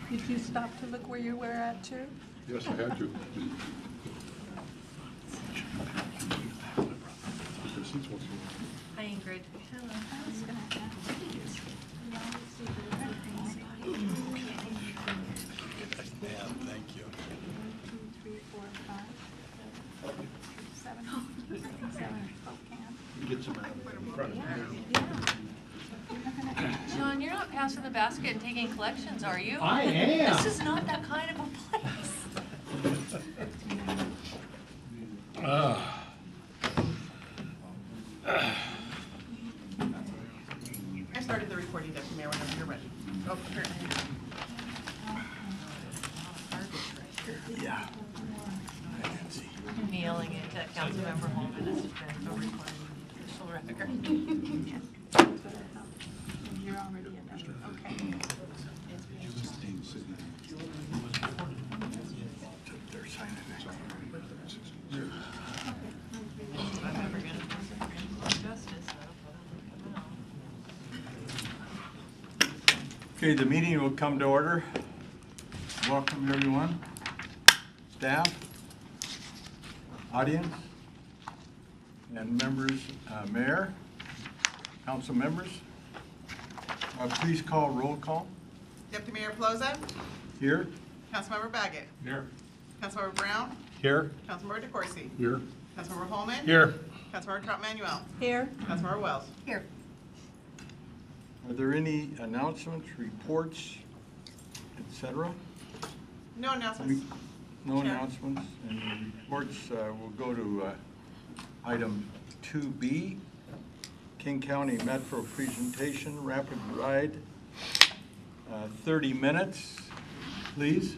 Did you stop to look where you were at too? Yes, I had to. Hi, Ingrid. Hello. I was going to ask. Yeah, thank you. 1, 2, 3, 4, 5, 6, 7, 7 Spokane. Get some out in front of me. John, you're not passing the basket and taking collections, are you? I am. This is not that kind of a place. I started the recording, Deputy Mayor, whenever you're ready. Oh, apparently. Yeah. I can see. Mailing it to Councilmember Holman has been a recording official record. You're already in there. Okay. They're signing it. I'm never going to justice, though. Okay, the meeting will come to order. Welcome, everyone. Staff, audience, and members, mayor, council members. Please call roll call. Deputy Mayor Pelosi, Here. Councilmember Baggett, Here. Councilmember Brown, Here. Councilmember DeCoursey, Here. Councilmember Holman, Here. Councilmember Trout-Manuel, Here. Councilmember Wells. Here. Are there any announcements, reports, etc.? No announcements. No Chair. announcements and reports. We'll go to item 2B, King County Metro presentation, rapid ride, 30 minutes, please.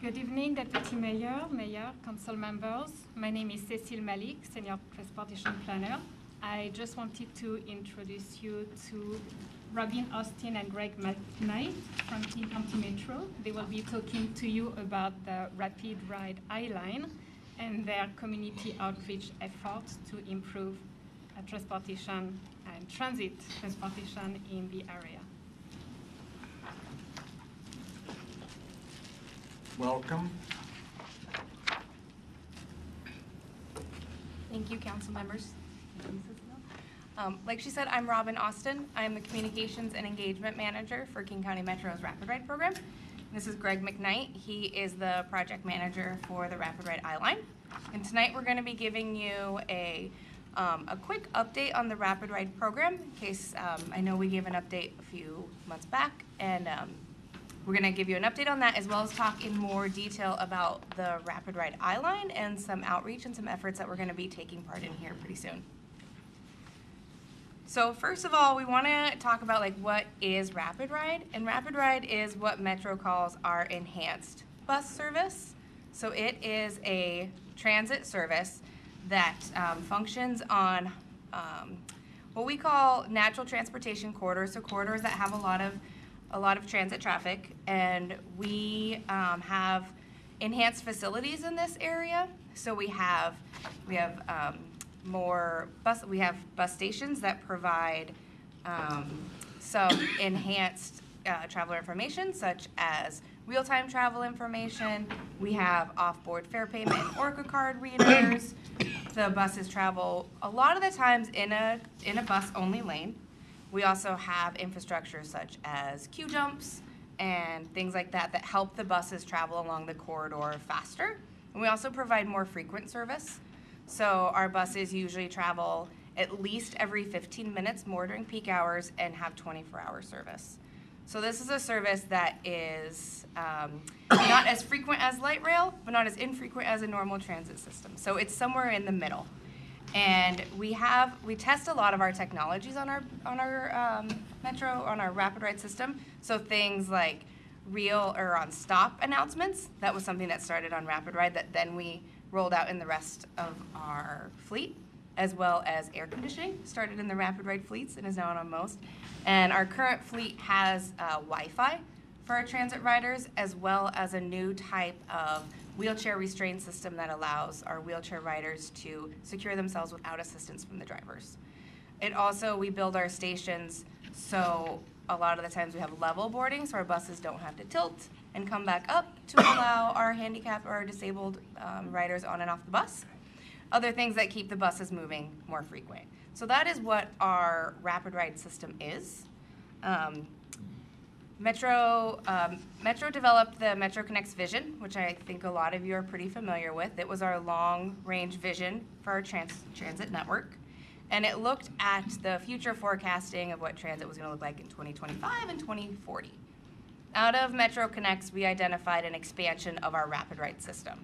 Good evening, Deputy Mayor, Mayor, Council members. My name is Cecile Malik, Senior Transportation Planner. I just wanted to introduce you to Robin Austin and Greg McKnight from King County Metro. They will be talking to you about the Rapid Ride I-Line and their community outreach efforts to improve transportation and transit transportation in the area. Welcome. Thank you, council members. Like she said, I'm Robin Austin. I'm the Communications and Engagement Manager for King County Metro's Rapid Ride program. This is Greg McKnight. He is the project manager for the Rapid Ride I-Line. And tonight we're going to be giving you a quick update on the Rapid Ride program, in case I know we gave an update a few months back, and we're going to give you an update on that, as well as talk in more detail about the Rapid Ride I-Line and some outreach and some efforts that we're going to be taking part in here pretty soon. So first of all, we want to talk about what is Rapid Ride, and Rapid Ride is what Metro calls our enhanced bus service. So it is a transit service that functions on what we call natural transportation corridors, so corridors that have a lot of transit traffic, and we have enhanced facilities in this area. So we have bus stations that provide some enhanced traveler information, such as real-time travel information. We have off-board fare payment and Orca card readers. The buses travel a lot of the times in a bus-only lane. We also have infrastructure such as queue jumps and things like that that help the buses travel along the corridor faster. And we also provide more frequent service. So our buses usually travel at least every 15 minutes more during peak hours and have 24-hour service. So this is a service that is not as frequent as light rail, but not as infrequent as a normal transit system. So it's somewhere in the middle. And we test a lot of our technologies on our Metro, on our Rapid Ride system. So things like real or on stop announcements. That was something that started on Rapid Ride that then we rolled out in the rest of our fleet, as well as air conditioning, started in the Rapid Ride fleets and is now on most. And our current fleet has Wi-Fi for our transit riders, as well as a new type of wheelchair restraint system that allows our wheelchair riders to secure themselves without assistance from the drivers. We build our stations so a lot of the times we have level boarding, so our buses don't have to tilt and come back up to allow our handicapped or disabled riders on and off the bus. Other things that keep the buses moving more frequent. So that is what our rapid ride system is. Metro developed the Metro Connects vision, which I think a lot of you are pretty familiar with. It was our long-range vision for our transit network. And it looked at the future forecasting of what transit was going to look like in 2025 and 2040. Out of Metro Connects, we identified an expansion of our rapid ride system.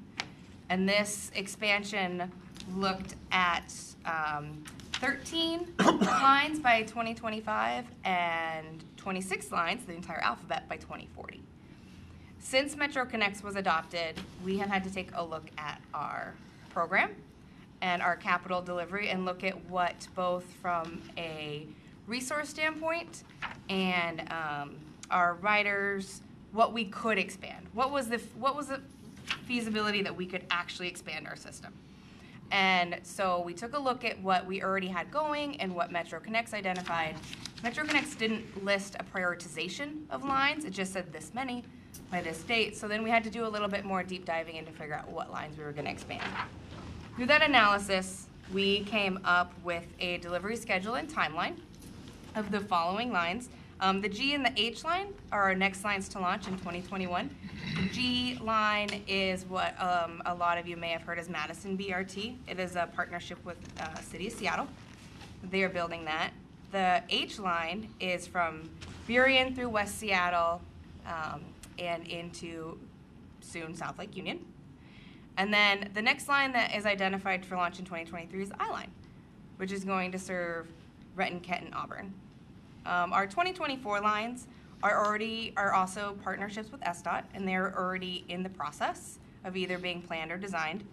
And this expansion looked at 13 lines by 2025 and 26 lines, the entire alphabet, by 2040. Since Metro Connects was adopted, we have had to take a look at our program and our capital delivery and look at what, both from a resource standpoint and our riders, what we could expand. What was the feasibility that we could actually expand our system? And so we took a look at what we already had going and what Metro Connects identified. Metro Connects didn't list a prioritization of lines. It just said this many by this date. So then we had to do a little bit more deep diving in to figure out what lines we were going to expand. Through that analysis, we came up with a delivery schedule and timeline of the following lines. The G and the H line are our next lines to launch in 2021. The G line is what a lot of you may have heard as Madison BRT. It is a partnership with City of Seattle. They are building that. The H line is from Burien through West Seattle and into soon South Lake Union. And then the next line that is identified for launch in 2023 is the I line, which is going to serve Renton, Kent, and Auburn. Our 2024 lines are also partnerships with SDOT, and they're already in the process of either being planned or designed.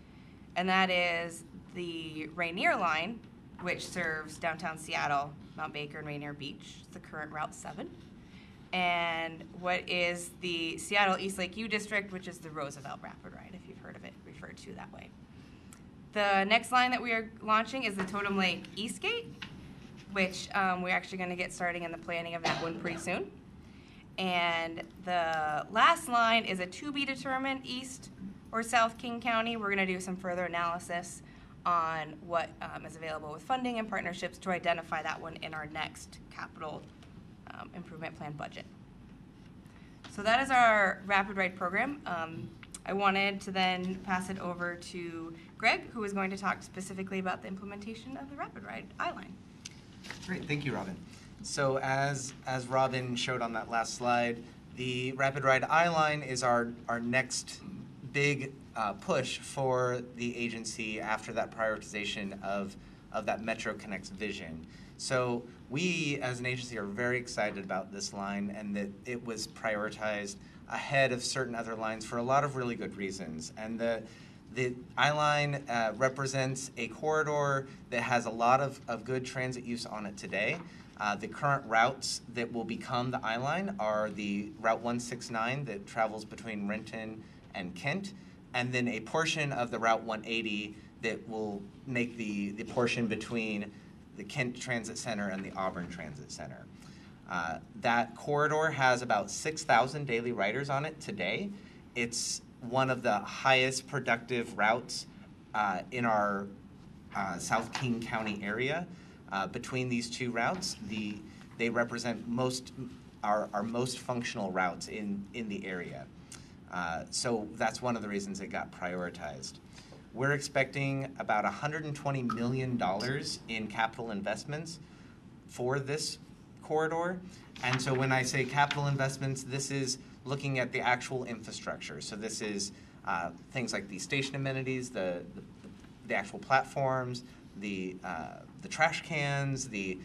And that is the Rainier line, which serves downtown Seattle, Mount Baker, and Rainier Beach. It's the current Route 7. And what is the Seattle East Lake U District, which is the Roosevelt Rapid Ride, if you've heard of it referred to that way. The next line that we are launching is the Totem Lake Eastgate, which we're actually going to get starting in the planning of that one pretty soon. And the last line is a to be determined East or South King County. We're going to do some further analysis on what is available with funding and partnerships to identify that one in our next capital improvement plan budget. So that is our rapid ride program. I wanted to then pass it over to Greg, who is going to talk specifically about the implementation of the rapid ride I-line. Great, thank you, Robin. So as Robin showed on that last slide, the Rapid Ride I-Line is our next big push for the agency after that prioritization of that Metro Connects vision. So we, as an agency, are very excited about this line and that it was prioritized ahead of certain other lines for a lot of really good reasons. And the I-Line represents a corridor that has a lot of good transit use on it today. The current routes that will become the I-Line are the Route 169 that travels between Renton and Kent, and then a portion of the Route 180 that will make the portion between the Kent Transit Center and the Auburn Transit Center. That corridor has about 6,000 daily riders on it today. It's one of the highest productive routes in our South King County area. Between these two routes, they represent our most functional routes in the area. So that's one of the reasons it got prioritized. We're expecting about $120 million in capital investments for this corridor. And so when I say capital investments, this is looking at the actual infrastructure. So this is things like the station amenities, the actual platforms, the trash cans, the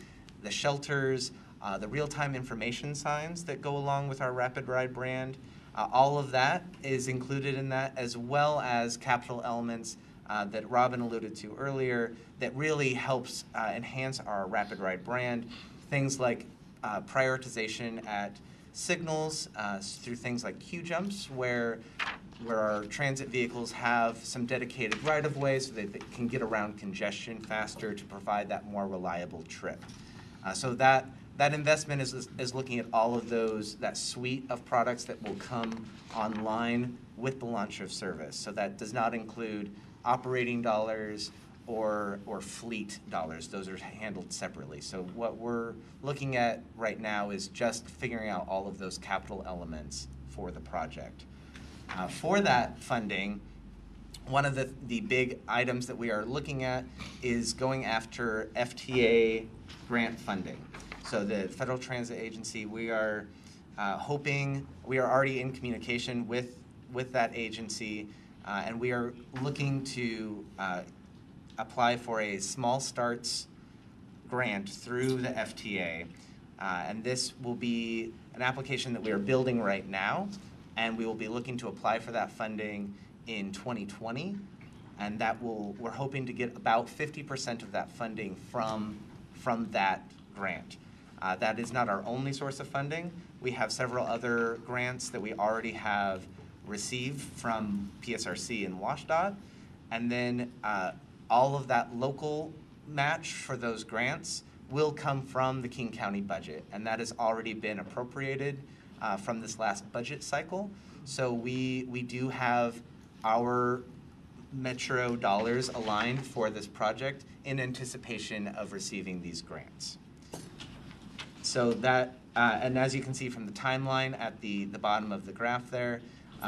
shelters, the real-time information signs that go along with our Rapid Ride brand. All of that is included in that, as well as capital elements that Robin alluded to earlier that really helps enhance our Rapid Ride brand. Things like prioritization at signals through things like queue jumps, where our transit vehicles have some dedicated right-of-way so that they can get around congestion faster to provide that more reliable trip. So that that investment is looking at all of that suite of products that will come online with the launch of service. So that does not include operating dollars or fleet dollars. Those are handled separately. So what we're looking at right now is just figuring out all of those capital elements for the project. For that funding, one of the big items that we are looking at is going after FTA grant funding. So the Federal Transit Agency, we are we are already in communication with that agency, and we are looking to apply for a small starts grant through the FTA. And this will be an application that we are building right now, and we will be looking to apply for that funding in 2020, and we're hoping to get about 50% of that funding from that grant. That is not our only source of funding. We have several other grants that we already have received from PSRC and WashDOT, and then all of that local match for those grants will come from the King County budget, and that has already been appropriated from this last budget cycle. So we do have our Metro dollars aligned for this project in anticipation of receiving these grants. So that, and as you can see from the timeline at the bottom of the graph there,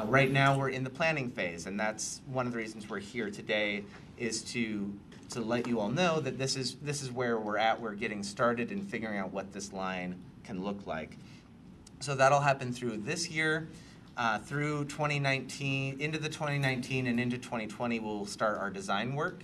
right now we're in the planning phase, and that's one of the reasons we're here today, is to let you all know that this is where we're at. We're getting started in figuring out what this line can look like. So that'll happen through this year, through 2019, into the 2019 and into 2020, we'll start our design work.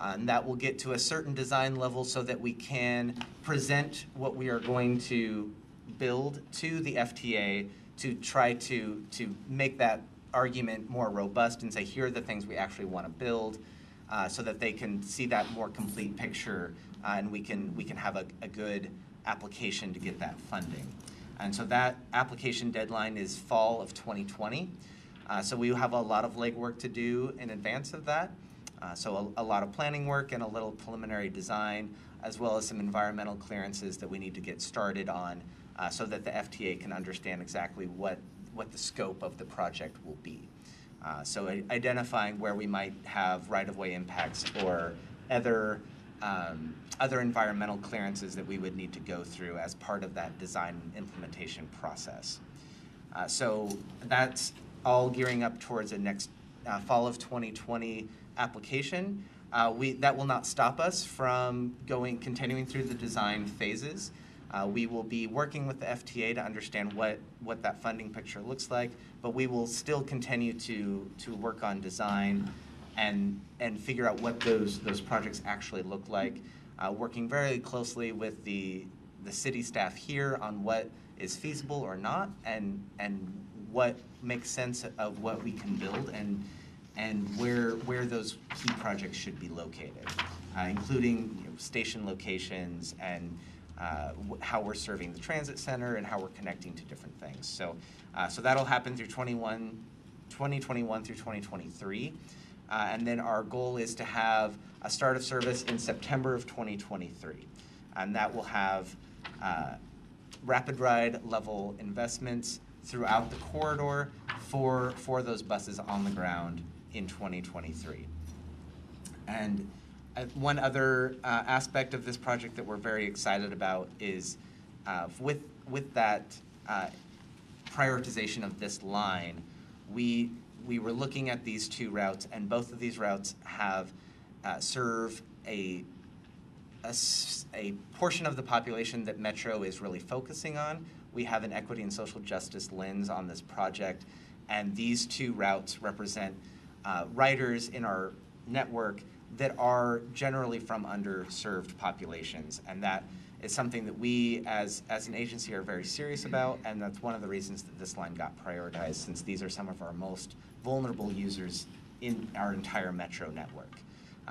And that will get to a certain design level so that we can present what we are going to build to the FTA to try to make that argument more robust and say, here are the things we actually want to build, so that they can see that more complete picture, and we can have a good application to get that funding. And so that application deadline is fall of 2020. So we have a lot of legwork to do in advance of that. So a lot of planning work and a little preliminary design, as well as some environmental clearances that we need to get started on, so that the FTA can understand exactly what the scope of the project will be. So identifying where we might have right-of-way impacts or other environmental clearances that we would need to go through as part of that design and implementation process. So that's all gearing up towards a next fall of 2020 application. That will not stop us from continuing through the design phases. We will be working with the FTA to understand what that funding picture looks like, but we will still continue to work on design and figure out what those projects actually look like, working very closely with the city staff here on what is feasible or not, and what makes sense of what we can build, and where those key projects should be located, including station locations and how we're serving the transit center and how we're connecting to different things. So that'll happen through 2021 through 2023. And then our goal is to have a start of service in September of 2023. And that will have rapid ride level investments throughout the corridor for those buses on the ground in 2023. And one other aspect of this project that we're very excited about is with that prioritization of this line, we were looking at these two routes, and both of these routes have serve a portion of the population that Metro is really focusing on. We have an equity and social justice lens on this project, and these two routes represent riders in our network that are generally from underserved populations, and that is something that we as an agency are very serious about, and that's one of the reasons that this line got prioritized, since these are some of our most vulnerable users in our entire Metro network.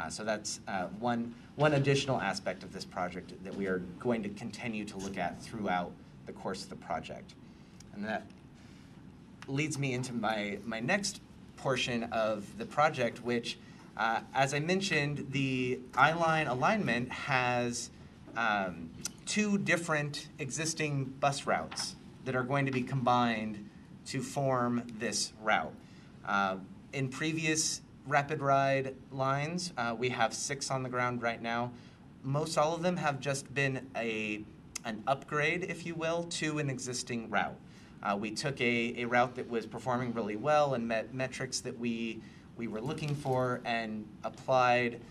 So that's one additional aspect of this project that we are going to continue to look at throughout the course of the project. And that leads me into my next portion of the project, which, as I mentioned, the I-line alignment has two different existing bus routes that are going to be combined to form this route. In previous rapid ride lines, we have 6 on the ground right now. Most all of them have just been an upgrade, if you will, to an existing route. We took a route that was performing really well and met metrics that we were looking for and applied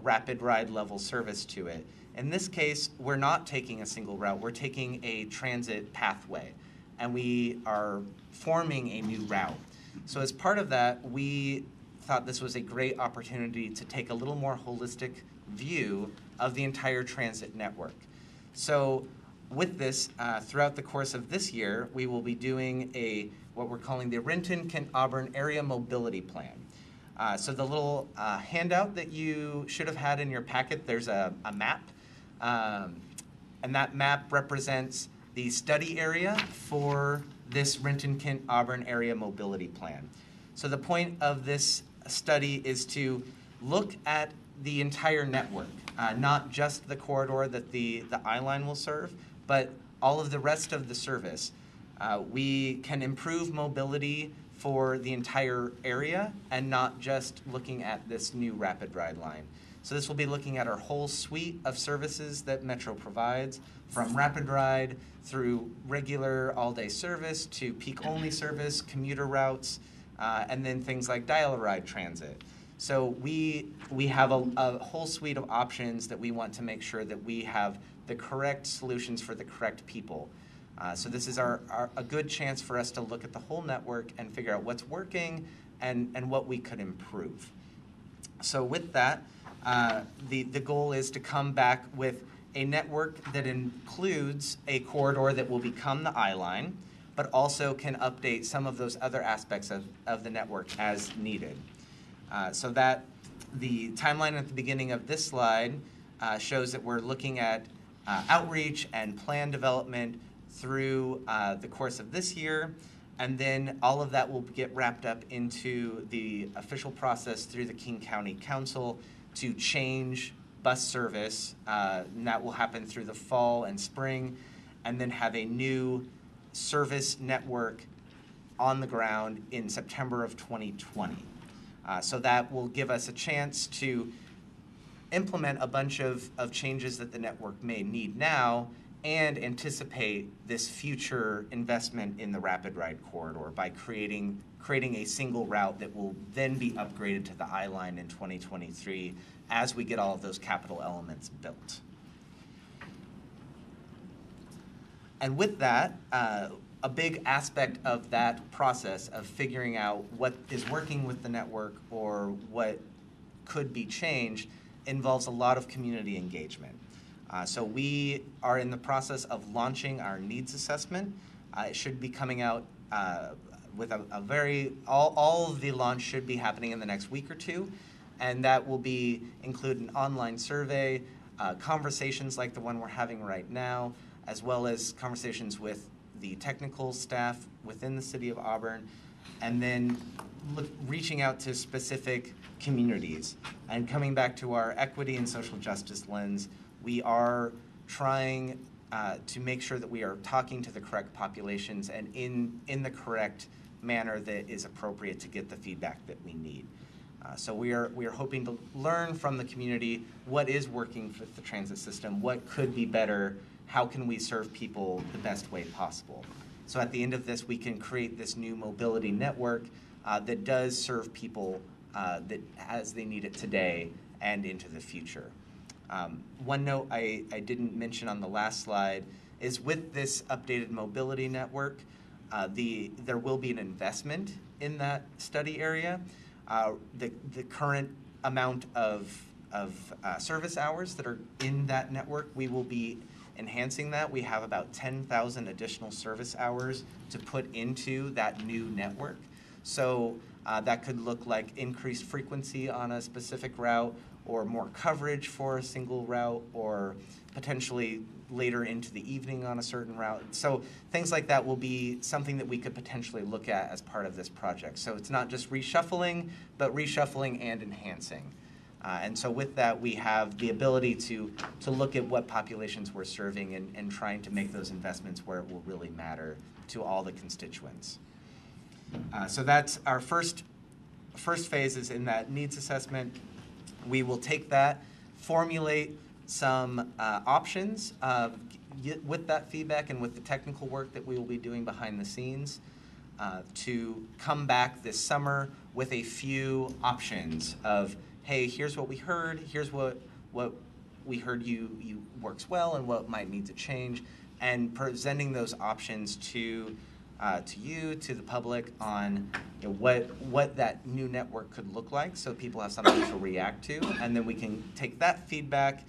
rapid ride level service to it. In this case, we're not taking a single route, we're taking a transit pathway, and we are forming a new route. So as part of that, we thought this was a great opportunity to take a little more holistic view of the entire transit network. So with this, throughout the course of this year, we will be doing what we're calling the Renton-Kent-Auburn Area Mobility Plan. So the little handout that you should have had in your packet, there's a map. And that map represents the study area for this Renton-Kent-Auburn Area Mobility Plan. So the point of this study is to look at the entire network, not just the corridor that the I-line will serve, but all of the rest of the service. We can improve mobility for the entire area and not just looking at this new rapid ride line. So this will be looking at our whole suite of services that Metro provides, from rapid ride through regular all-day service to peak-only service, commuter routes, and then things like dial-a-ride transit. So we have a whole suite of options that we want to make sure that we have the correct solutions for the correct people. So this is a good chance for us to look at the whole network and figure out what's working and what we could improve. So with that, the goal is to come back with a network that includes a corridor that will become the I-line, but also can update some of those other aspects of the network as needed. So that the timeline at the beginning of this slide shows that we're looking at outreach and plan development through the course of this year, and then all of that will get wrapped up into the official process through the King County Council to change bus service, and that will happen through the fall and spring, and then have a new service network on the ground in September of 2020. So that will give us a chance to implement a bunch of changes that the network may need now and anticipate this future investment in the rapid ride corridor by creating a single route that will then be upgraded to the I-line in 2023 as we get all of those capital elements built. And with that, a big aspect of that process of figuring out what is working with the network or what could be changed involves a lot of community engagement. So we are in the process of launching our needs assessment. It should be coming out with all of the launch should be happening in the next week or two, and that will include an online survey, conversations like the one we're having right now, as well as conversations with the technical staff within the city of Auburn, and then reaching out to specific communities. And coming back to our equity and social justice lens, we are trying to make sure that we are talking to the correct populations and in the correct manner that is appropriate to get the feedback that we need. So we are hoping to learn from the community what is working with the transit system, what could be better, how can we serve people the best way possible. So at the end of this, we can create this new mobility network that does serve people that as they need it today and into the future. One note I didn't mention on the last slide is with this updated mobility network, there will be an investment in that study area. The current amount of service hours that are in that network, we will be enhancing that. We have about 10,000 additional service hours to put into that new network. So that could look like increased frequency on a specific route, or more coverage for a single route, or potentially later into the evening on a certain route. So things like that will be something that we could potentially look at as part of this project. So it's not just reshuffling, but reshuffling and enhancing. And so with that, we have the ability to look at what populations we're serving and trying to make those investments where it will really matter to all the constituents. So that's our first phase is in that needs assessment. We will take that, formulate some options with that feedback and with the technical work that we will be doing behind the scenes to come back this summer with a few options of, hey, here's what we heard, here's what we heard you works well and what might need to change, and presenting those options to you, to the public on what that new network could look like so people have something to react to, and then we can take that feedback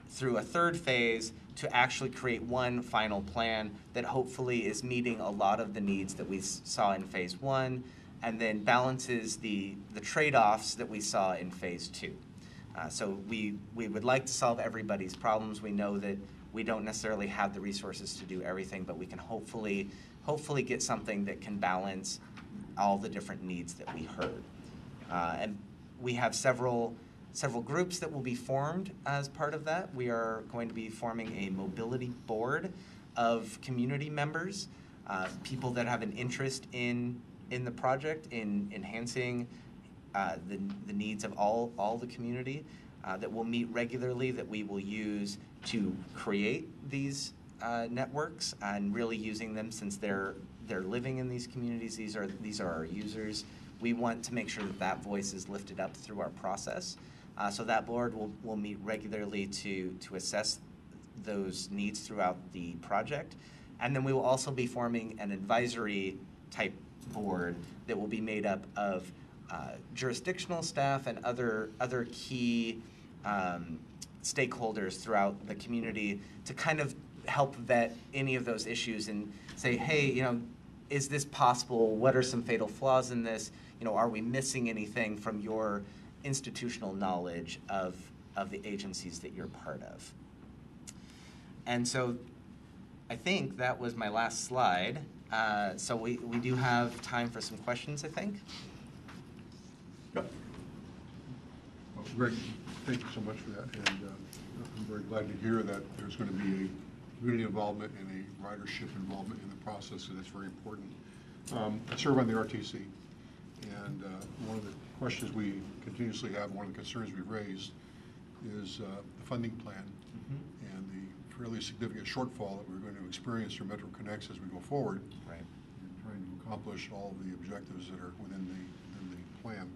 through a third phase to actually create one final plan that hopefully is meeting a lot of the needs that we saw in phase 1 and then balances the trade-offs that we saw in phase 2. So we would like to solve everybody's problems. We know that we don't necessarily have the resources to do everything, but we can hopefully get something that can balance all the different needs that we heard. And we have several groups that will be formed as part of that. We are going to be forming a mobility board of community members, people that have an interest in the project, in enhancing the needs of all the community, that will meet regularly, that we will use to create these networks and really using them since they're living in these communities. These are our users. We want to make sure that voice is lifted up through our process. So that board will meet regularly to assess those needs throughout the project. And then we will also be forming an advisory type board that will be made up of jurisdictional staff and other key stakeholders throughout the community to kind of help vet any of those issues and say, hey, is this possible? What are some fatal flaws in this? Are we missing anything from your institutional knowledge of the agencies that you're part of? And so I think that was my last slide. So we do have time for some questions, I think. Yep. Well, Greg, thank you so much for that. And I'm very glad to hear that there's going to be a community involvement and a ridership involvement in the process, so that's very important. I serve on the RTC, and one of the questions we continuously have, one of the concerns we've raised, is the funding plan and the fairly significant shortfall that we're going to experience through Metro Connects as we go forward. Right. And trying to accomplish all of the objectives that are within the plan.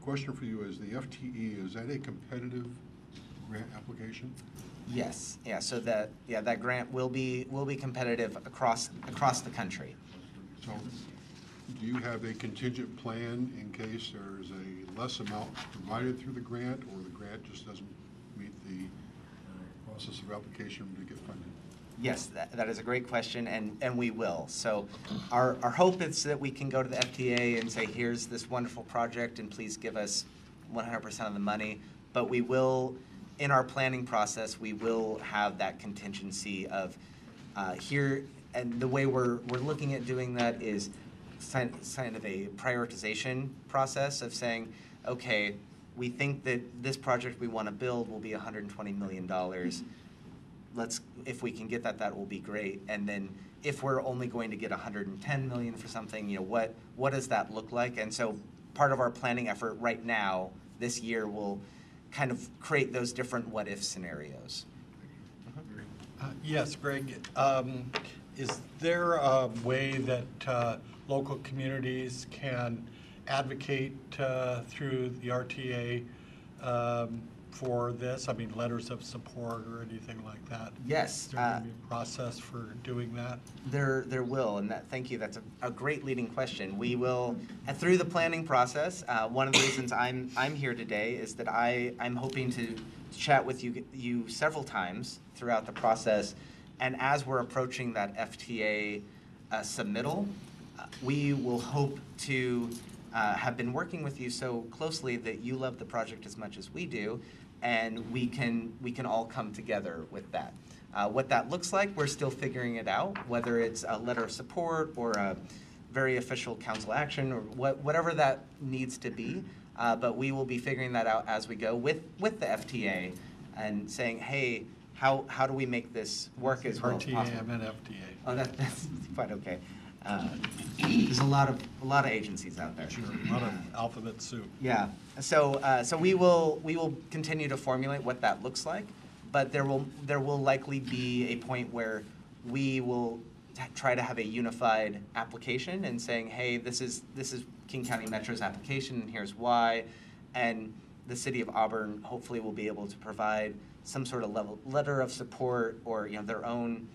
Question for you is, the FTE, is that a competitive grant application? Yes. Yeah. So that grant will be competitive across the country. So, do you have a contingent plan in case there's a less amount provided through the grant, or the grant just doesn't meet the process of application to get funded? Yes, that is a great question, and we will. So our hope is that we can go to the FTA and say, here's this wonderful project, and please give us 100% of the money. But we will, in our planning process, we will have that contingency of here, and the way we're looking at doing that is kind of a prioritization process of saying, okay, we think that this project we want to build will be $120 million. If we can get that will be great. And then if we're only going to get $110 million for something, what does that look like? And so part of our planning effort right now, this year, will kind of create those different what-if scenarios. Yes, Greg. Is there a way that local communities can advocate through the RTA for this? I mean, letters of support or anything like that? Yes. Is there going to be a process for doing that? There will, and thank you. That's a great leading question. We will, and through the planning process, one of the reasons I'm here today is that I'm hoping to chat with you several times throughout the process, and as we're approaching that FTA submittal, we will hope to have been working with you so closely that you love the project as much as we do, and we can all come together with that. What that looks like, we're still figuring it out, whether it's a letter of support or a very official council action or whatever that needs to be. but we will be figuring that out as we go with the FTA and saying, hey, how do we make this work as well as RTA, possible? I meant FTA. Oh, that's quite okay. There's a lot of agencies out there. Sure, a lot of alphabet soup. Yeah. So we will continue to formulate what that looks like, but there will likely be a point where we will try to have a unified application and saying, hey, this is King County Metro's application, and here's why, and the city of Auburn hopefully will be able to provide some sort of letter of support or their own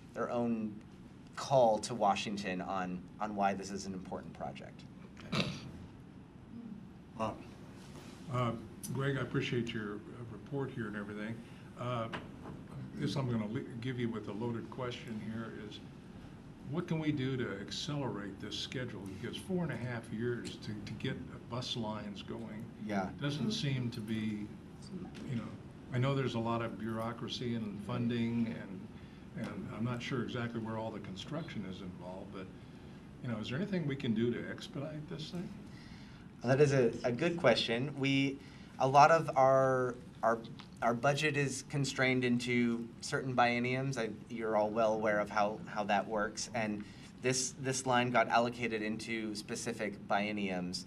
call to Washington on why this is an important project. Bob? Greg, I appreciate your report here and everything. I guess I'm going to give you with a loaded question here is, what can we do to accelerate this schedule? Because 4.5 years to get bus lines going doesn't seem to be, I know there's a lot of bureaucracy and funding, and I'm not sure exactly where all the construction is involved, but, is there anything we can do to expedite this thing? That is a good question. A lot of our budget is constrained into certain bienniums. You're all well aware of how that works, and this line got allocated into specific bienniums.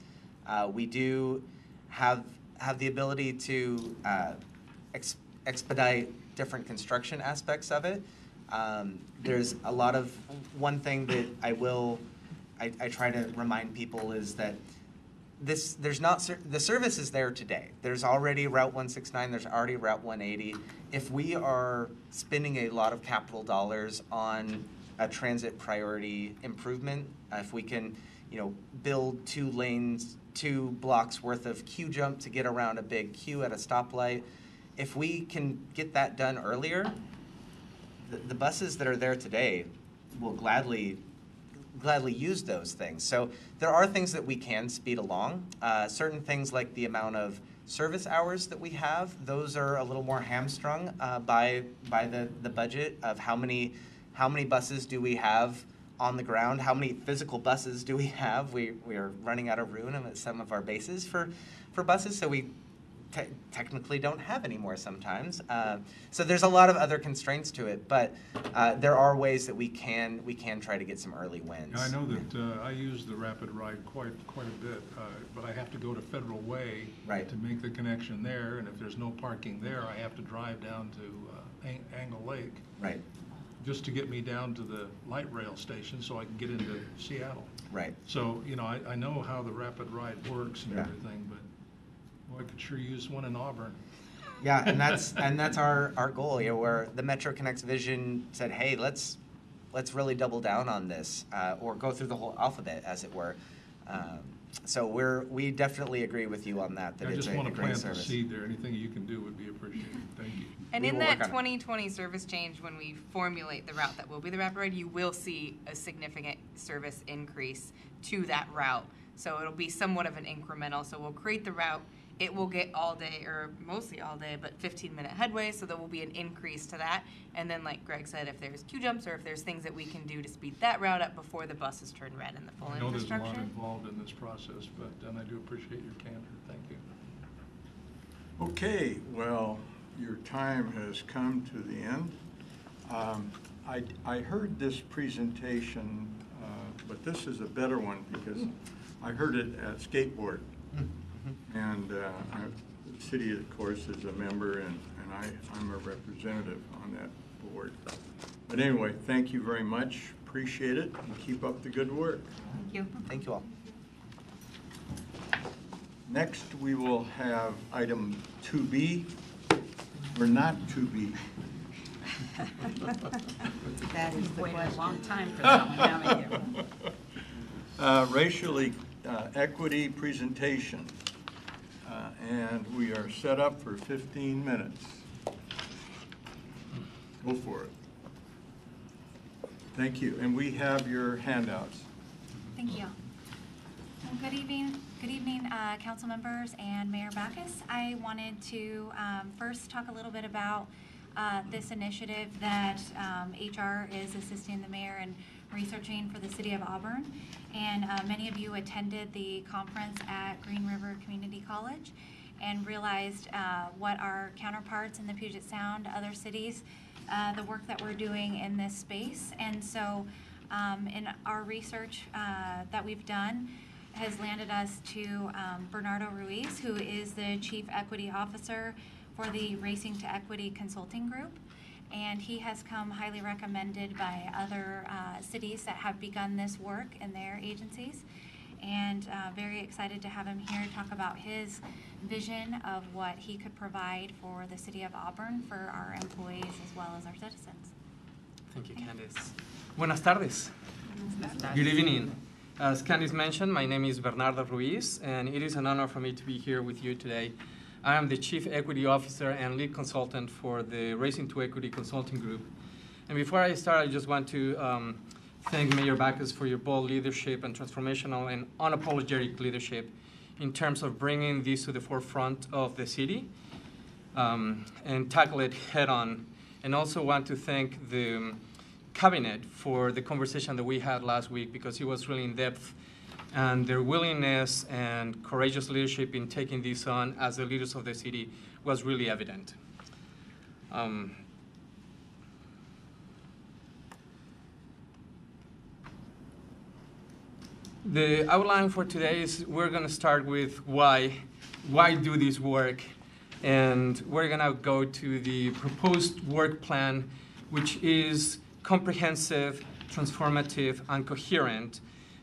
We do have the ability to expedite different construction aspects of it. There's a lot of one thing that I try to remind people is that the service is there today. There's already Route 169, there's already Route 180. If we are spending a lot of capital dollars on a transit priority improvement, if we can, build 2 lanes, 2 blocks worth of queue jump to get around a big queue at a stoplight, if we can get that done earlier, the buses that are there today will gladly use those things. So there are things that we can speed along. Certain things like the amount of service hours that we have, those are a little more hamstrung by the budget of how many buses do we have on the ground, how many physical buses do we have. We are running out of room at some of our bases for buses, so we technically don't have any more sometimes. So there's a lot of other constraints to it, but there are ways that we can try to get some early wins. I know that I use the Rapid Ride quite a bit, but I have to go to Federal Way to make the connection there, and if there's no parking there, I have to drive down to Angle Lake. Right. Just to get me down to the light rail station so I can get into Seattle. Right. So, I know how the Rapid Ride works and everything, but I could sure use one in Auburn. Yeah, and that's our goal. Where the Metro Connects vision said, hey, let's really double down on this, or go through the whole alphabet, as it were. So we definitely agree with you on that. I it's just a want to great plant service. the seed there. Anything you can do would be appreciated. Thank you. And We in will that work on it. 2020 service change, when we formulate the route that will be the Rapid Ride, you will see a significant service increase to that route. So it'll be somewhat of an incremental. So we'll create the route. It will get all day, or mostly all day, but 15-minute headway, so there will be an increase to that. And then, like Greg said, if there's queue jumps or if there's things that we can do to speed that route up before the buses turn red in the full I know there's a infrastructure. lot involved in this process, but I do appreciate your candor. Thank you. Okay, well, your time has come to the end. I heard this presentation, but this is a better one because I heard it at Skateboard. And the city, of course, is a member, and I'm a representative on that board. But anyway, thank you very much. Appreciate it, and keep up the good work. Thank you. Thank you all. Next, we will have item 2B, or not 2B. That is the question. A long time for that one, haven't you? Racial equity presentation. And we are set up for 15 minutes. Go for it. Thank you. And we have your handouts. Thank you. Good evening, council members and Mayor Backus. I wanted to first talk a little bit about this initiative that HR is assisting the mayor in researching for the city of Auburn. And many of you attended the conference at Green River Community College and realized what our counterparts in the Puget Sound, other cities, the work that we're doing in this space. And so in our research that we've done has landed us to Bernardo Ruiz, who is the Chief Equity Officer for the Racing to Equity Consulting Group. And he has come highly recommended by other cities that have begun this work in their agencies. And very excited to have him here to talk about his vision of what he could provide for the city of Auburn for our employees as well as our citizens. Thank you, Candice. Buenas tardes. Good evening. As Candice mentioned, my name is Bernardo Ruiz, and it is an honor for me to be here with you today. I am the Chief Equity Officer and Lead Consultant for the Racing to Equity Consulting Group. And before I start, I just want to thank Mayor Backus for your bold leadership and transformational and unapologetic leadership in terms of bringing this to the forefront of the city and tackle it head on. And also want to thank the cabinet for the conversation that we had last week, because it was really in depth, and their willingness and courageous leadership in taking this on as the leaders of the city was really evident. The outline for today is we're going to start with why do this work, and we're going to go to the proposed work plan, which is comprehensive, transformative, and coherent,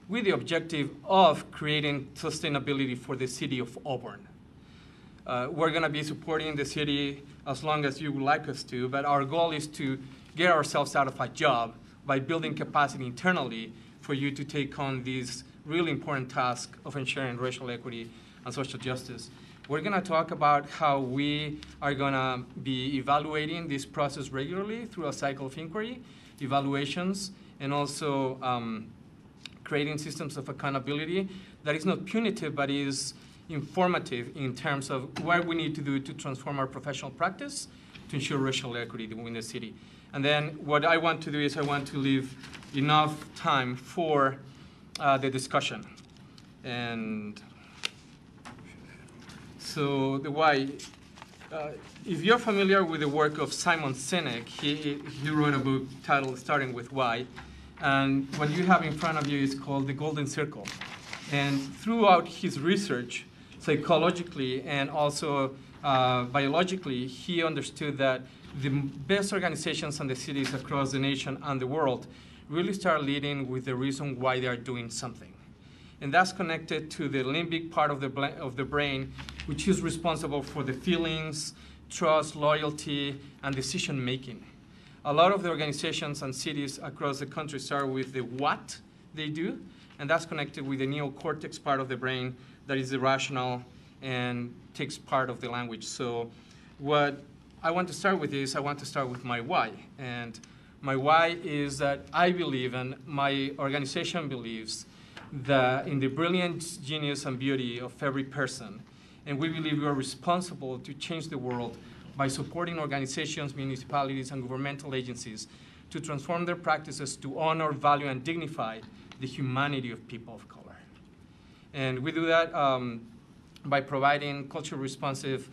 with the objective of creating sustainability for the city of Auburn. We're going to be supporting the city as long as you would like us to, but our goal is to get ourselves out of a job by building capacity internally for you to take on this really important task of ensuring racial equity and social justice. We're going to talk about how we are going to be evaluating this process regularly through a cycle of inquiry, evaluations, and also creating systems of accountability that is not punitive but is informative in terms of what we need to do to transform our professional practice to ensure racial equity within the city. And then what I want to do is I want to leave enough time for the discussion. And so the why, if you're familiar with the work of Simon Sinek, he wrote a book titled Starting With Why. And what you have in front of you is called The Golden Circle. And throughout his research, psychologically and also biologically, he understood that the best organizations and the cities across the nation and the world really start leading with the reason why they are doing something. And that's connected to the limbic part of the brain, which is responsible for the feelings, trust, loyalty, and decision-making. A lot of the organizations and cities across the country start with the what they do, and that's connected with the neocortex part of the brain that is irrational and takes part of the language. So what I want to start with is I want to start with my why. And my why is that I believe, and my organization believes, that in the brilliant genius and beauty of every person, and we believe we are responsible to change the world by supporting organizations, municipalities, and governmental agencies to transform their practices to honor, value, and dignify the humanity of people of color. And we do that by providing culturally responsive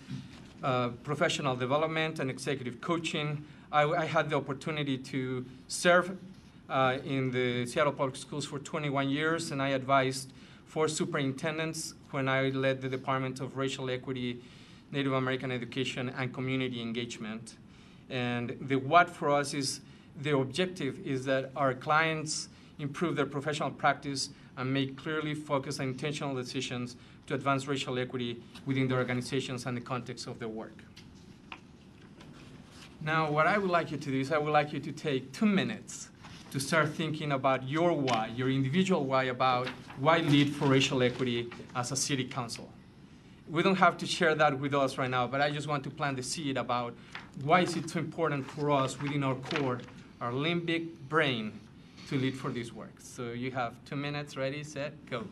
professional development and executive coaching. I had the opportunity to serve in the Seattle Public Schools for 21 years, and I advised 4 superintendents when I led the Department of Racial Equity, Native American Education, and Community Engagement. And the what for us is, the objective is that our clients improve their professional practice and make clearly focused and intentional decisions to advance racial equity within their organizations and the context of their work. Now, what I would like you to do is I would like you to take 2 minutes to start thinking about your why, your individual why, about why lead for racial equity as a city council. We don't have to share that with us right now, but I just want to plant the seed about why is it so important for us within our core, our limbic brain, to lead for this work. So you have 2 minutes, ready, set, go.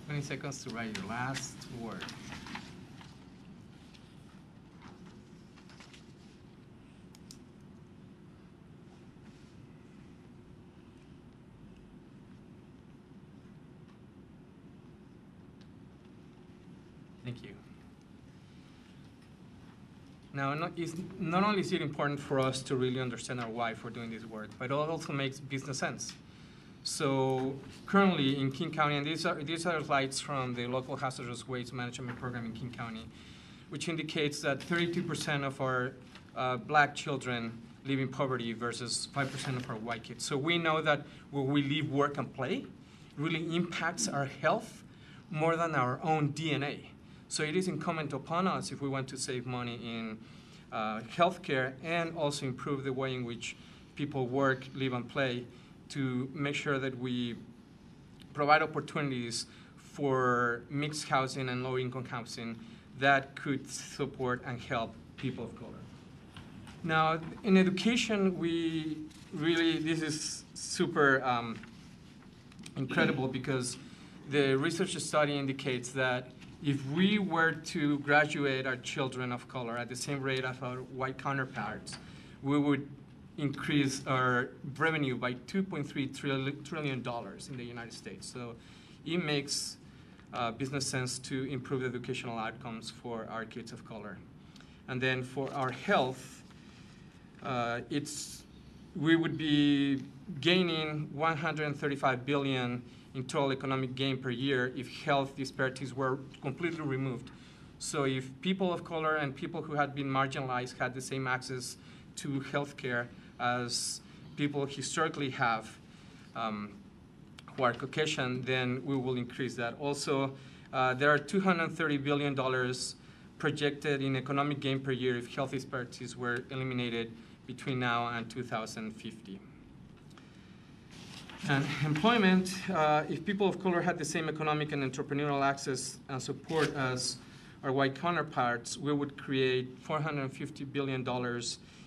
20 seconds to write your last word. Thank you. Now, not only is it important for us to really understand our why for doing this work, but it also makes business sense. So currently in King County, and these are slides from the local hazardous waste management program in King County, which indicates that 32% of our black children live in poverty versus 5% of our white kids. So we know that where we live, work, and play really impacts our health more than our own DNA. So it is incumbent upon us, if we want to save money in healthcare and also improve the way in which people work, live, and play, to make sure that we provide opportunities for mixed housing and low-income housing that could support and help people of color. Now, in education, this is super incredible, because the research study indicates that if we were to graduate our children of color at the same rate as our white counterparts, we would increase our revenue by $2.3 trillion in the United States. So it makes business sense to improve educational outcomes for our kids of color. And then for our health, we would be gaining $135 billion in total economic gain per year if health disparities were completely removed. So if people of color and people who had been marginalized had the same access to health care as people historically have who are Caucasian, then we will increase that. Also, there are $230 billion projected in economic gain per year if health disparities were eliminated between now and 2050. And employment, if people of color had the same economic and entrepreneurial access and support as our white counterparts, we would create $450 billion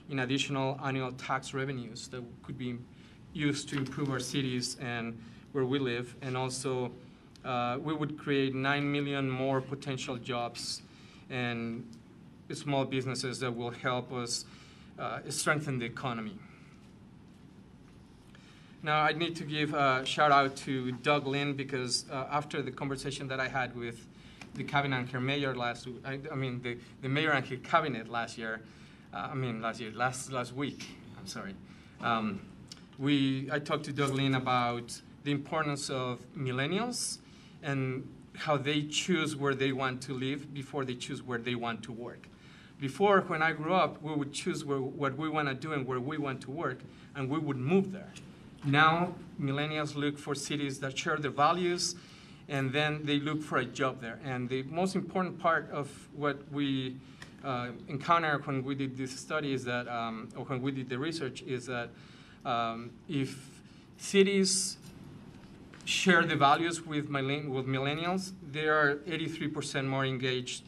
in additional annual tax revenues that could be used to improve our cities and where we live. And also, we would create 9 million more potential jobs and small businesses that will help us strengthen the economy. Now, I need to give a shout out to Doug Lynn, because after the conversation that I had with the cabinet and her mayor last mayor and her cabinet last week, I'm sorry. I talked to Doug Lynn about the importance of millennials and how they choose where they want to live before they choose where they want to work. Before, when I grew up, we would choose what we want to do and where we want to work, and we would move there. Now, millennials look for cities that share their values, and then they look for a job there. And the most important part of what we encountered when we did this study is that, or when we did the research, is that if cities share the values with millennials, they are 83% more engaged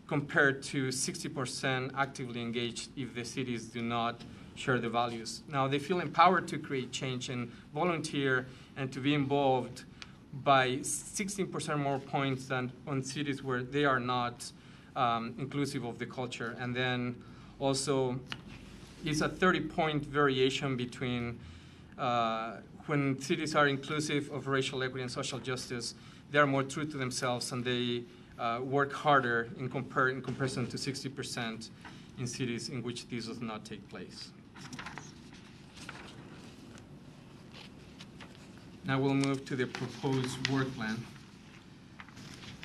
compared to 60% actively engaged if the cities do not share the values. Now, they feel empowered to create change and volunteer and to be involved by 16% more points than on cities where they are not inclusive of the culture. And then also, it's a 30-point variation between when cities are inclusive of racial equity and social justice, they are more true to themselves, and they work harder in comparison to 60% in cities in which this does not take place. Now we'll move to the proposed work plan.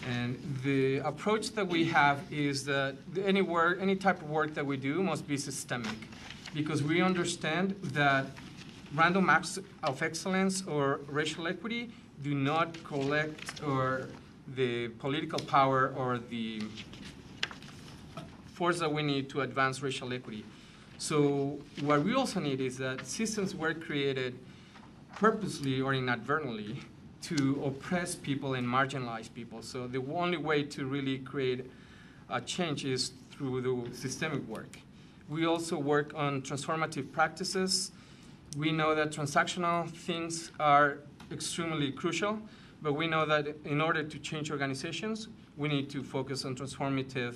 And the approach that we have is that any type of work that we do must be systemic, because we understand that random acts of excellence or racial equity do not collect or the political power or the force that we need to advance racial equity. So what we also need is that systems were created purposely or inadvertently to oppress people and marginalize people. So the only way to really create a change is through the systemic work. We also work on transformative practices. We know that transactional things are extremely crucial, But we know that in order to change organizations, we need to focus on transformative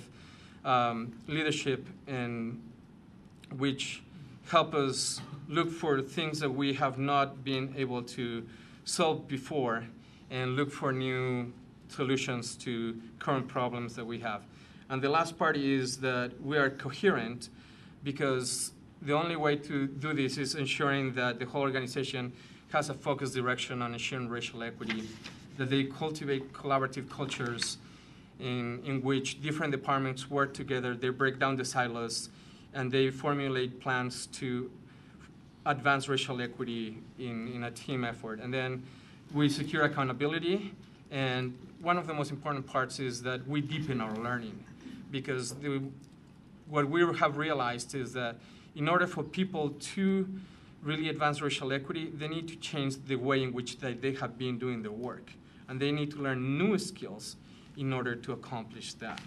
leadership, and which help us look for things that we have not been able to solve before and look for new solutions to current problems that we have. And the last part is that we are coherent, because the only way to do this is ensuring that the whole organization has a focused direction on ensuring racial equity, that they cultivate collaborative cultures in which different departments work together, they break down the silos, and they formulate plans to advance racial equity in a team effort. And then we secure accountability, and one of the most important parts is that we deepen our learning, because what we have realized is that in order for people to really advance racial equity, they need to change the way in which they have been doing their work, and they need to learn new skills in order to accomplish that.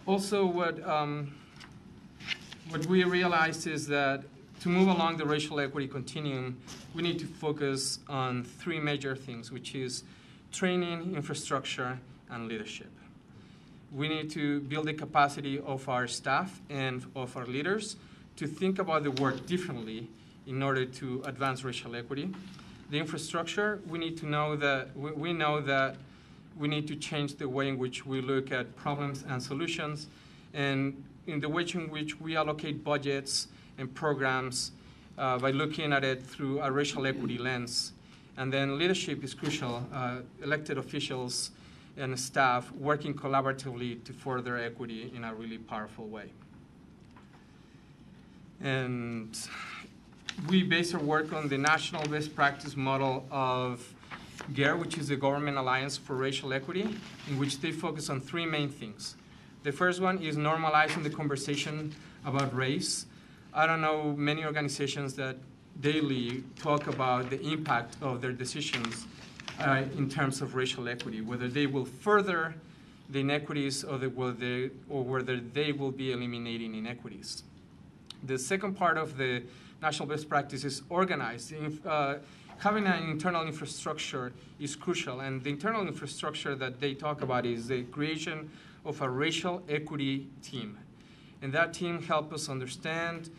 Also, what we realized is that to move along the racial equity continuum, we need to focus on three major things, which is training, infrastructure, and leadership. We need to build the capacity of our staff and of our leaders to think about the work differently in order to advance racial equity. The infrastructure, we need to know that we know that we need to change the way in which we look at problems and solutions, and in the way in which we allocate budgets and programs by looking at it through a racial equity lens. And then leadership is crucial. Elected officials and staff working collaboratively to further equity in a really powerful way. And we base our work on the national best practice model of GARE, which is the Government Alliance for Racial Equity, in which they focus on three main things. The first one is normalizing the conversation about race. I don't know many organizations that daily talk about the impact of their decisions in terms of racial equity, whether they will further the inequities or whether they will be eliminating inequities. The second part of the national best practice is organized. Having an internal infrastructure is crucial, and the internal infrastructure that they talk about is the creation of a racial equity team. And that team helps us understand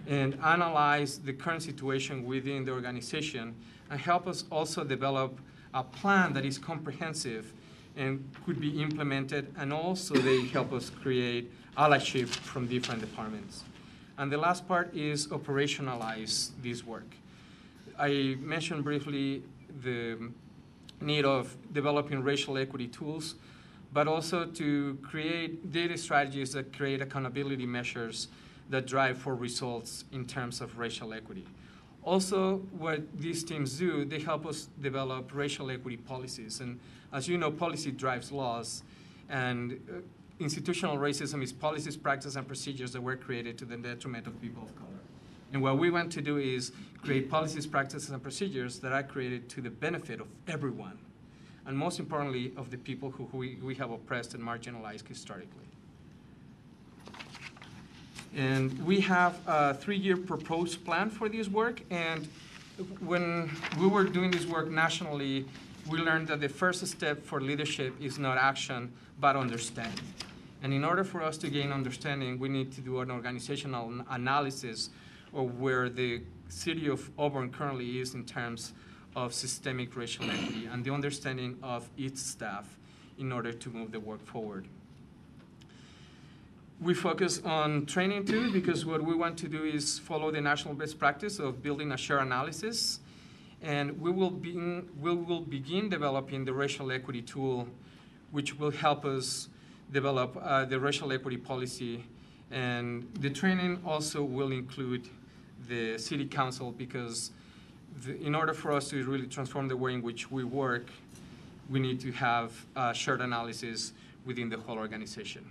and analyze the current situation within the organization, and help us also develop a plan that is comprehensive and could be implemented, and also they help us create allyship from different departments. And the last part is operationalize this work. I mentioned briefly the need of developing racial equity tools, but also to create data strategies that create accountability measures that drive for results in terms of racial equity. Also, what these teams do, they help us develop racial equity policies. And as you know, policy drives laws, and institutional racism is policies, practices, and procedures that were created to the detriment of people of color. And what we want to do is create policies, practices, and procedures that are created to the benefit of everyone, and most importantly, of the people who we have oppressed and marginalized historically. And we have a 3-year proposed plan for this work, and when we were doing this work nationally, we learned that the first step for leadership is not action, but understanding. And in order for us to gain understanding, we need to do an organizational analysis of where the city of Auburn currently is in terms of systemic racial equity and the understanding of its staff in order to move the work forward. We focus on training too, because what we want to do is follow the national best practice of building a shared analysis, and we will begin developing the racial equity tool, which will help us develop the racial equity policy. And the training also will include the city council, because in order for us to really transform the way in which we work, we need to have shared analysis within the whole organization.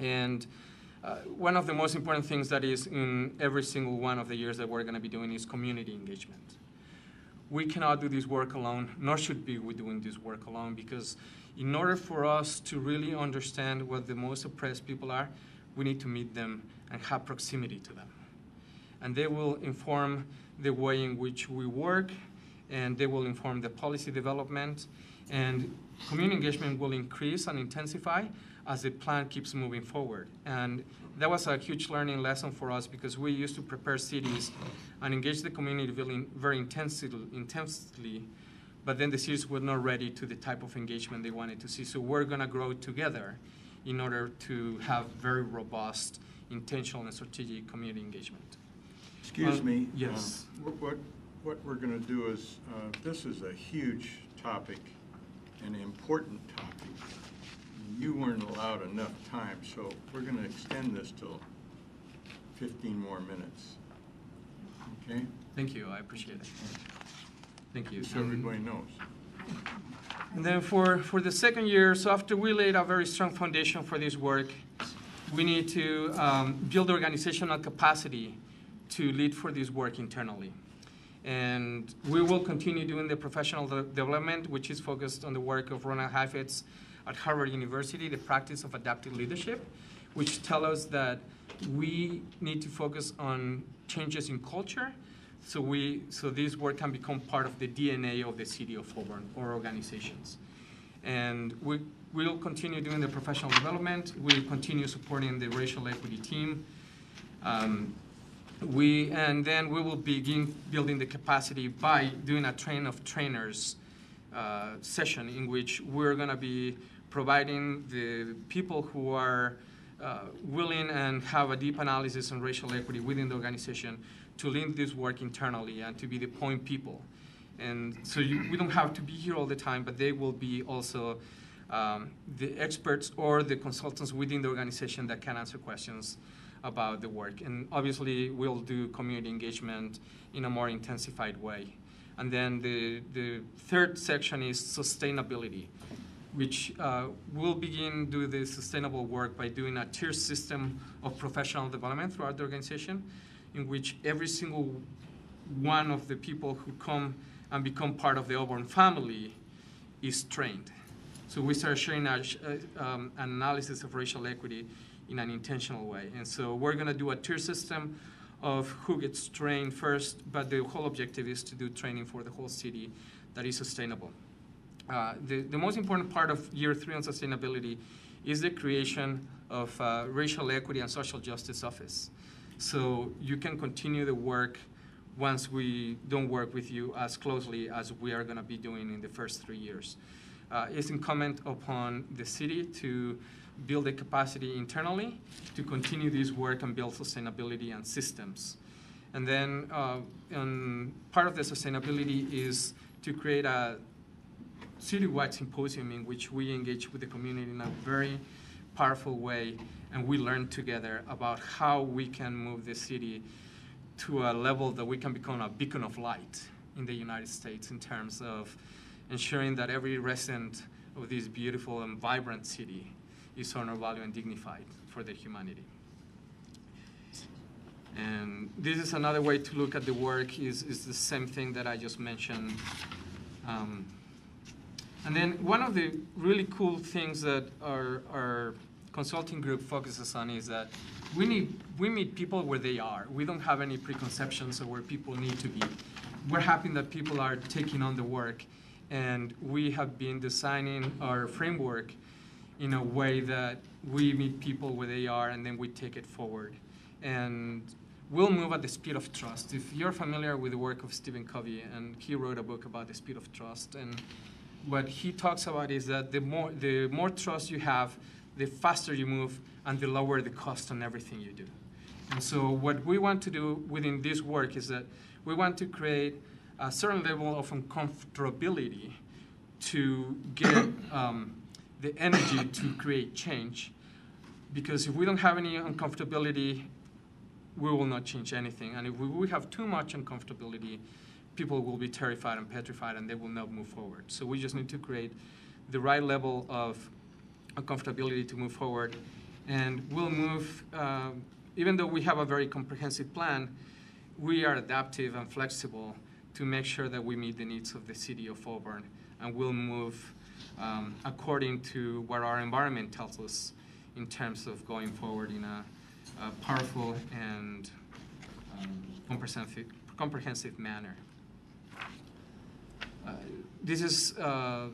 And one of the most important things that is in every single one of the years that we're going to be doing is community engagement. We cannot do this work alone, nor should we be doing this work alone, because in order for us to really understand what the most oppressed people are, we need to meet them and have proximity to them. and they will inform the way in which we work, and they will inform the policy development, and community engagement will increase and intensify as the plan keeps moving forward. And that was a huge learning lesson for us, because we used to prepare cities and engage the community very intensely, but then the cities were not ready to the type of engagement they wanted to see. So we're going to grow together in order to have very robust, intentional, and strategic community engagement. Excuse me. Yes. What we're going to do is, this is a huge topic, an important topic. You weren't allowed enough time, so we're going to extend this till 15 more minutes. Okay? Thank you. I appreciate it. Thank you. So everybody knows. And then for the second year, so after we laid a very strong foundation for this work, we need to build organizational capacity to lead for this work internally. And we will continue doing the professional development, which is focused on the work of Ronald Heifetz at Harvard University, the practice of adaptive leadership, which tell us that we need to focus on changes in culture, so this work can become part of the DNA of the city of Auburn or organizations. And we will continue doing the professional development. We'll continue supporting the racial equity team. And then we will begin building the capacity by doing a train of trainers session, in which we're going to be providing the people who are willing and have a deep analysis on racial equity within the organization to lead this work internally and to be the point people. And so we don't have to be here all the time, but they will be also the experts or the consultants within the organization that can answer questions about the work. And obviously, we'll do community engagement in a more intensified way. And then the third section is sustainability, which will begin do the sustainable work by doing a tier system of professional development throughout the organization, in which every single one of the people who come and become part of the Auburn family is trained. So we start sharing an analysis of racial equity in an intentional way. And so we're going to do a tier system of who gets trained first, but the whole objective is to do training for the whole city that is sustainable. The most important part of year 3 on sustainability is the creation of Racial Equity and Social Justice Office. So you can continue the work once we don't work with you as closely as we are going to be doing in the first 3 years. It's incumbent upon the city to build the capacity internally to continue this work and build sustainability and systems. And then part of the sustainability is to create a citywide symposium in which we engage with the community in a very powerful way, and we learn together about how we can move the city to a level that we can become a beacon of light in the United States in terms of ensuring that every resident of this beautiful and vibrant city is honored, valued, and dignified for their humanity. And this is another way to look at the work, is the same thing that I just mentioned. And then one of the really cool things that our consulting group focuses on is that we meet people where they are. We don't have any preconceptions of where people need to be. We're happy that people are taking on the work, and we have been designing our framework in a way that we meet people where they are, and then we take it forward. And we'll move at the speed of trust. If you're familiar with the work of Stephen Covey, and he wrote a book about the speed of trust, and what he talks about is that the more trust you have, the faster you move, and the lower the cost on everything you do. And so what we want to do within this work is that we want to create a certain level of uncomfortability to get the energy to create change. Because if we don't have any uncomfortability, we will not change anything. And if we have too much uncomfortability, people will be terrified and petrified, and they will not move forward. So we just need to create the right level of uncomfortability to move forward. And we'll move, even though we have a very comprehensive plan, we are adaptive and flexible to make sure that we meet the needs of the city of Auburn. And we'll move according to what our environment tells us in terms of going forward in a powerful and comprehensive manner. This is a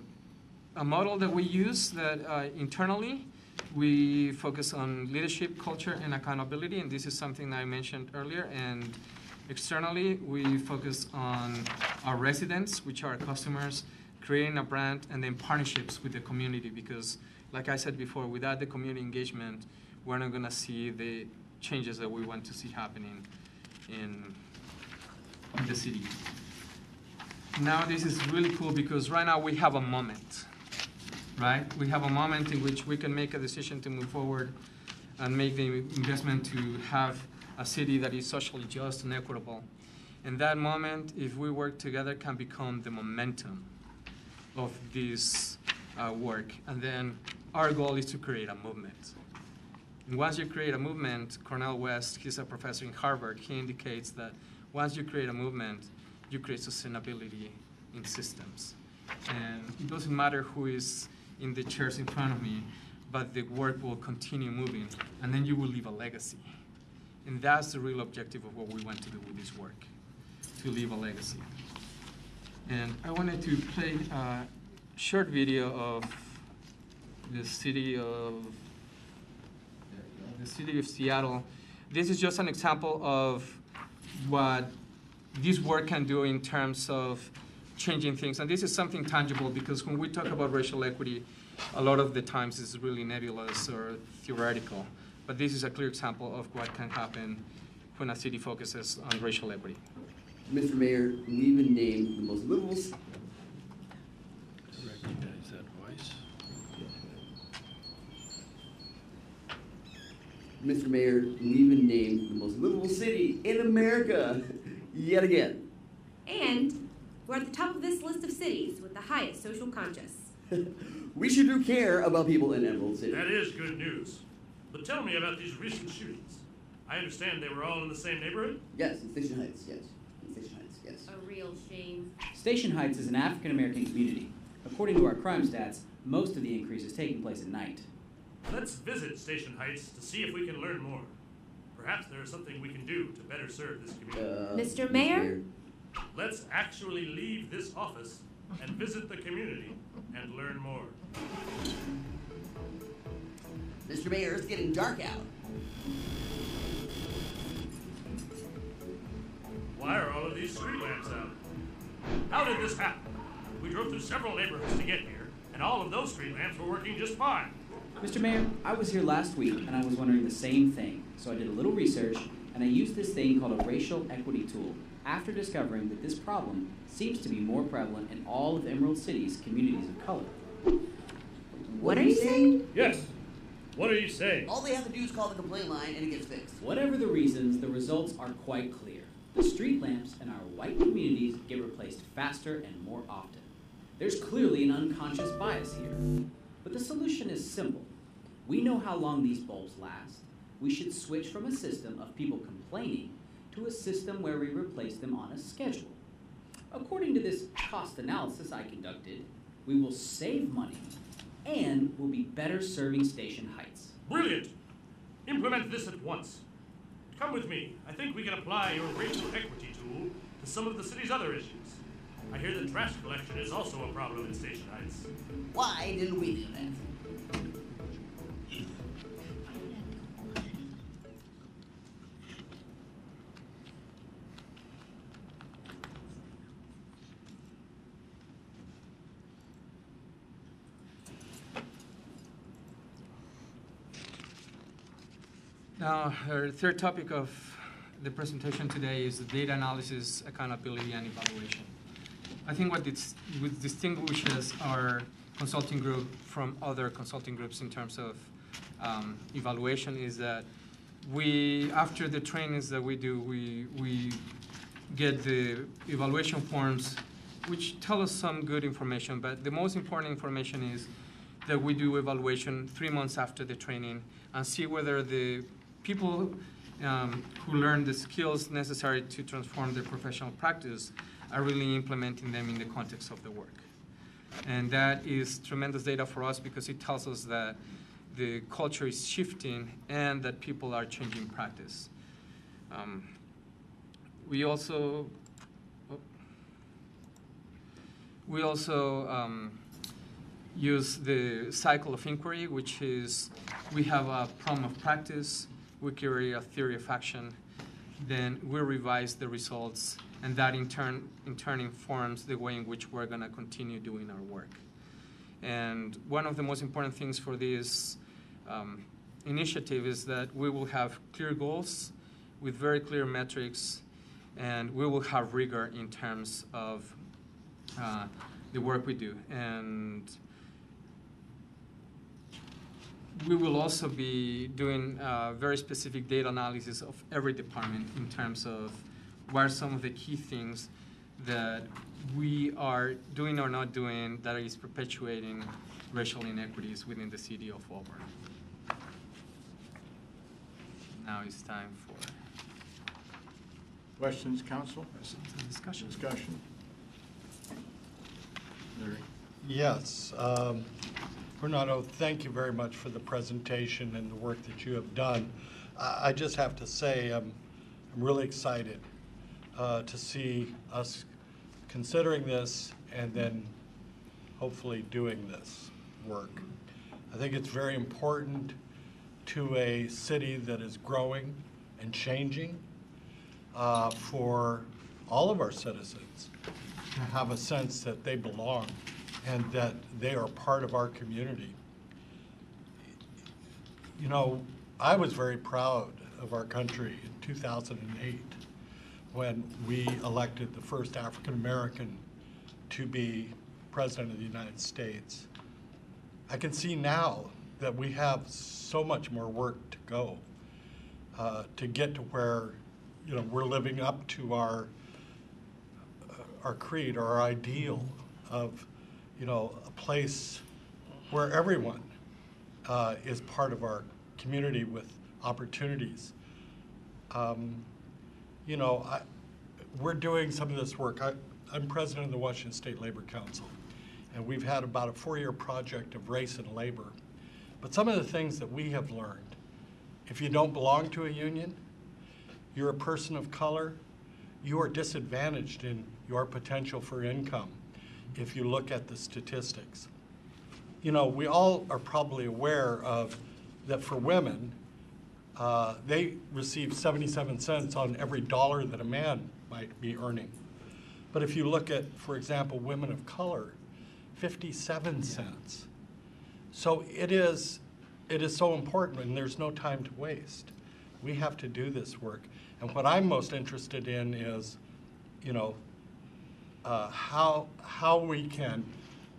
model that we use that internally we focus on leadership, culture, and accountability, and this is something that I mentioned earlier. And externally, we focus on our residents, which are our customers, creating a brand, and then partnerships with the community, because like I said before, without the community engagement, we're not gonna see the changes that we want to see happening in the city. Now this is really cool because right now we have a moment, right? We have a moment in which we can make a decision to move forward and make the investment to have a city that is socially just and equitable. And that moment, if we work together, can become the momentum of this work. And then our goal is to create a movement. And once you create a movement, Cornel West, he's a professor in Harvard, he indicates that once you create a movement, you create sustainability in systems. And it doesn't matter who is in the chairs in front of me, but the work will continue moving, and then you will leave a legacy. And that's the real objective of what we want to do with this work, to leave a legacy. And I wanted to play a short video of the city of Seattle. This is just an example of what this work can do in terms of changing things. And this is something tangible, because when we talk about racial equity, a lot of the times it's really nebulous or theoretical. But this is a clear example of what can happen when a city focuses on racial equity. Mr. Mayor, we even named the most livable. Recognize that voice. Mr. Mayor, we even named the most livable city in America yet again. And we're at the top of this list of cities with the highest social conscious. We sure do care about people in Emerald City. That is good news. But tell me about these recent shootings. I understand they were all in the same neighborhood? Yes, in Station Heights, yes. In Station Heights, yes. A real shame. Station Heights is an African-American community. According to our crime stats, most of the increase is taking place at night. Let's visit Station Heights to see if we can learn more. Perhaps there is something we can do to better serve this community. Mr. Mayor? Let's actually leave this office and visit the community and learn more. Mr. Mayor, it's getting dark out. Why are all of these street lamps out? How did this happen? We drove through several neighborhoods to get here, and all of those street lamps were working just fine. Mr. Mayor, I was here last week and I was wondering the same thing. So I did a little research and I used this thing called a racial equity tool after discovering that this problem seems to be more prevalent in all of Emerald City's communities of color. What are you saying? Yes. What are you saying? All they have to do is call the complaint line and it gets fixed. Whatever the reasons, the results are quite clear. The street lamps in our white communities get replaced faster and more often. There's clearly an unconscious bias here. But the solution is simple. We know how long these bulbs last. We should switch from a system of people complaining to a system where we replace them on a schedule. According to this cost analysis I conducted, we will save money and will be better serving Station Heights. Brilliant! Implement this at once. Come with me. I think we can apply your racial equity tool to some of the city's other issues. I hear that trash collection is also a problem in Station Heights. Why didn't we do that? Now, our third topic of the presentation today is the data analysis, accountability, and evaluation. I think what distinguishes our consulting group from other consulting groups in terms of evaluation is that we, after the trainings that we do, we get the evaluation forms which tell us some good information, but the most important information is that we do evaluation 3 months after the training and see whether the people who learn the skills necessary to transform their professional practice are really implementing them in the context of the work. And that is tremendous data for us because it tells us that the culture is shifting and that people are changing practice. We also use the cycle of inquiry, which is we have a problem of practice, we carry a theory of action, then we revise the results, and that in turn informs the way in which we're going to continue doing our work. And one of the most important things for this initiative is that we will have clear goals with very clear metrics, and we will have rigor in terms of the work we do. And we will also be doing very specific data analysis of every department in terms of what are some of the key things that we are doing or not doing that is perpetuating racial inequities within the city of Auburn. Now it's time for questions, council? Questions and discussion. Discussion. Larry. Yes. Renato, thank you very much for the presentation and the work that you have done. I just have to say I'm really excited to see us considering this and then hopefully doing this work. I think it's very important to a city that is growing and changing for all of our citizens to have a sense that they belong and that they are part of our community. You know, I was very proud of our country in 2008 when we elected the first African American to be President of the United States. I can see now that we have so much more work to go to get to where, you know, we're living up to our creed, our ideal of, you know, a place where everyone is part of our community with opportunities. You know, we're doing some of this work. I'm president of the Washington State Labor Council, and we've had about a 4-year project of race and labor. But some of the things that we have learned, if you don't belong to a union, you're a person of color, you are disadvantaged in your potential for income if you look at the statistics. You know, we all are probably aware of that for women, they receive 77 cents on every dollar that a man might be earning. But if you look at, for example, women of color, 57 cents. So it is so important, and there's no time to waste. We have to do this work. And what I'm most interested in is, you know, how we can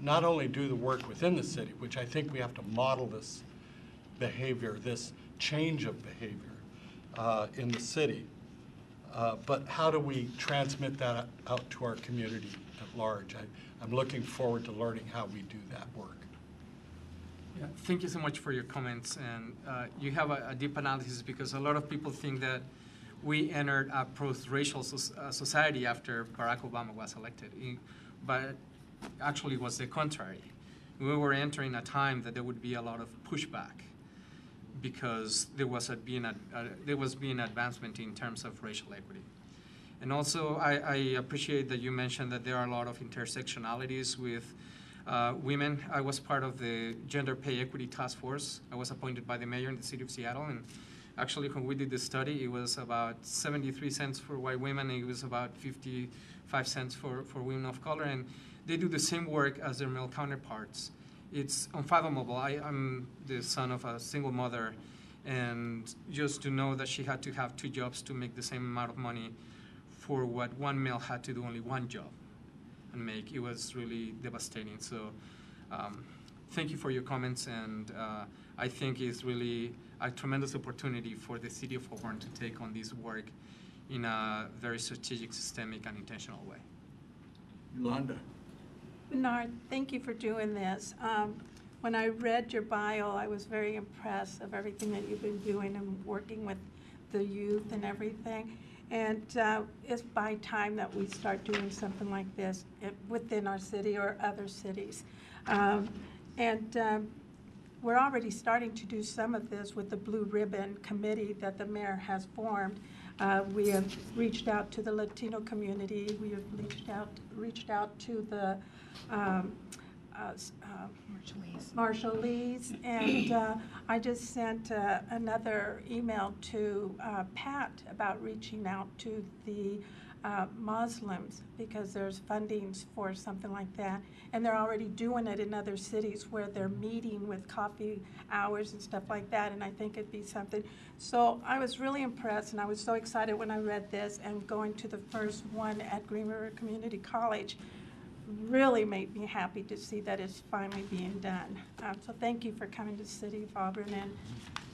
not only do the work within the city, which I think we have to model this behavior, this change of behavior in the city, but how do we transmit that out to our community at large? I'm looking forward to learning how we do that work. Yeah, thank you so much for your comments, and you have a deep analysis because a lot of people think that we entered a post-racial society after Barack Obama was elected, but actually it was the contrary. We were entering a time that there would be a lot of pushback because there was being advancement in terms of racial equity. And also, I appreciate that you mentioned that there are a lot of intersectionalities with women. I was part of the Gender Pay Equity Task Force. I was appointed by the mayor in the city of Seattle, and actually when we did the study, it was about 73 cents for white women, and it was about 55 cents for women of color, and they do the same work as their male counterparts. It's unfathomable. I'm the son of a single mother, and just to know that she had to have 2 jobs to make the same amount of money for what one male had to do only 1 job and make, it was really devastating. So thank you for your comments, and I think it's really a tremendous opportunity for the city of Auburn to take on this work in a very strategic, systemic, and intentional way. Yolanda. Bernard, thank you for doing this. When I read your bio, I was very impressed of everything that you've been doing and working with the youth and everything. And it's by time that we start doing something like this within our city or other cities. We're already starting to do some of this with the Blue Ribbon Committee that the mayor has formed. We have reached out to the Latino community. We have reached out to the Marshallese, and I just sent another email to Pat about reaching out to the Muslims, because there's fundings for something like that, and they're already doing it in other cities where they're meeting with coffee hours and stuff like that, and I think it'd be something. So I was really impressed, and I was so excited when I read this, and going to the first one at Green River Community College really made me happy to see that it's finally being done. So thank you for coming to the City of Auburn, and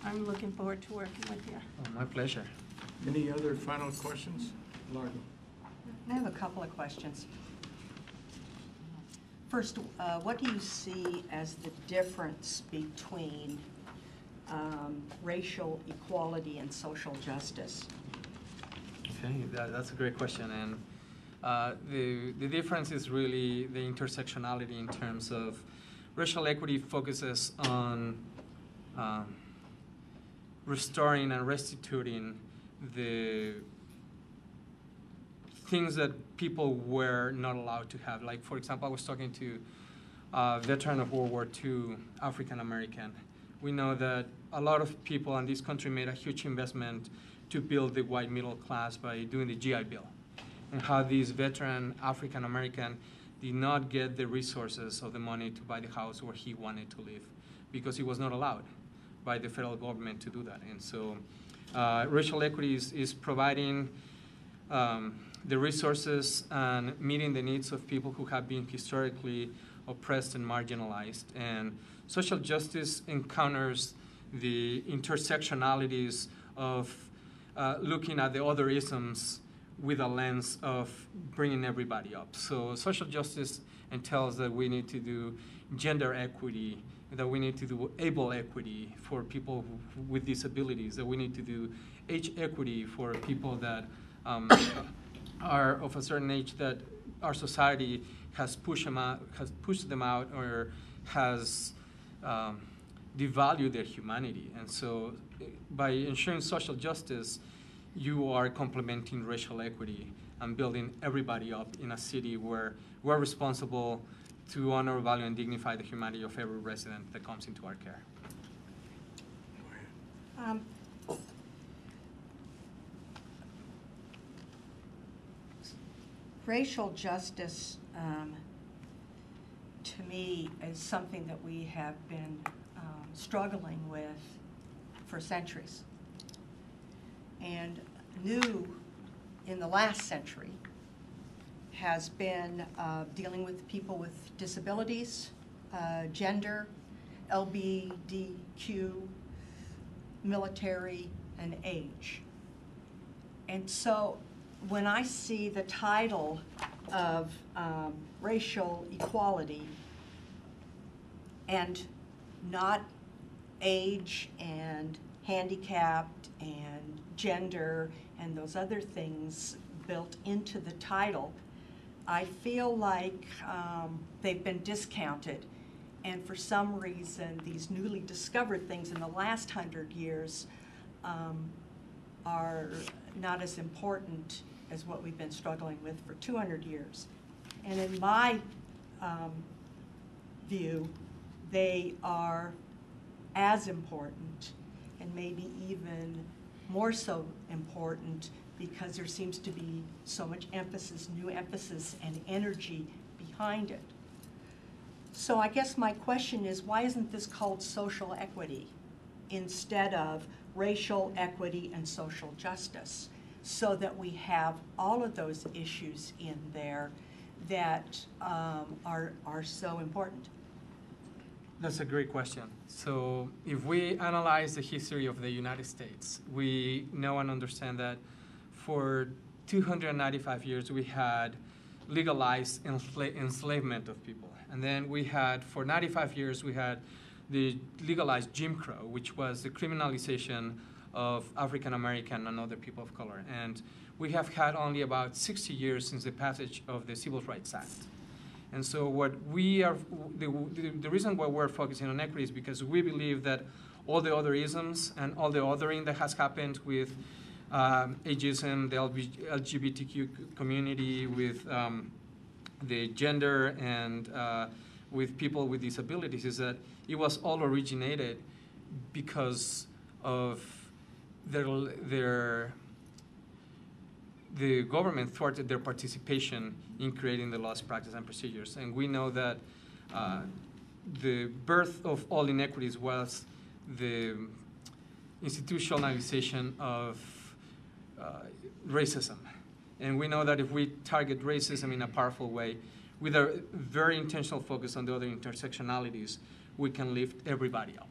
I'm looking forward to working with you. Oh, my pleasure. Any other final questions? Largo. I have a couple of questions. First, what do you see as the difference between racial equality and social justice? Okay, that's a great question. And the difference is really the intersectionality in terms of racial equity focuses on restoring and restituting the things that people were not allowed to have. Like, for example, I was talking to a veteran of World War II, African American. We know that a lot of people in this country made a huge investment to build the white middle class by doing the GI Bill, and how this veteran African American did not get the resources or the money to buy the house where he wanted to live, because he was not allowed by the federal government to do that. And so racial equity is providing the resources and meeting the needs of people who have been historically oppressed and marginalized. And social justice encounters the intersectionalities of looking at the other isms with a lens of bringing everybody up. So social justice entails that we need to do gender equity, that we need to do able equity for people with disabilities, that we need to do age equity for people that are of a certain age that our society has pushed them out, or has devalued their humanity. And so by ensuring social justice, you are complementing racial equity and building everybody up in a city where we're responsible to honor, value, and dignify the humanity of every resident that comes into our care. Racial justice, to me, is something that we have been struggling with for centuries. And new in the last century has been dealing with people with disabilities, gender, LGBTQ, military, and age. And so when I see the title of racial equality and not age and handicapped and gender and those other things built into the title, I feel like they've been discounted. And for some reason, these newly discovered things in the last 100 years are not as important as what we've been struggling with for 200 years. And in my view, they are as important, and maybe even more so important, because there seems to be so much emphasis, new emphasis and energy behind it. So I guess my question is, why isn't this called social equity instead of racial equity and social justice, so that we have all of those issues in there that are so important? That's a great question. So if we analyze the history of the United States, we know and understand that for 295 years we had legalized enslavement of people. And then we had, for 95 years, we had the legalized Jim Crow, which was the criminalization of African American and other people of color. And we have had only about 60 years since the passage of the Civil Rights Act. And so what we are, the reason why we're focusing on equity is because we believe that all the other isms and all the othering that has happened with ageism, the LGBTQ community, with the gender, and with people with disabilities, is that it was all originated because of the government thwarted their participation in creating the laws, practice, and procedures. And we know that the birth of all inequities was the institutionalization of racism. And we know that if we target racism in a powerful way, with a very intentional focus on the other intersectionalities, we can lift everybody up.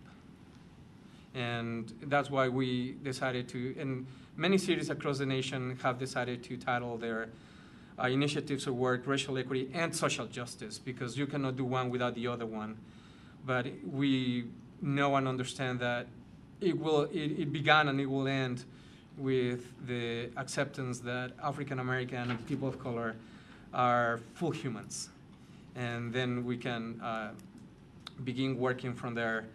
And that's why we decided to, and many cities across the nation have decided to title their initiatives of work racial equity and social justice, because you cannot do one without the other one. But we know and understand that it began and it will end with the acceptance that African American and people of color are full humans. And then we can begin working from there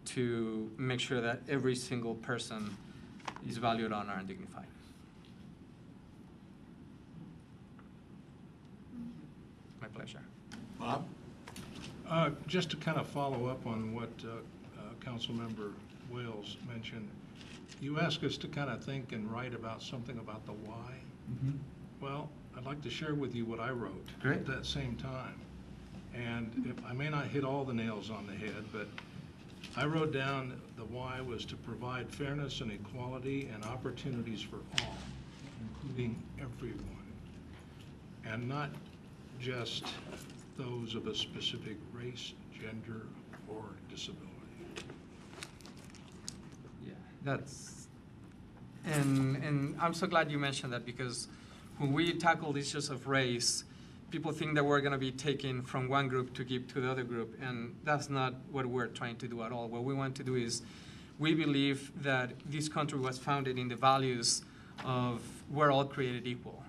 to make sure that every single person is valued, honored, and dignified. My pleasure. Bob? Just to kind of follow up on what Councilmember Wales mentioned, you asked us to kind of think and write about something about the why. Mm-hmm. Well, I'd like to share with you what I wrote at that same time. And I may not hit all the nails on the head, but I wrote down the why was to provide fairness and equality and opportunities for all, including everyone, and not just those of a specific race, gender, or disability. Yeah, and I'm so glad you mentioned that, because when we tackle issues of race, people think that we're going to be taking from one group to give to the other group, and that's not what we're trying to do at all. What we want to do is, we believe that this country was founded in the values of we're all created equal,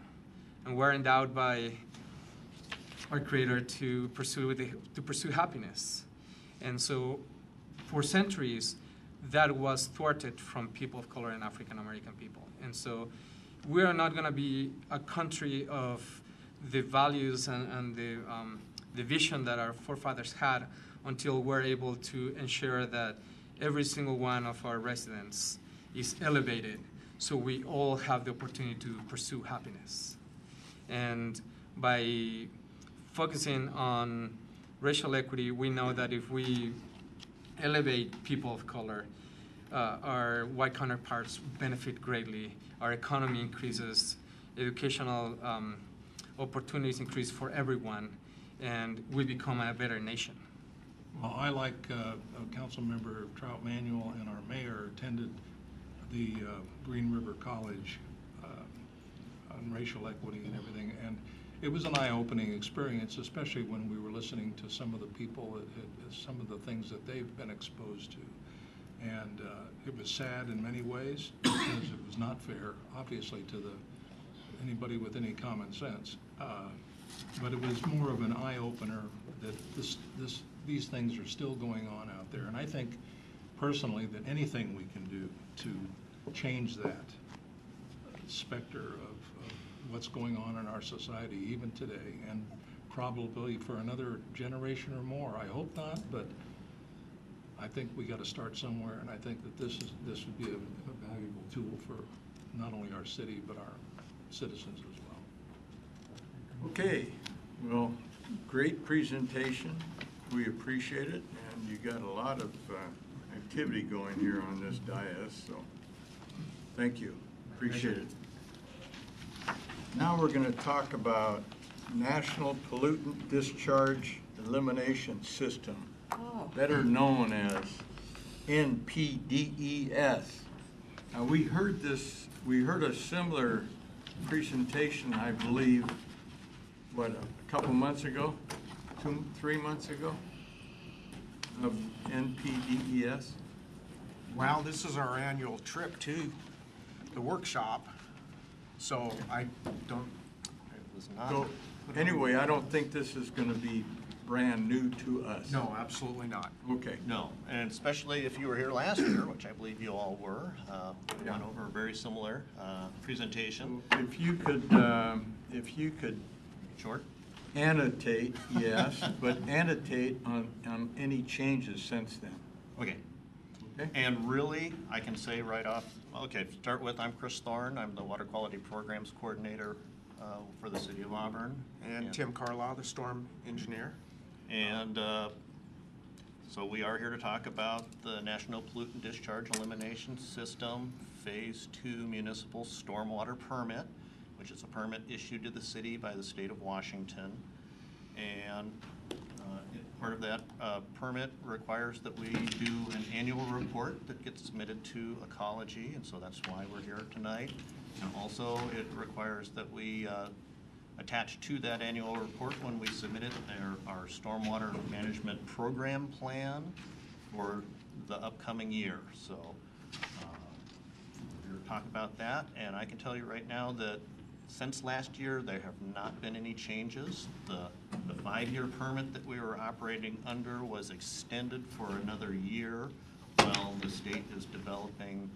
and we're endowed by our Creator to pursue happiness. And so, for centuries, that was thwarted from people of color and African American people. And so, we are not going to be a country of the values and the vision that our forefathers had until we're able to ensure that every single one of our residents is elevated, so we all have the opportunity to pursue happiness. And by focusing on racial equity, we know that if we elevate people of color, our white counterparts benefit greatly, our economy increases, educational opportunities increase for everyone, and we become a better nation. Well, I, like Councilmember Trout Manuel and our mayor, attended the Green River College on racial equity and everything, and it was an eye-opening experience, especially when we were listening to some of the people, some of the things that they've been exposed to. And it was sad in many ways, because it was not fair, obviously, to anybody with any common sense. But it was more of an eye-opener that these things are still going on out there. And I think, personally, that anything we can do to change that specter of what's going on in our society, even today, and probably for another generation or more. I hope not, but I think we got to start somewhere, and I think that this would be a valuable tool for not only our city, but our citizens as well. Okay, well, great presentation. We appreciate it, and you got a lot of activity going here on this dais, so thank you. Appreciate it. Now we're going to talk about National Pollutant Discharge Elimination System, better known as NPDES. Now we heard a similar presentation, I believe, what, a couple months ago, 3 months ago, of NPDES? Well, this is our annual trip to the workshop, so I was not. So, anyway, I don't think this is going to be brand new to us. No, absolutely not. Okay. No, and especially if you were here last year, which I believe you all were, we went over a very similar presentation. If you could Short? annotate, yes, but annotate on any changes since then. Okay. Okay. And really, I can say right off, okay, to start with, I'm Chris Thorne. I'm the Water Quality Programs Coordinator for the City of Auburn. And Tim Carlisle, the storm engineer. And so we are here to talk about the National Pollutant Discharge Elimination System Phase 2 Municipal Stormwater Permit, which is a permit issued to the city by the state of Washington. And part of that permit requires that we do an annual report that gets submitted to Ecology, and so that's why we're here tonight. And also, it requires that we attach to that annual report when we submit it our stormwater management program plan for the upcoming year. So we're here to talk about that, and I can tell you right now that since last year, there have not been any changes. The 5-year permit that we were operating under was extended for another year while the state is developing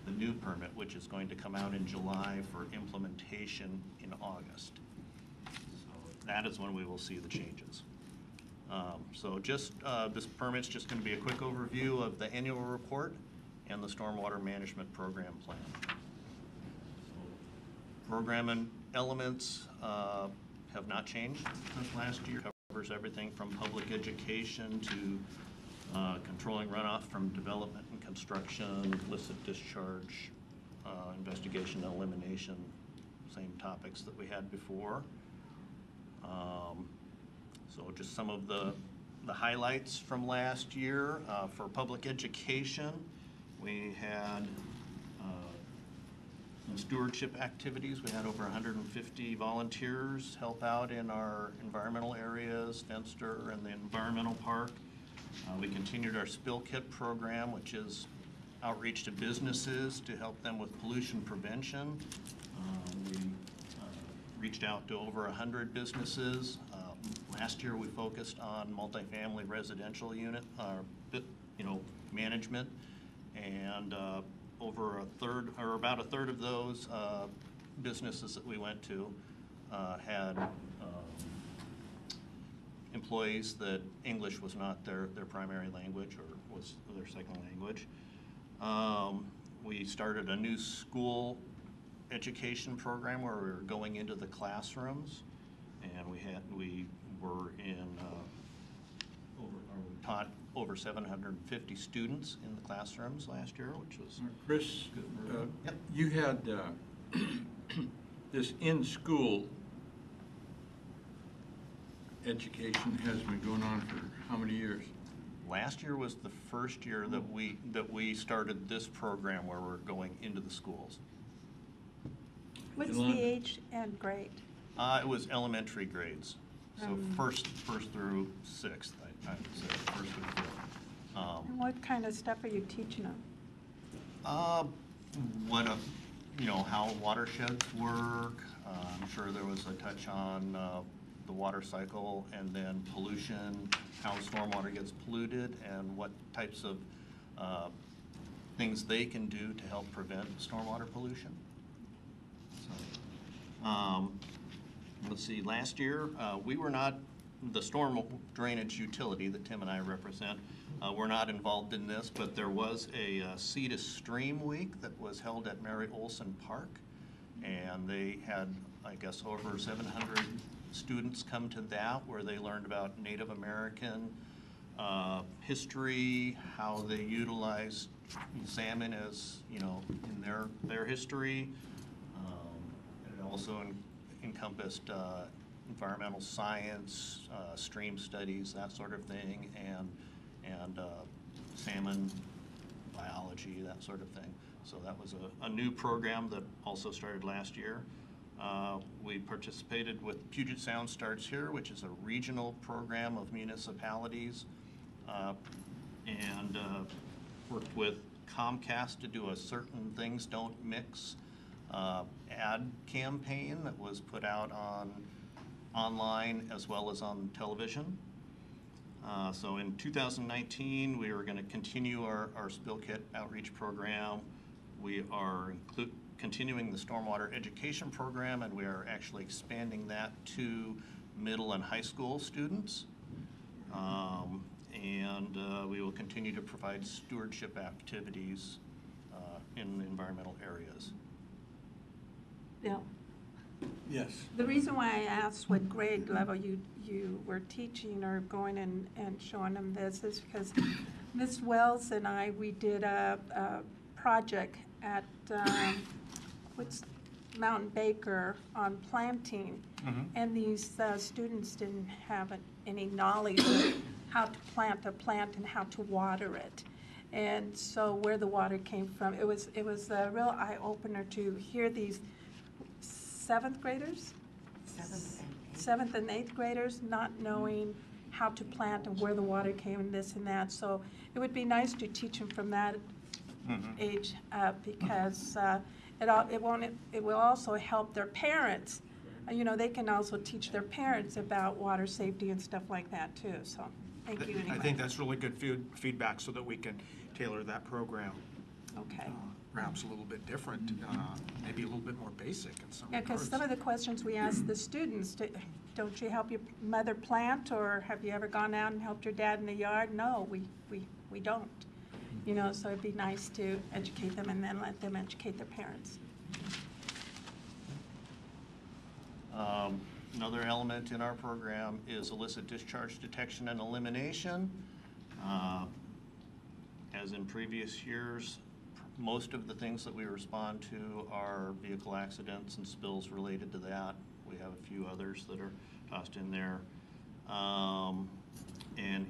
the new permit, which is going to come out in July for implementation in August. So that is when we will see the changes. So just this permit's just going to be a quick overview of the annual report and the stormwater management program plan. Program and elements have not changed since last year. It covers everything from public education to controlling runoff from development and construction, illicit discharge, investigation and elimination, same topics that we had before. So just some of the highlights from last year. For public education, we had some stewardship activities. We had over 150 volunteers help out in our environmental areas, Fenster and the environmental park. We continued our spill kit program, which is outreach to businesses to help them with pollution prevention. We reached out to over 100 businesses. Last year we focused on multifamily residential unit, management, and over a third, or about a third of those businesses that we went to had employees that English was not their primary language or was their second language. We started a new school education program where we were going into the classrooms, and we were in we taught over 750 students in the classrooms last year, which was Chris, good. Yep. You had this in-school education has been going on for how many years? Last year was the first year that we started this program where we're going into the schools. What's the age and grade? It was elementary grades, so first through sixth, I would say, first through fifth. And what kind of stuff are you teaching them? How watersheds work. I'm sure there was a touch on the water cycle, and then pollution, how stormwater gets polluted, and what types of things they can do to help prevent stormwater pollution. So, let's see, last year, we were not, the storm drainage utility that Tim and I represent, we're not involved in this, but there was a Sea to Stream Week that was held at Mary Olson Park, and they had, I guess, over 700 students come to that, where they learned about Native American history, how they utilize salmon as, in their history. It also encompassed environmental science, stream studies, that sort of thing, and salmon biology, that sort of thing. So that was a new program that also started last year. We participated with Puget Sound Starts Here, which is a regional program of municipalities, and worked with Comcast to do a Certain Things Don't Mix ad campaign that was put out online as well as on television. So in 2019, we are going to continue our spill kit outreach program. We are continuing the stormwater education program, and we are actually expanding that to middle and high school students. We will continue to provide stewardship activities in environmental areas. Bill? Yes. The reason why I asked what grade level you were teaching or going and showing them this is because Ms. Wells and I, we did a project at Mountain Baker on planting, and these students didn't have any knowledge of how to plant a plant and how to water it. And so where the water came from, it was a real eye-opener to hear these seventh graders? Seventh and eighth graders not knowing how to plant and where the water came and this and that. So it would be nice to teach them from that age up, because it will also help their parents. You know, they can also teach their parents about water safety and stuff like that too. So thank you anyway. I think that's really good feedback so that we can tailor that program. Okay. Perhaps a little bit different, maybe a little bit more basic in some Yeah, because regards. some of the questions we ask the students, don't you help your mother plant, or have you ever gone out and helped your dad in the yard? No, we don't. You know, so it'd be nice to educate them and then let them educate their parents. Another element in our program is illicit discharge detection and elimination. As in previous years, most of the things that we respond to are vehicle accidents and spills related to that. We have a few others that are tossed in there. And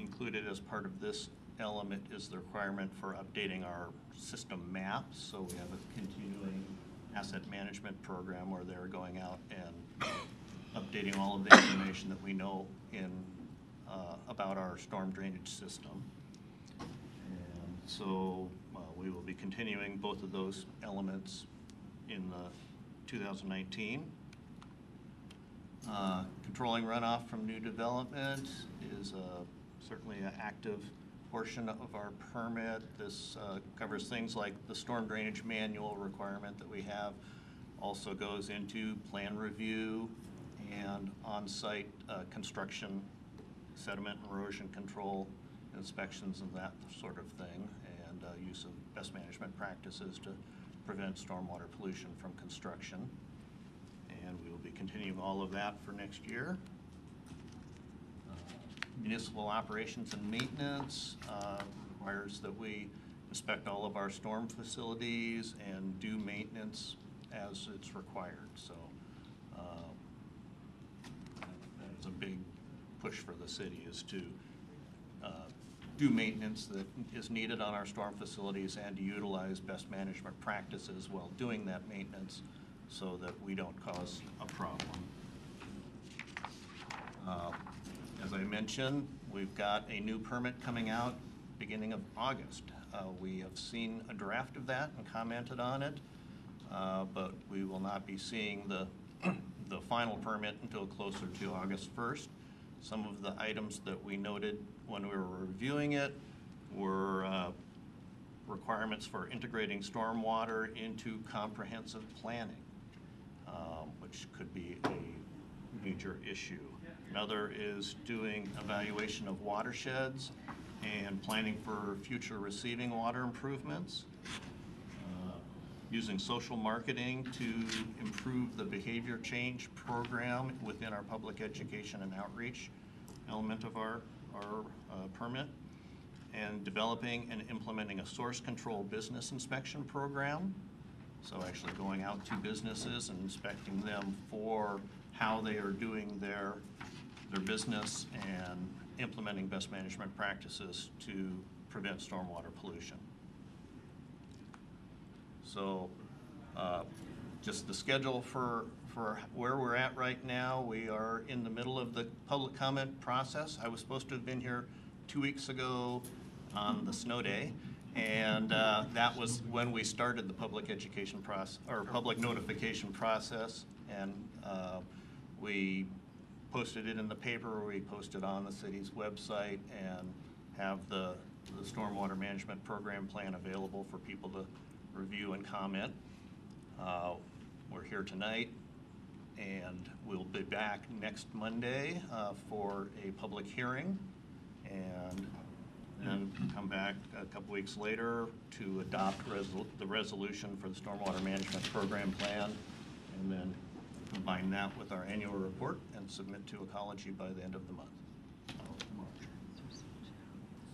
included as part of this element is the requirement for updating our system maps. So we have a continuing asset management program where they're going out and updating all of the information that we know about our storm drainage system. And so we will be continuing both of those elements in 2019. Controlling runoff from new development is certainly an active portion of our permit. This covers things like the storm drainage manual requirement that we have. Also goes into plan review and on-site construction, sediment and erosion control inspections and that sort of thing, and use of best management practices to prevent stormwater pollution from construction. And we will be continuing all of that for next year. Municipal operations and maintenance requires that we inspect all of our storm facilities and do maintenance as it's required. So that's a big push for the city, is to do maintenance that is needed on our storm facilities and to utilize best management practices while doing that maintenance so that we don't cause a problem. As I mentioned, we've got a new permit coming out beginning of August. We have seen a draft of that and commented on it, but we will not be seeing the final permit until closer to August 1st. Some of the items that we noted when we were reviewing it were requirements for integrating stormwater into comprehensive planning, which could be a major issue. Another is doing evaluation of watersheds and planning for future receiving water improvements. Using social marketing to improve the behavior change program within our public education and outreach element of our permit. And developing and implementing a source control business inspection program. So actually going out to businesses and inspecting them for how they are doing their business and implementing best management practices to prevent stormwater pollution. So just the schedule for where we're at right now, we are in the middle of the public comment process. I was supposed to have been here 2 weeks ago on the snow day, and that was when we started the public education process, or public notification process, and we posted it in the paper, we posted on the city's website, and have the stormwater management program plan available for people to review and comment. We're here tonight, and we'll be back next Monday for a public hearing, and then come back a couple weeks later to adopt the resolution for the stormwater management program plan, and then combine that with our annual report and submit to Ecology by the end of the month.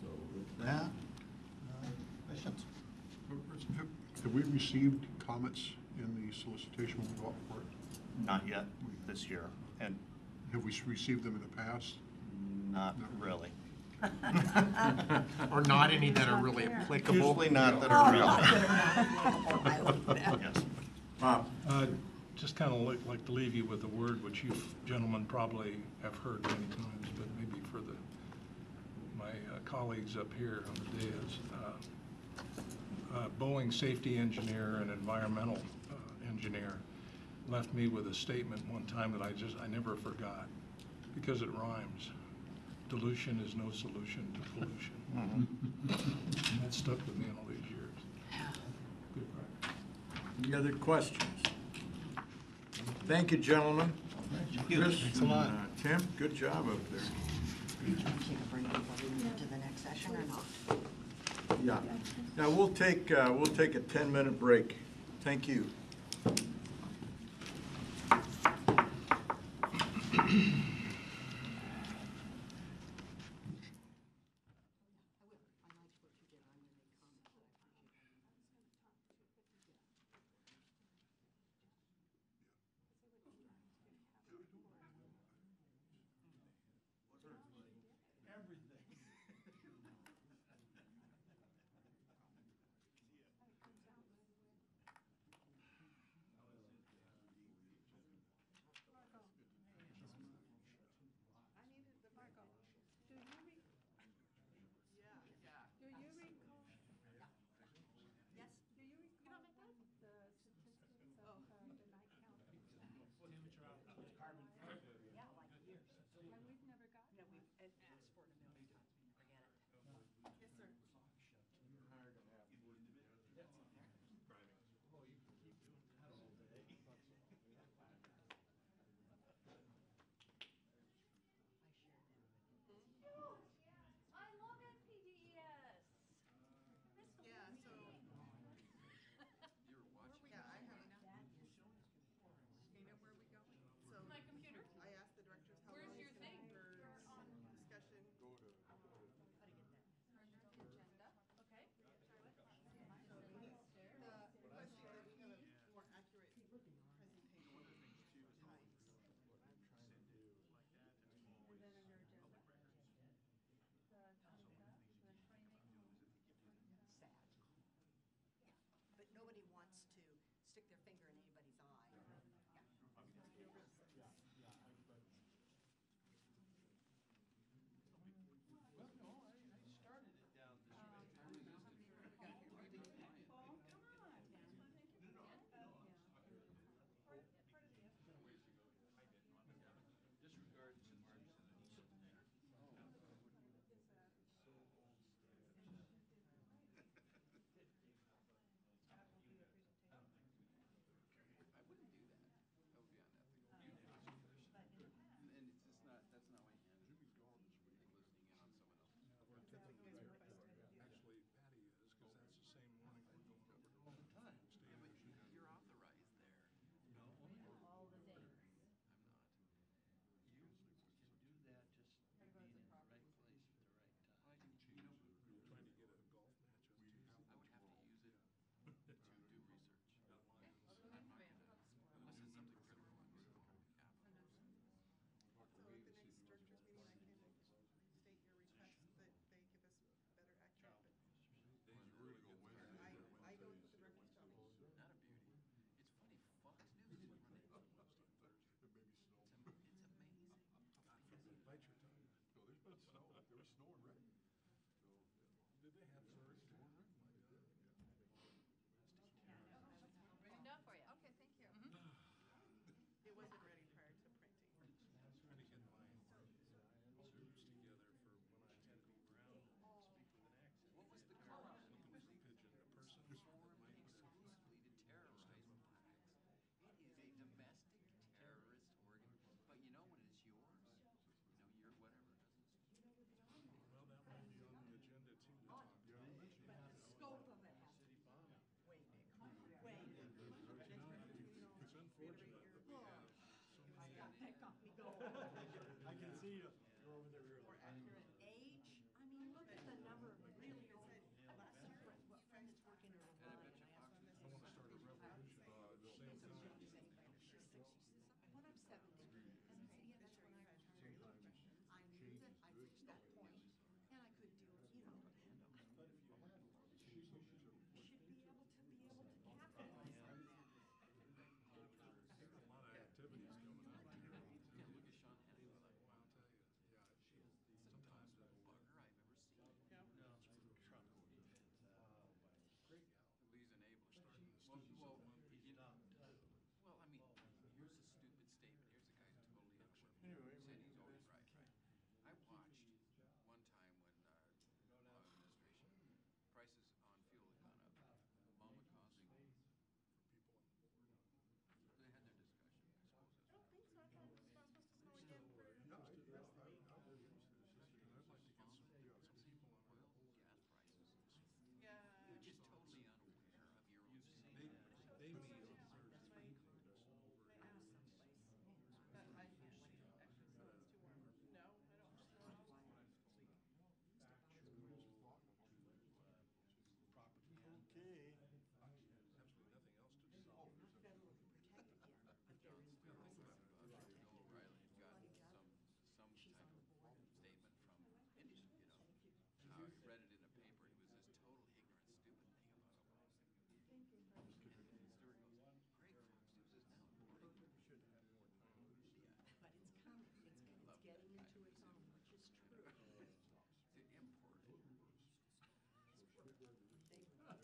So with that, questions? Have we received comments in the solicitation when we go out for it? Not yet this year. And have we received them in the past? Not really. Or not any that are really applicable? Usually not that are relevant. Yes. Bob? Just kind of like to leave you with a word which you gentlemen probably have heard many times, but maybe for my colleagues up here on the dais. Boeing safety engineer and environmental engineer left me with a statement one time that I never forgot, because it rhymes. Dilution is no solution to pollution. And that stuck with me in all these years. Good practice. Any other questions? Thank you, gentlemen. Chris, Thanks a lot. Tim, good job up there. To the next session or not? Yeah. Now, we'll take a 10-minute break. Thank you. fortunate that we have so many. That got me going. I can see you. You're over there. More accurate age. I mean, look at the number of really old. Some friends work in a Vermont, and I asked her. I want to start a revolution. She's amazing. She's 60. She says, "When I'm 70." And I said, "Yeah, that's when I retired." I knew that I reached that point, and I could do it. You know, you should be able to capitalize on that. There's a lot of activities coming up. Yeah, look at Sean Hannity. I'll tell you. Yeah, sometimes it'll bug her I've ever seen. Yeah. No, Trump. Great gal. Lee's an able starting the students. Well, I mean, here's a stupid statement. Here's a guy who's totally unequivocal. Anyway, Said he's always right. I watched one time when Obama administration prices on fuel had gone up. Obama causing for people on the board. They had their discussion. I suppose I don't think so. I thought it was not supposed to snow again for. I'd like to get some people on our whole gas prices. Yeah. You're just totally unaware of your own city. They meet on Thursday all over. I asked someplace that I can't actually say it's too warm. No, I don't. Okay. Absolutely nothing else to do. Oh, not federally protected yet, but there is. Bill O'Reilly got some type of statement from India, you know. He read it in a paper. It was this total ignorant, stupid thing about Obama. Thank you. And Stewart goes, Greg Fox News is now reporting. Should have more time on India. But it's coming. It's getting into its own, which is true. The import. I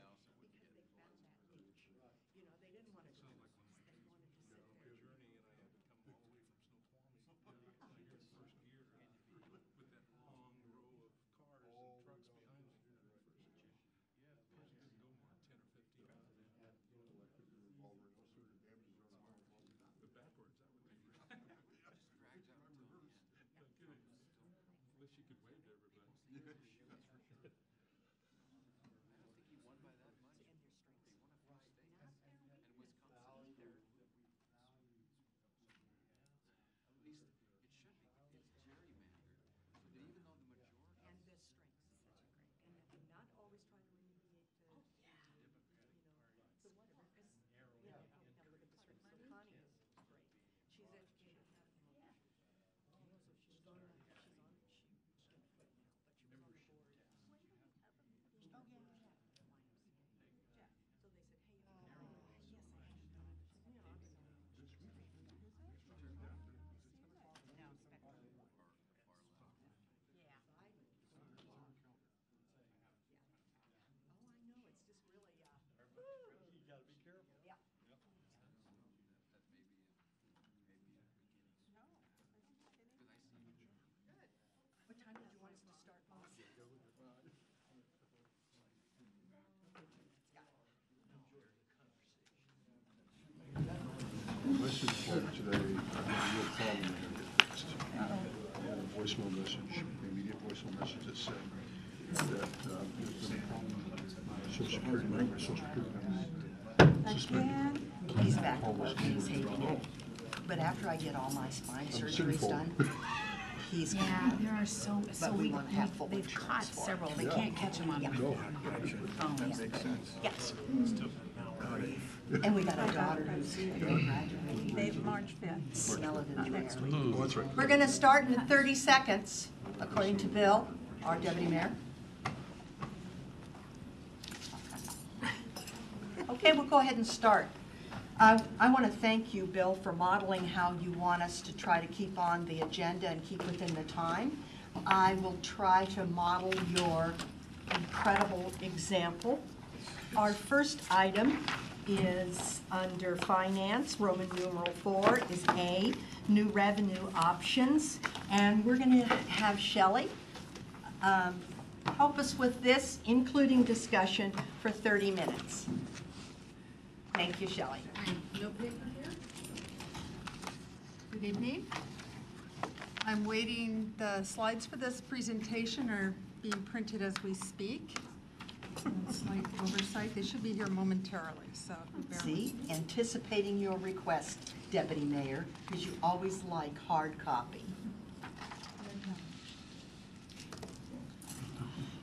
also would Because get. they found that niche. You know, they didn't want to go. Sounds like when They wanted to sit my there. journey and I had to come all the way from Snoqualmie. Your first gear with that long row of cars and trucks behind me. Yeah, because you didn't go more than 10 or 15 miles. But backwards, that would be. Just drags out until the end. Unless you could wave to everybody. I don't think he won by that much. He won a few states. And Wisconsin, they're. At least it should be. It's gerrymandered. So that even though the majority. And the strengths. And not always trying to remediate the, you know, the whatever, because, you know, look at the strengths. So Connie is great. She's educated. Yeah. So she's on, she can't quit now, but she was on the board. Oh, yeah. Yeah. So they said, hey, yes, I have. You know, I'm sorry. No, Spectrum. Yeah. Yeah. Oh, I know, it's just really, You gotta be careful. yeah. That may be a beginning. No, I don't have any. Because I see. Good. What time did you want us to start, boss? Message for today, a real problem we had to fix. I had a voicemail message, immediate voicemail message that said that there's been a problem with Social Security number, Social Security number suspended. He's back to work, he's hating it. But after I get all my spine surgeries done, he's. Yeah, there are so, But we want to have full they've caught insurance for it. several, they can't catch them on the phone. That makes sense. Yes. And we got a daughter who's graduating. Dave, March 5th. Smell it in the air. Oh, that's right. We're going to start in 30 seconds, according to Bill, our deputy mayor. Okay, we'll go ahead and start. I want to thank you, Bill, for modeling how you want us to try to keep on the agenda and keep within the time. I will try to model your incredible example. Our first item is under finance, Roman numeral 4 is A, new revenue options. And we're going to have Shelley help us with this, including discussion, for 30 minutes. Thank you, Shelley. No paper here? Good evening. I'm waiting, the slides for this presentation are being printed as we speak. Slight oversight. They should be here momentarily, so. bear with See, me. anticipating your request, Deputy Mayor, because you always like hard copy.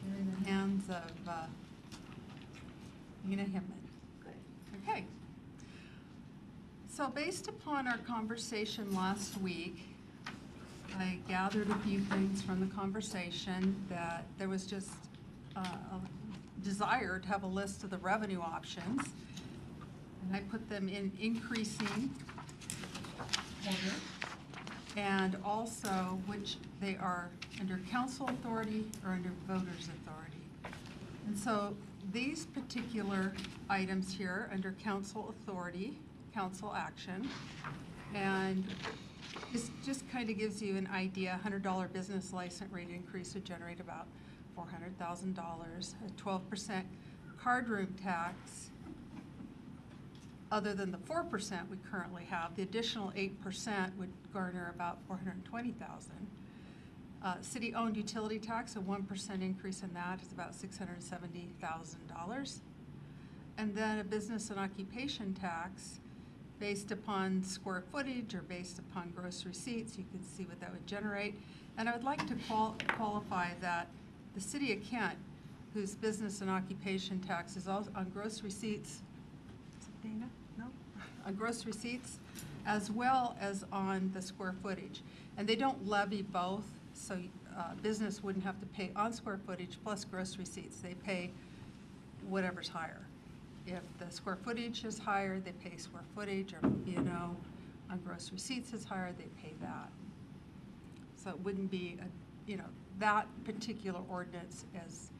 They're in the hands of Nina Hinman. Okay. So based upon our conversation last week, I gathered a few things from the conversation that there was just a desire to have a list of the revenue options. And I put them in increasing order. And also which they are under council authority or under voters authority. And so these particular items here under council authority, council action, and this just kind of gives you an idea. $100 business license rate increase would generate about $400,000. A 12% card room tax, other than the 4% we currently have, the additional 8% would garner about $420,000. City-owned utility tax, a 1% increase in that is about $670,000. And then a business and occupation tax based upon square footage or based upon gross receipts, you can see what that would generate. And I would like to qualify that the city of Kent, whose business and occupation tax is also on gross receipts, is it Dana? No? On gross receipts, as well as on the square footage. And they don't levy both, so business wouldn't have to pay on square footage plus gross receipts. They pay whatever's higher. If the square footage is higher, they pay square footage, or on gross receipts is higher, they pay that. So it wouldn't be, that particular ordinance is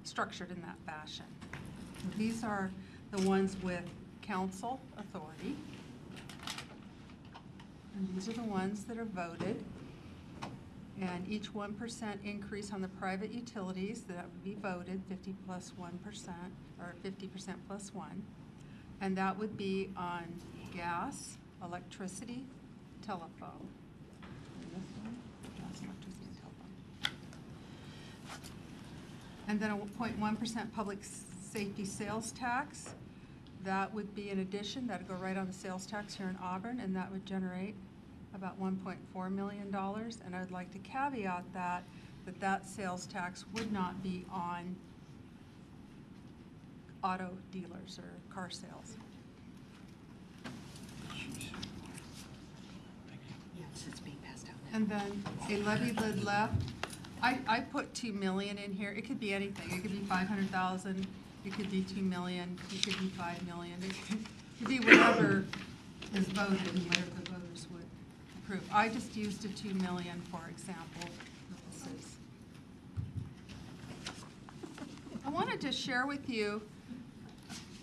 structured in that fashion. These are the ones with council authority. And these are the ones that are voted. And each 1% increase on the private utilities, that would be voted, 50 plus 1%, or 50% plus 1. And that would be on gas, electricity, telephone. And this one, gas, electricity, and telephone. And then a 0.1% public safety sales tax. That would be an addition, that would go right on the sales tax here in Auburn, and that would generate about $1.4 million. And I would like to caveat that sales tax would not be on auto dealers or car sales. Yes, it's being passed out now. And then a levy lid left. I put $2 million in here. It could be anything. It could be $500,000. It could be $2 million. It could be $5 million. It could be whatever is voted and whatever the voters would approve. I just used a $2 million for example purposes. I wanted to share with you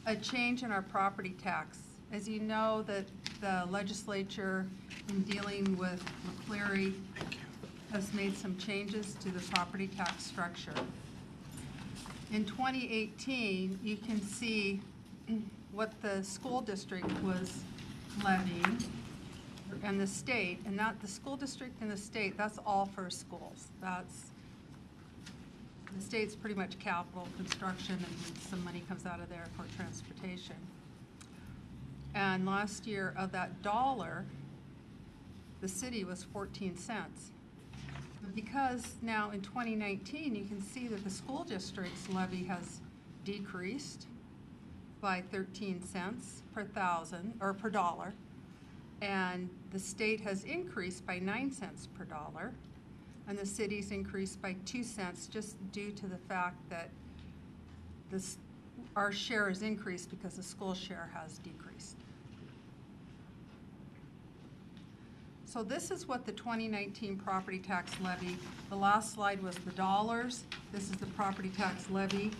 a change in our property tax. As you know, that the legislature, in dealing with McCleary, has made some changes to the property tax structure. In 2018, you can see what the school district was levying and the state, and not the school district and the state, that's all for schools. That's, the state's pretty much capital construction, and some money comes out of there for transportation. And last year, of that dollar, the city was 14 cents. But because now in 2019, you can see that the school district's levy has decreased by 13 cents per thousand, or per dollar, and the state has increased by 9 cents per dollar, and the city's increased by 2 cents just due to the fact that our share has increased because the school share has decreased. So this is what the 2019 property tax levy, the last slide was the dollars. This is the property tax levy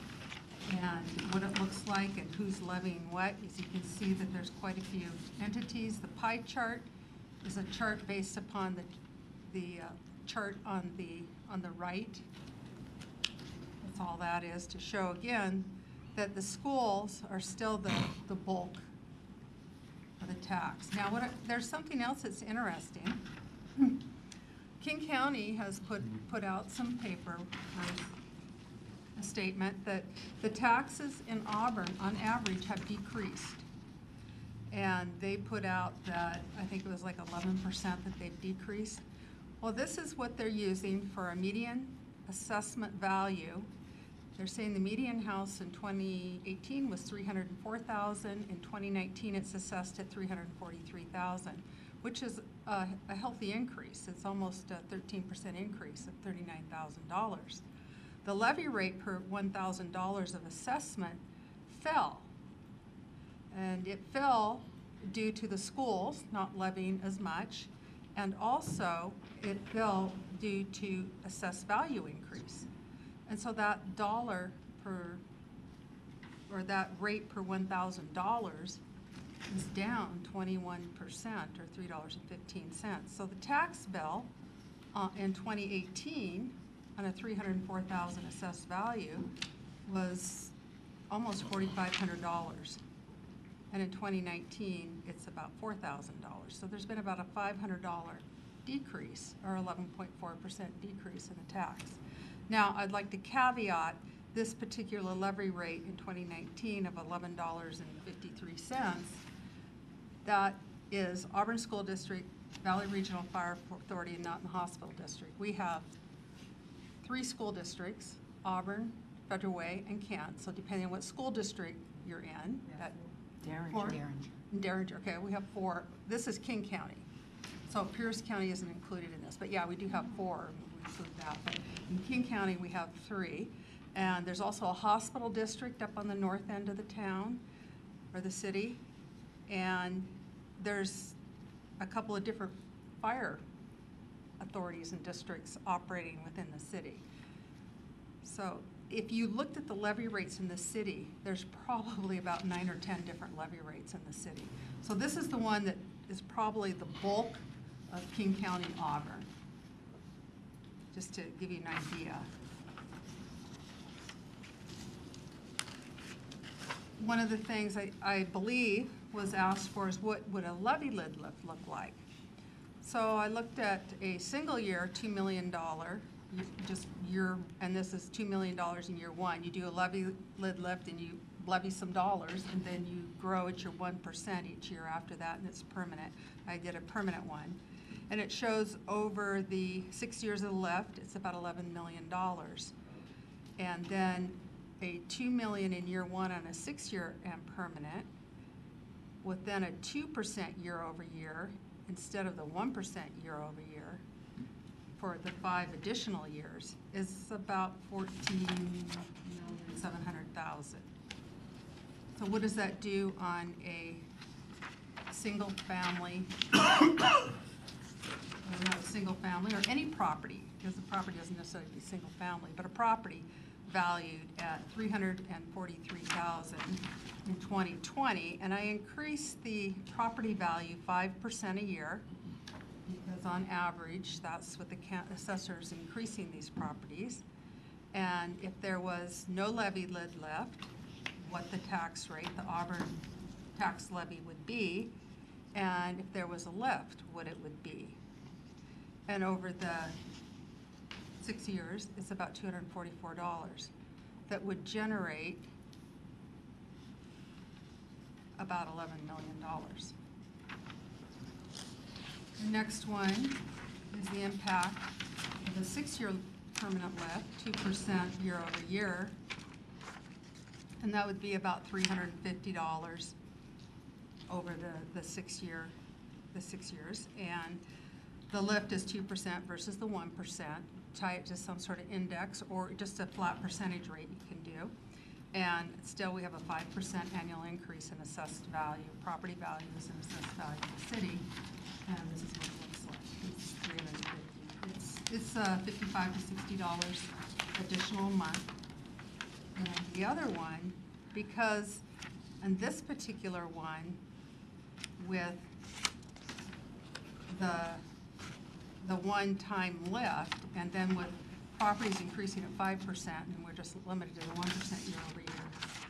and what it looks like and who's levying what. As you can see that there's quite a few entities. The pie chart is a chart based upon the chart on the right. That's all that is, to show again that the schools are still the bulk of the tax. Now, there's something else that's interesting. King County has put out some paper a statement that the taxes in Auburn, on average, have decreased. And they put out that, I think it was like 11% that they've decreased. Well, this is what they're using for a median assessment value. They're saying the median house in 2018 was $304,000. In 2019, it's assessed at $343,000, which is a healthy increase. It's almost a 13% increase at $39,000. The levy rate per $1,000 of assessment fell. And it fell due to the schools not levying as much, and also it fell due to assessed value increase. And so that dollar per, or that rate per $1,000 is down 21%, or $3.15. So the tax bill in 2018 on a $304,000 assessed value was almost $4,500. And in 2019, it's about $4,000. So there's been about a $500 decrease, or 11.4% decrease in the tax. Now, I'd like to caveat this particular levy rate in 2019 of $11.53. That is Auburn School District, Valley Regional Fire Authority, and Naughton Hospital District. We have 3 school districts, Auburn, Federal Way, and Kent. So depending on what school district you're in, that Derringer. Okay, we have 4. This is King County. So Pierce County isn't included in this, but yeah, we do have 4. We include that. But in King County, we have 3. And there's also a hospital district up on the north end of the town, or the city. And there's a couple of different fire authorities and districts operating within the city. So if you looked at the levy rates in the city, there's probably about 9 or 10 different levy rates in the city. So this is the one that is probably the bulk of King County, Auburn, just to give you an idea. One of the things I believe was asked for is what would a levy lid lift look like? So I looked at a single year $2 million just year, and this is $2 million in year 1. You do a levy lid lift and you levy some dollars, and then you grow at your 1% each year after that, and it's permanent. I did a permanent one. And it shows over the 6 years of the lift, it's about $11 million. And then a $2 million in year 1 on a 6-year and permanent, with then a 2% year over year instead of the 1% year over year for the 5 additional years, is about $14,700,000. So what does that do on a single family, or not a single family, or any property, because the property doesn't necessarily be single family, but a property valued at $343,000 in 2020, and I increased the property value 5% a year, because on average, that's what the assessor is increasing these properties. And if there was no levy lid left, what the tax rate, the Auburn tax levy would be, and if there was a lift, what it would be. And over the 6 years, it's about $244. That would generate about $11 million. The next one is the impact of the 6-year permanent lift, 2% year over year, and that would be about $350 over the 6 years. And the lift is 2% versus the 1%. Tie it to some sort of index or just a flat percentage rate you can do. And still we have a 5% annual increase in assessed value, property values and assessed value in the city. And this is what it looks like. It's $350. It's $55 to $60 additional a month. And the other one, because in this particular one, with the one-time lift, and then with properties increasing at 5%, and we're just limited to the 1% year over year,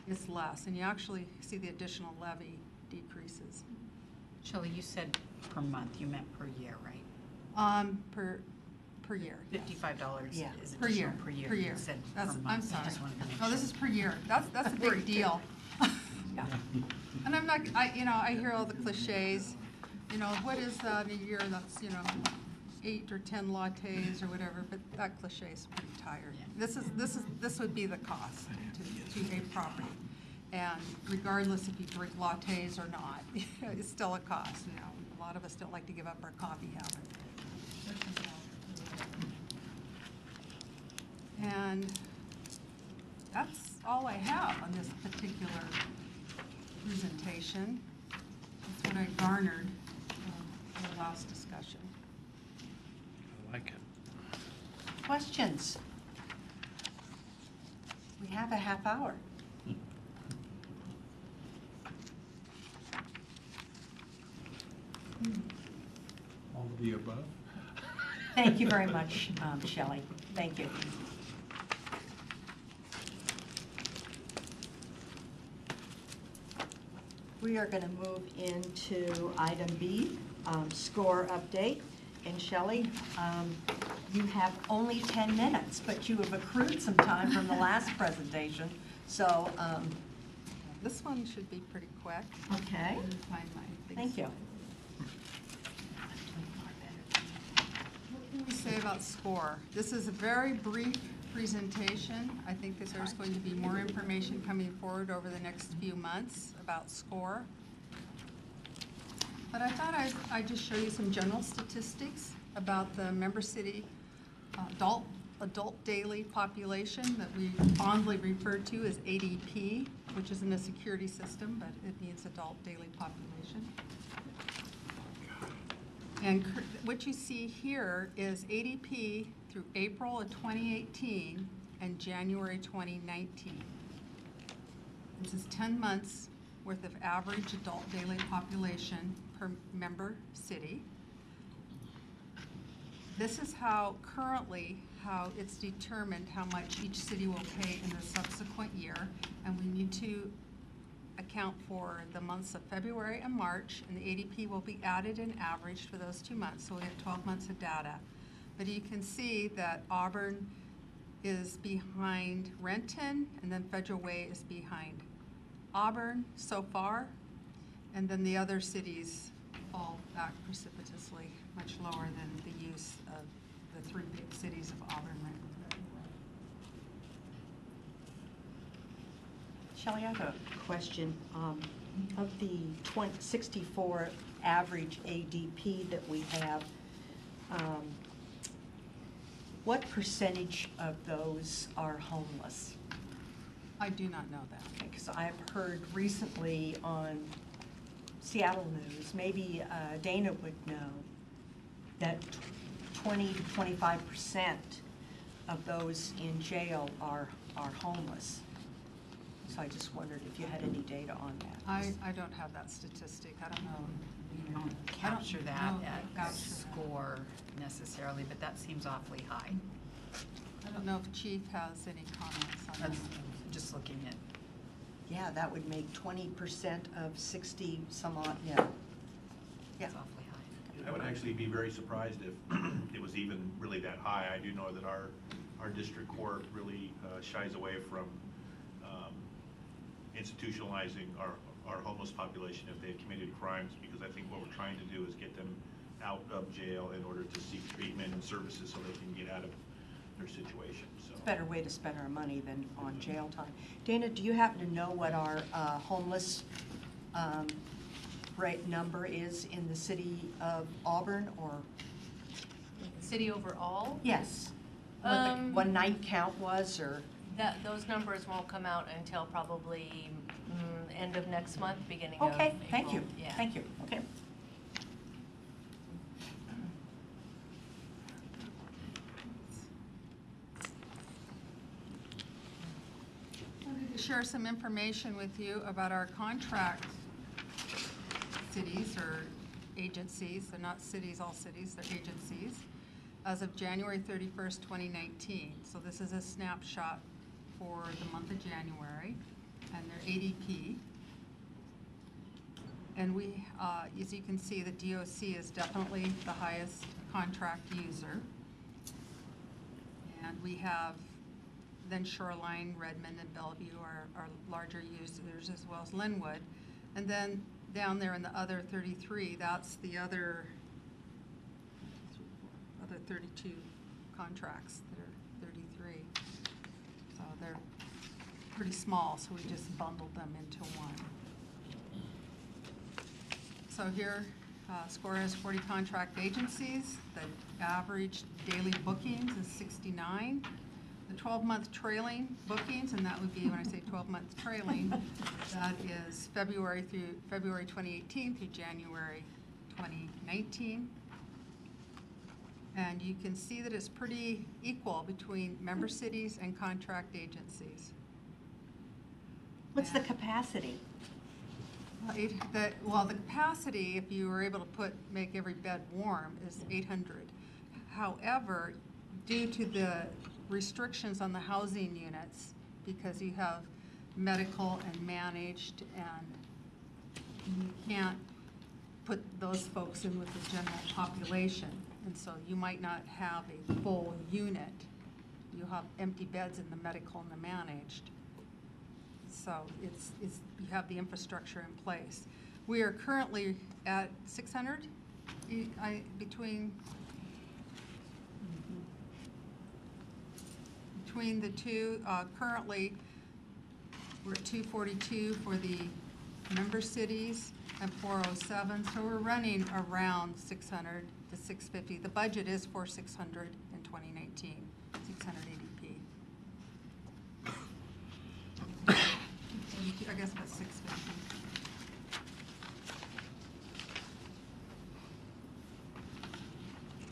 it's less. And you actually see the additional levy decreases. Shelley, you said per month, you meant per year, right? per year. $55 Yeah. is Per additional year, per year. per year. You said That's, per I'm month. I sorry. just wanted to make No, this sure. is per year. That's a big deal. Yeah. And I'm not, I hear all the cliches, what is that in a year? That's, 8 or 10 lattes or whatever, but that cliche is pretty tired. This would be the cost to a property. And regardless if you drink lattes or not, it's still a cost, A lot of us don't like to give up our coffee habit. And that's all I have on this particular presentation. That's what I garnered from the last discussion. I like it. Questions? We have a half hour. All of the above? Thank you very much, Shelley. Thank you. We are going to move into item B, score update. And Shelley, you have only 10 minutes, but you have accrued some time from the last presentation. So this one should be pretty quick. Okay. Let me find my big Thank you. slide. What can we say about SCORE? This is a very brief presentation. I think that there's going to be more information coming forward over the next few months about SCORE. But I thought I'd just show you some general statistics about the member city adult daily population that we fondly refer to as ADP, which isn't a security system, but it means adult daily population. And what you see here is ADP through April of 2018 and January 2019. This is 10 months worth of average adult daily population per member city. This is how it's determined how much each city will pay in the subsequent year, and we need to account for the months of February and March, and the ADP will be added and averaged for those 2 months, so we'll get 12 months of data. But you can see that Auburn is behind Renton, and then Federal Way is behind Auburn so far, and then the other cities fall back precipitously, much lower than the use of the 3 big cities of Auburn, Renton, and Federal Way. Shelley, I have a question. Of the 64 average ADP that we have, what percentage of those are homeless? I do not know that. Because I've heard recently on Seattle News, maybe Dana would know, that 20 to 25% of those in jail are homeless. So I just wondered if you had any data on that. I don't have that statistic. I don't know. We don't capture that at SCORE necessarily, but that seems awfully high. I don't know if Chief has any comments on that. That's just looking at. Yeah, that would make 20% of 60 some odd, yeah. Yeah. It's awfully high. I would actually be very surprised if it was even really that high. I do know that our district court really shies away from institutionalizing our homeless population if they've committed crimes, because I think what we're trying to do is get them out of jail in order to seek treatment and services so they can get out of their situation. So It's a better way to spend our money than on jail time. Dana, do you happen to know what our homeless rate number is in the city of Auburn, or? City overall? Yes. What the one night count was, or? Those numbers won't come out until probably end of next month, beginning of April. Okay, thank you. Yeah. Thank you. Okay. I wanted to share some information with you about our contract cities or agencies. They're not cities, all cities, they're agencies, as of January 31st, 2019. So this is a snapshot for the month of January, and their ADP. And we, as you can see, the DOC is definitely the highest contract user. And we have then Shoreline, Redmond, and Bellevue are larger users, as well as Linwood. And then down there in the other 33, that's the other 32 contracts that are 33. So they're pretty small, so we just bundled them into one. So here, SCORE has 40 contract agencies. The average daily bookings is 69. The 12-month trailing bookings, and that would be, when I say 12-month trailing, that is February 2018 through January 2019. And you can see that it's pretty equal between member cities and contract agencies. What's the capacity? Well, the capacity, if you were able to make every bed warm, is 800. However, due to the restrictions on the housing units, because you have medical and managed, and you can't put those folks in with the general population, and so you might not have a full unit. You have empty beds in the medical and the managed. So you have the infrastructure in place. We are currently at 600 between the two. Currently, we're at 242 for the member cities and 407. So we're running around 600 to 650. The budget is for 600 in 2019, 600 ADP. I guess about 650.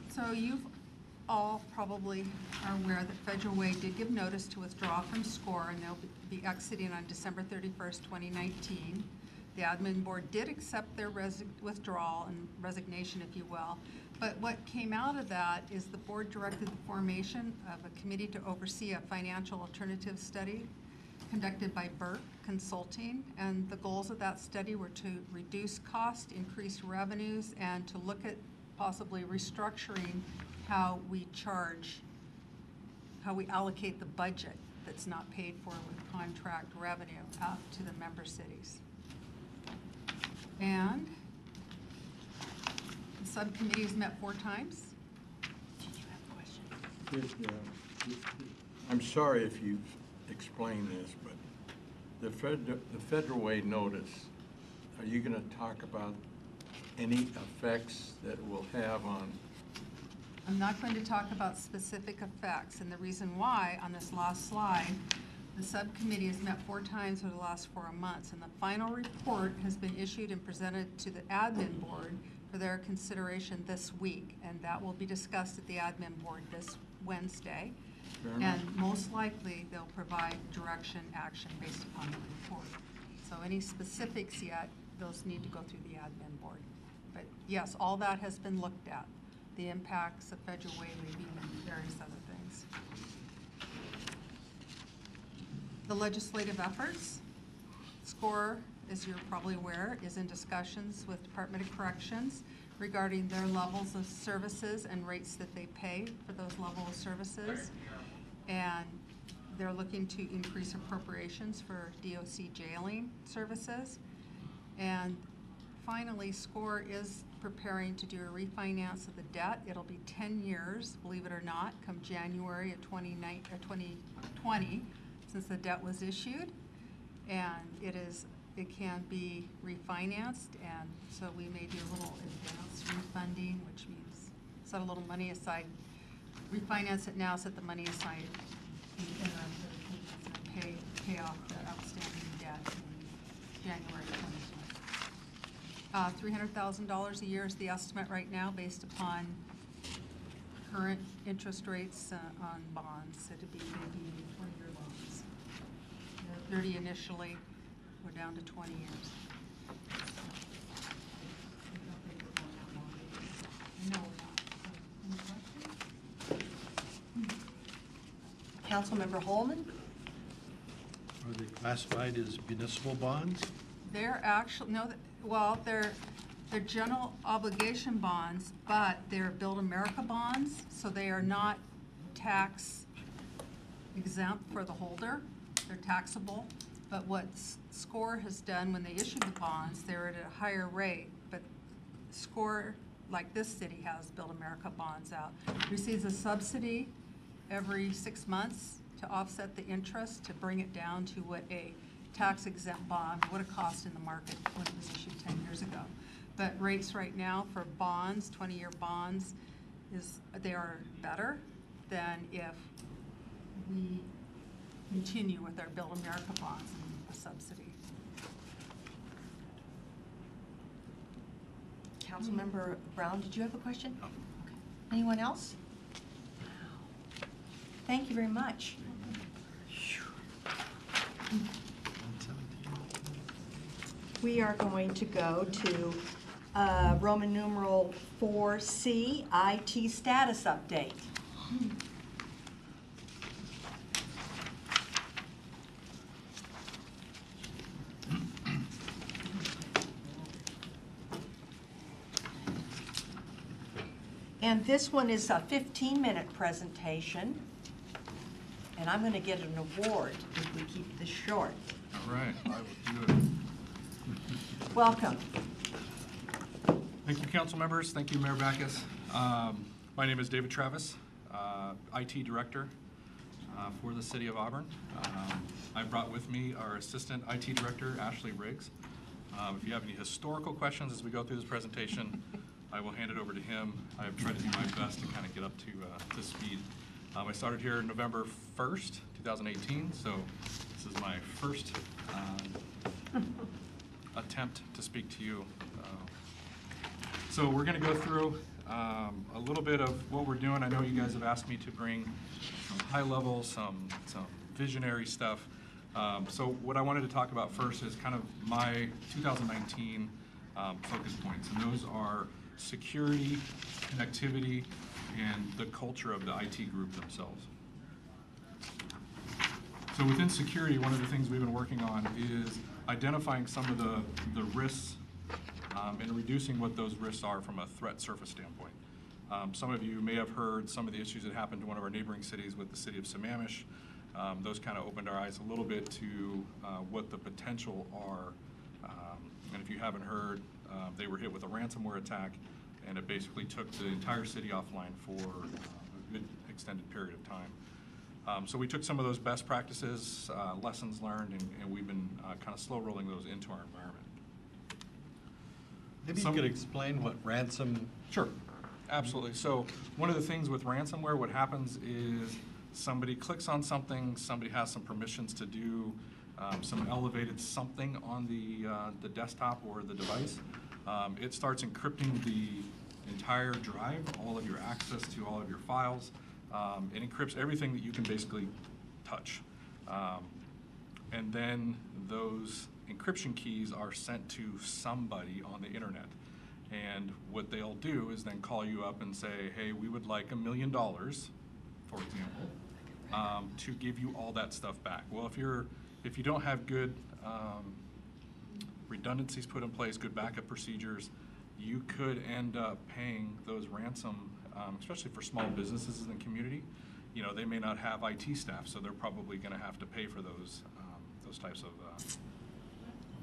So you've all probably are aware that Federal Way did give notice to withdraw from SCORE, and they'll be exiting on December 31st, 2019. The admin board did accept their withdrawal and resignation, if you will. But what came out of that is the board directed the formation of a committee to oversee a financial alternative study conducted by Burke Consulting, and the goals of that study were to reduce cost, increase revenues, and to look at possibly restructuring how we allocate the budget that's not paid for with contract revenue out to the member cities. And the subcommittee has met 4 times. Did you have a question? I'm sorry if you've explained this, but the Federal Way notice, are you going to talk about any effects that will have on? I'm not going to talk about specific effects, and the reason why, on this last slide, the subcommittee has met 4 times over the last 4 months, and the final report has been issued and presented to the admin board for their consideration this week, and that will be discussed at the admin board this Wednesday. And most likely, they'll provide direction, action based upon the report. So any specifics yet, those need to go through the admin board. But yes, all that has been looked at. The impacts of Federal Way leaving and various other things. The legislative efforts. SCORE, as you're probably aware, is in discussions with Department of Corrections regarding their levels of services and rates that they pay for those level of services. And they're looking to increase appropriations for DOC jailing services. And finally, SCORE is preparing to do a refinance of the debt. It'll be 10 years, believe it or not, come January of 2020, since the debt was issued. And it can be refinanced, and so we may do a little advanced refunding, which means set a little money aside, refinance it now, set the money aside in the interim so we can pay off the outstanding debt in January 2020. $300,000 a year is the estimate right now based upon current interest rates on bonds. It'd be maybe 20-year loans. 30 initially, we're down to 20 years. No, we're not. Any questions? Councilmember Holman? Are they classified as municipal bonds? They're actually, no, well, they're general obligation bonds, but they're Build America bonds, so they are not tax exempt for the holder. They're taxable. But what SCORE has done when they issued the bonds, they're at a higher rate. But SCORE, like this city has, Build America bonds out, receives a subsidy every 6 months to offset the interest, to bring it down to what a tax-exempt bond would have cost in the market when it was issued 10 years ago. But rates right now for bonds, 20-year bonds, they are better than if we continue with our Build America bonds and a subsidy. Councilmember Brown, did you have a question? Okay. Anyone else? Thank you very much. We are going to go to Roman numeral 4C, IT status update. And this one is a 15-minute presentation. And I'm going to get an award if we keep this short. All right, I will do it. Welcome. Thank you, council members. Thank you, Mayor Backus. My name is David Travis, IT Director for the City of Auburn. I brought with me our Assistant IT Director, Ashley Riggs. If you have any historical questions as we go through this presentation, I will hand it over to him. I have tried to do my best to kind of get up to speed. I started here November 1st, 2018, so this is my first attempt to speak to you. So we're going to go through a little bit of what we're doing. I know you guys have asked me to bring some high level, some visionary stuff. So what I wanted to talk about first is kind of my 2019 focus points, and those are security, connectivity, and the culture of the IT group themselves. So within security, one of the things we've been working on is identifying some of the risks and reducing what those risks are from a threat surface standpoint. Some of you may have heard some of the issues that happened to one of our neighboring cities with the city of Sammamish. Those kind of opened our eyes a little bit to what the potential are. And if you haven't heard, they were hit with a ransomware attack, and it basically took the entire city offline for a good extended period of time. So we took some of those best practices, lessons learned, and we've been kind of slow rolling those into our environment. Maybe you could explain what ransom... Sure, absolutely. So one of the things with ransomware, what happens is somebody clicks on something, somebody has some permissions to do some elevated something on the desktop or the device. It starts encrypting the entire drive, all of your access to all of your files. It encrypts everything that you can basically touch. And then those encryption keys are sent to somebody on the internet. And what they'll do is then call you up and say, hey, we would like $1 million, for example, to give you all that stuff back. Well, if you don't have good redundancies put in place, good backup procedures, you could end up paying those ransom, especially for small businesses in the community. You know, they may not have IT staff, so they're probably going to have to pay for those types of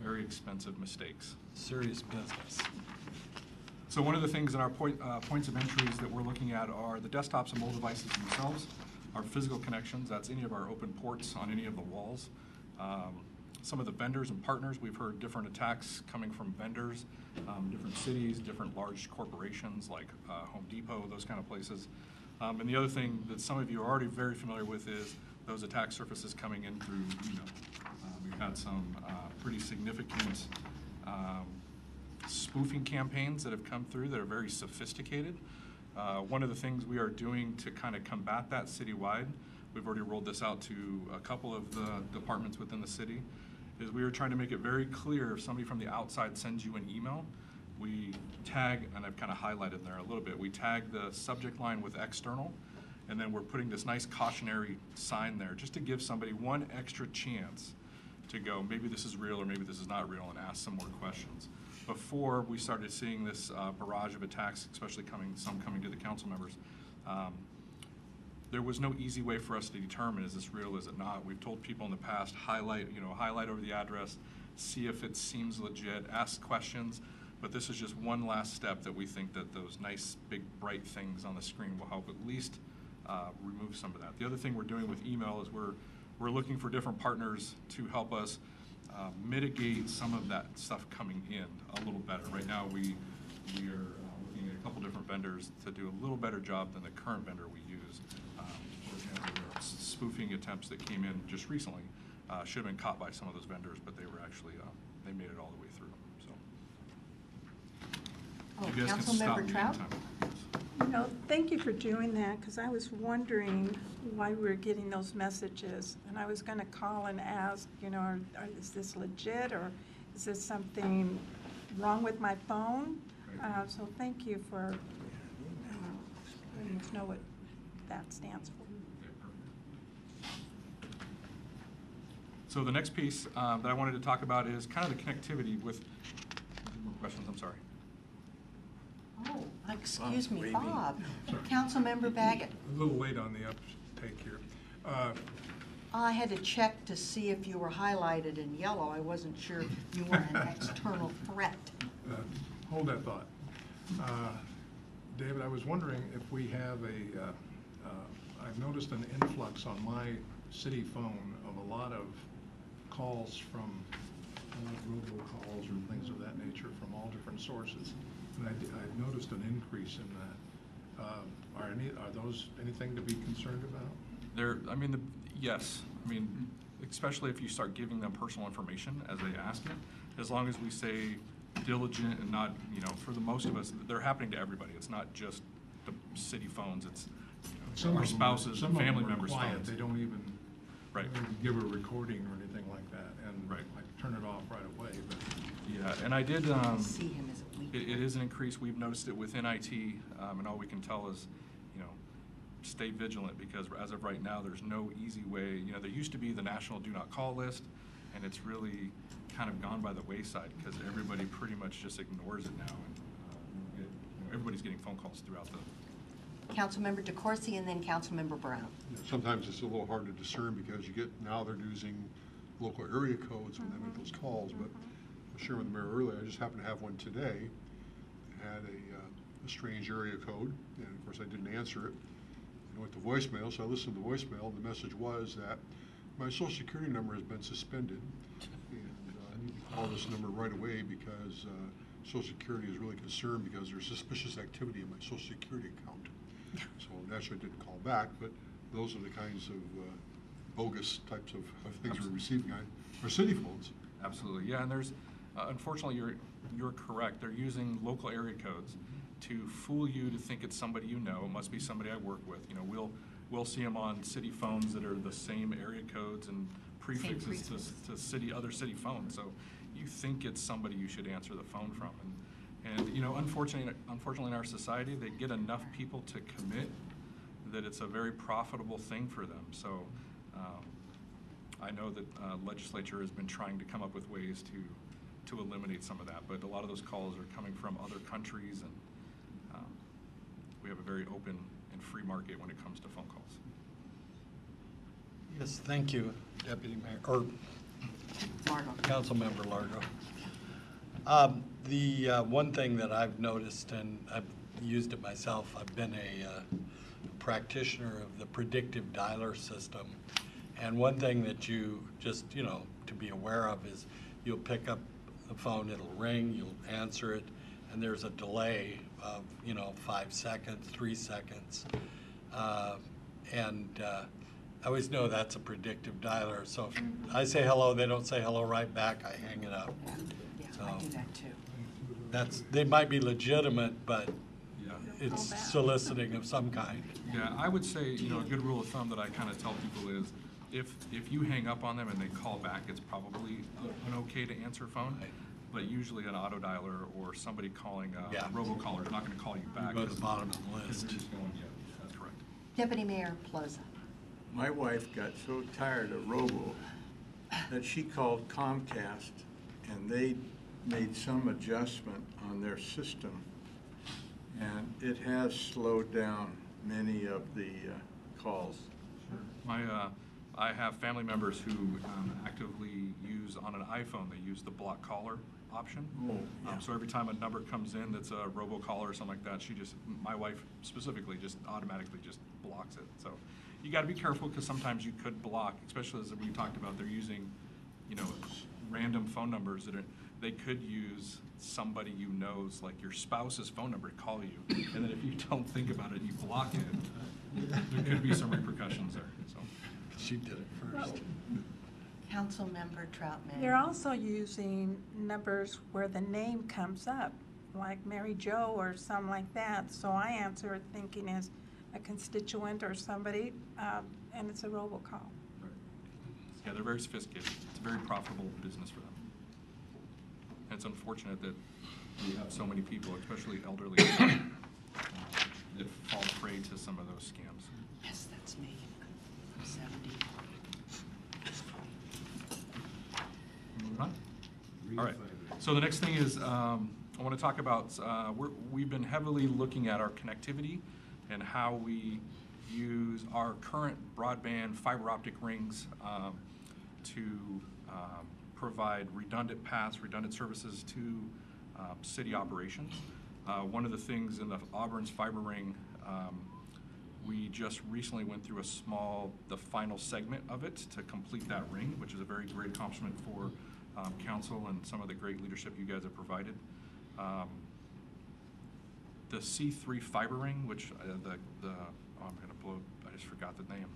very expensive mistakes. Serious business. So one of the things in our points of entries that we're looking at are the desktops and mobile devices themselves, our physical connections, that's any of our open ports on any of the walls. Some of the vendors and partners, we've heard different attacks coming from vendors, different cities, different large corporations like Home Depot, those kind of places. And the other thing that some of you are already very familiar with is those attack surfaces coming in through email. We've had some pretty significant spoofing campaigns that have come through that are very sophisticated. One of the things we are doing to kind of combat that citywide, we've already rolled this out to a couple of the departments within the city, is we are trying to make it very clear if somebody from the outside sends you an email, we tag, and I've kind of highlighted there a little bit, we tag the subject line with external, and then we're putting this nice cautionary sign there just to give somebody one extra chance to go, maybe this is real or maybe this is not real, and ask some more questions. Before we started seeing this barrage of attacks, especially some coming to the council members, there was no easy way for us to determine, is this real, is it not? We've told people in the past, highlight over the address, see if it seems legit, ask questions, but this is just one last step that we think that those nice, big, bright things on the screen will help at least remove some of that. The other thing we're doing with email is we're looking for different partners to help us mitigate some of that stuff coming in a little better. Right now, we are looking at a couple different vendors to do a little better job than the current vendor we use. For example, there are spoofing attempts that came in just recently. Should have been caught by some of those vendors, but they were actually, they made it all the way through. So, Oh, you guys can stop me Councilmember Trout? anytime. No, thank you for doing that, because I was wondering why we were getting those messages. And I was going to call and ask, is this legit, or is this something wrong with my phone? So thank you for letting us know what that stands for. So the next piece that I wanted to talk about is kind of the connectivity with more questions. I'm sorry. Oh, excuse me, waving. Bob. Sorry. Councilmember Baggett. A little late on the uptake here. I had to check to see if you were highlighted in yellow. I wasn't sure if you were an external threat. Hold that thought. David, I was wondering if we have I've noticed an influx on my city phone of a lot of calls from robocalls or things of that nature from all different sources. And I noticed an increase in that. Are those anything to be concerned about? Yes. Especially if you start giving them personal information as they ask it, as long as we say diligent and not, for the most of us, they're happening to everybody. It's not just the city phones, it's our spouses and family members' phones. They don't even Right. give a recording or anything like that, and Right. I turn it off right away. But Yeah, and I did, See him as a weak. it is an increase. We've noticed it within IT, and all we can tell is, stay vigilant, because as of right now, there's no easy way. There used to be the national do not call list, and it's really kind of gone by the wayside because everybody pretty much just ignores it now. And everybody's getting phone calls throughout the. Councilmember DeCoursey and then Councilmember Brown. Sometimes it's a little hard to discern because now they're using local area codes when they make those calls. But I was sharing with the mayor earlier, I just happened to have one today. It had a strange area code, and of course I didn't answer it. It went to voicemail, so I listened to the voicemail, and the message was that my social security number has been suspended, and I need to call this number right away because Social Security is really concerned because there's suspicious activity in my Social Security account. So naturally I didn't call back, but those are the kinds of bogus types of things we're receiving on our city phones. Absolutely, yeah, and there's, unfortunately, you're correct. They're using local area codes to fool you to think it's somebody you know. It must be somebody I work with. We'll see them on city phones that are the same area codes and prefixes to other city phones. So you think it's somebody you should answer the phone from. And unfortunately in our society, they get enough people to commit that it's a very profitable thing for them. So I know that legislature has been trying to come up with ways to eliminate some of that, but a lot of those calls are coming from other countries, and we have a very open and free market when it comes to phone calls. Yes, thank you, Deputy Mayor, or Councilmember Largo. The one thing that I've noticed, and I've used it myself, I've been a practitioner of the predictive dialer system. And one thing that you just, to be aware of is you'll pick up the phone, it'll ring, you'll answer it, and there's a delay of, 5 seconds, 3 seconds. I always know that's a predictive dialer. So if I say hello, they don't say hello right back, I hang it up. Yeah, So I do that too. they might be legitimate, but it's soliciting of some kind. Yeah, I would say, a good rule of thumb that I kind of tell people is if you hang up on them and they call back, it's probably an okay to answer phone. Right. But usually an auto dialer or somebody calling a robocaller is not going to call you back. Go to the bottom of the list. That's correct. Deputy Mayor Plaza. My wife got so tired of robo that she called Comcast, and they made some adjustment on their system, and it has slowed down many of the calls. I have family members who actively use, on an iPhone, they use the block caller option. Oh, yeah. So every time a number comes in that's a robocaller or something like that, my wife specifically just automatically just blocks it. So you got to be careful, because sometimes you could block, especially as we talked about, they're using, random phone numbers they could use somebody like your spouse's phone number to call you, and then if you don't think about it, you block it, there could be some repercussions there, so. She did it first. Councilmember Troutman. They're also using numbers where the name comes up, like Mary Jo or something like that. So I answer it thinking as a constituent or somebody, and it's a robocall. Yeah, they're very sophisticated. It's a very profitable business for them. And it's unfortunate that we have so many people, especially elderly, that fall prey to some of those scams. Yes, that's me. I'm 70. Moving on. All right. So the next thing is I want to talk about, we've been heavily looking at our connectivity and how we use our current broadband fiber optic rings to provide redundant paths, redundant services to city operations. One of the things in the Auburn's fiber ring, we just recently went through the final segment of it to complete that ring, which is a very great accomplishment for council and some of the great leadership you guys have provided. The C3 fiber ring, which I'm going to blow, I just forgot the name.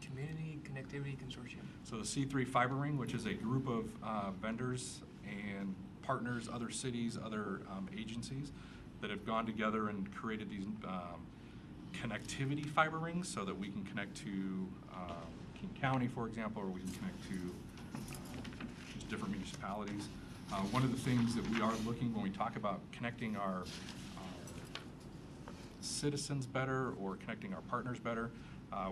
Community Connectivity Consortium. So the C3 Fiber Ring, which is a group of vendors and partners, other cities, other agencies that have gone together and created these connectivity fiber rings so that we can connect to King County, for example, or we can connect to just different municipalities. One of the things that we are looking when we talk about connecting our citizens better or connecting our partners better,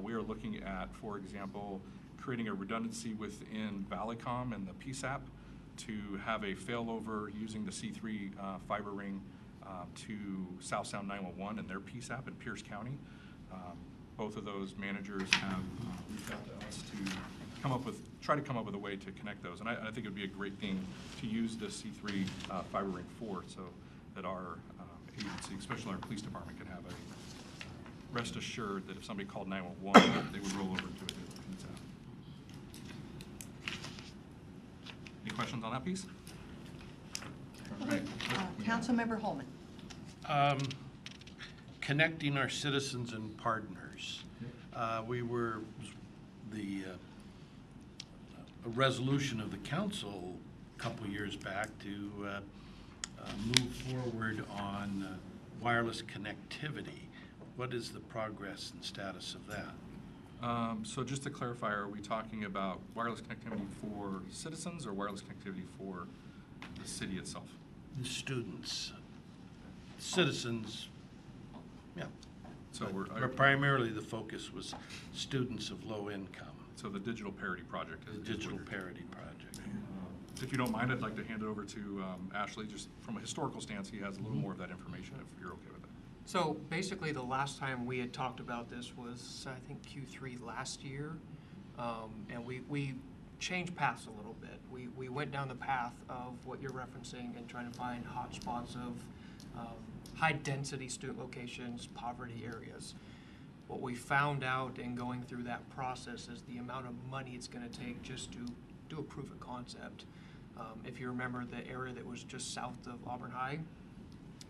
we are looking at, for example, creating a redundancy within Valleycom and the PSAP to have a failover using the C3 fiber ring to South Sound 911 and their PSAP in Pierce County. Both of those managers have reached out to us to try to come up with a way to connect those. And I think it would be a great thing to use the C3 fiber ring for, so that our agency, especially our police department, can have a rest assured that if somebody called 911, they would roll over to it. Any questions on that piece? All right. Councilmember Holman. Connecting our citizens and partners. A resolution of the council a couple years back to move forward on wireless connectivity. What is the progress and status of that? So just to clarify, are we talking about wireless connectivity for citizens or wireless connectivity for the city itself? The students. Citizens, yeah. So but primarily the focus was students of low income. So the digital parity project. The digital parity project. If you don't mind, I'd like to hand it over to Ashley. Just from a historical stance, he has a little more of that information, if you're okay with that. So basically, the last time we had talked about this was, I think, Q3 last year. And we changed paths a little bit. We went down the path of what you're referencing and trying to find hotspots of high-density student locations, poverty areas. What we found out in going through that process is the amount of money it's going to take just to do a proof of concept. If you remember the area that was just south of Auburn High,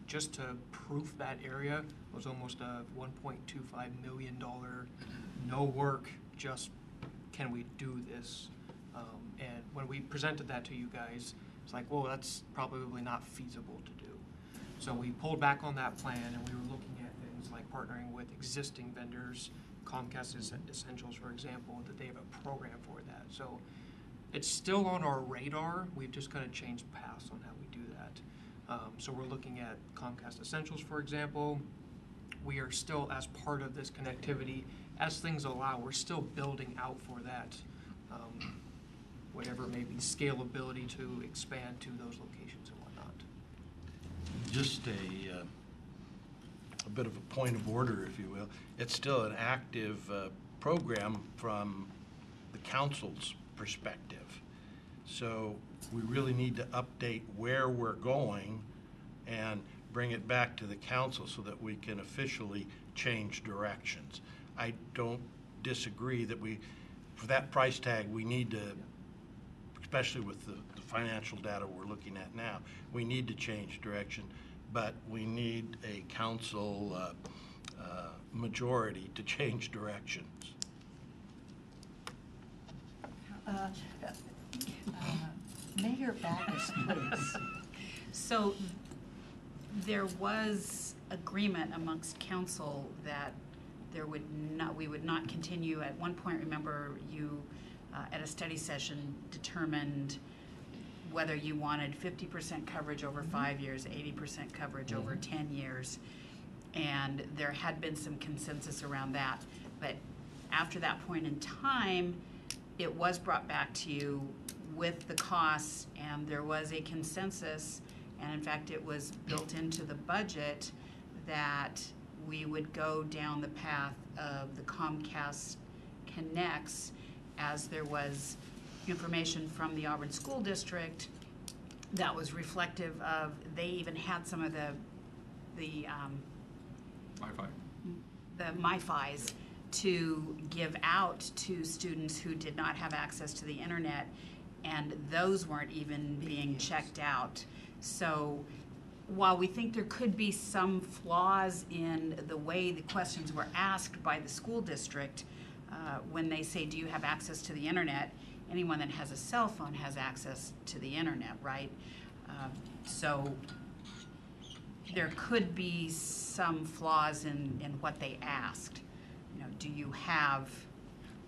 just to proof that area was almost a $1.25 million no work, just can we do this? And when we presented that to you guys, it's like, well, that's probably not feasible to do. So we pulled back on that plan, and we were looking at things like partnering with existing vendors, Comcast Essentials, for example, that they have a program for that. So it's still on our radar. We've just kind of changed paths on how we do that. So we're looking at Comcast Essentials, for example. We are still, as part of this connectivity, as things allow, we're still building out for that, whatever it may be, scalability to expand to those locations and whatnot. Just a bit of a point of order, if you will. It's still an active program from the council's perspective. So we really need to update where we're going and bring it back to the council so that we can officially change directions. I don't disagree that for that price tag, we need to, especially with the financial data we're looking at now, we need to change direction, but we need a council majority to change directions. Mayor Backus, please. So there was agreement amongst council that we would not continue. At one point, remember, you at a study session determined whether you wanted 50% coverage over 5 years, 80% coverage over 10 years. And there had been some consensus around that. But after that point in time, it was brought back to you with the costs, and there was a consensus, and in fact it was built into the budget that we would go down the path of the Comcast Connects, as there was information from the Auburn School District that was reflective of, they even had some of the MiFis to give out to students who did not have access to the internet, and those weren't even being checked out. So while we think there could be some flaws in the way the questions were asked by the school district, when they say, do you have access to the internet? Anyone that has a cell phone has access to the internet, right? So there could be some flaws in what they asked. You know, do you have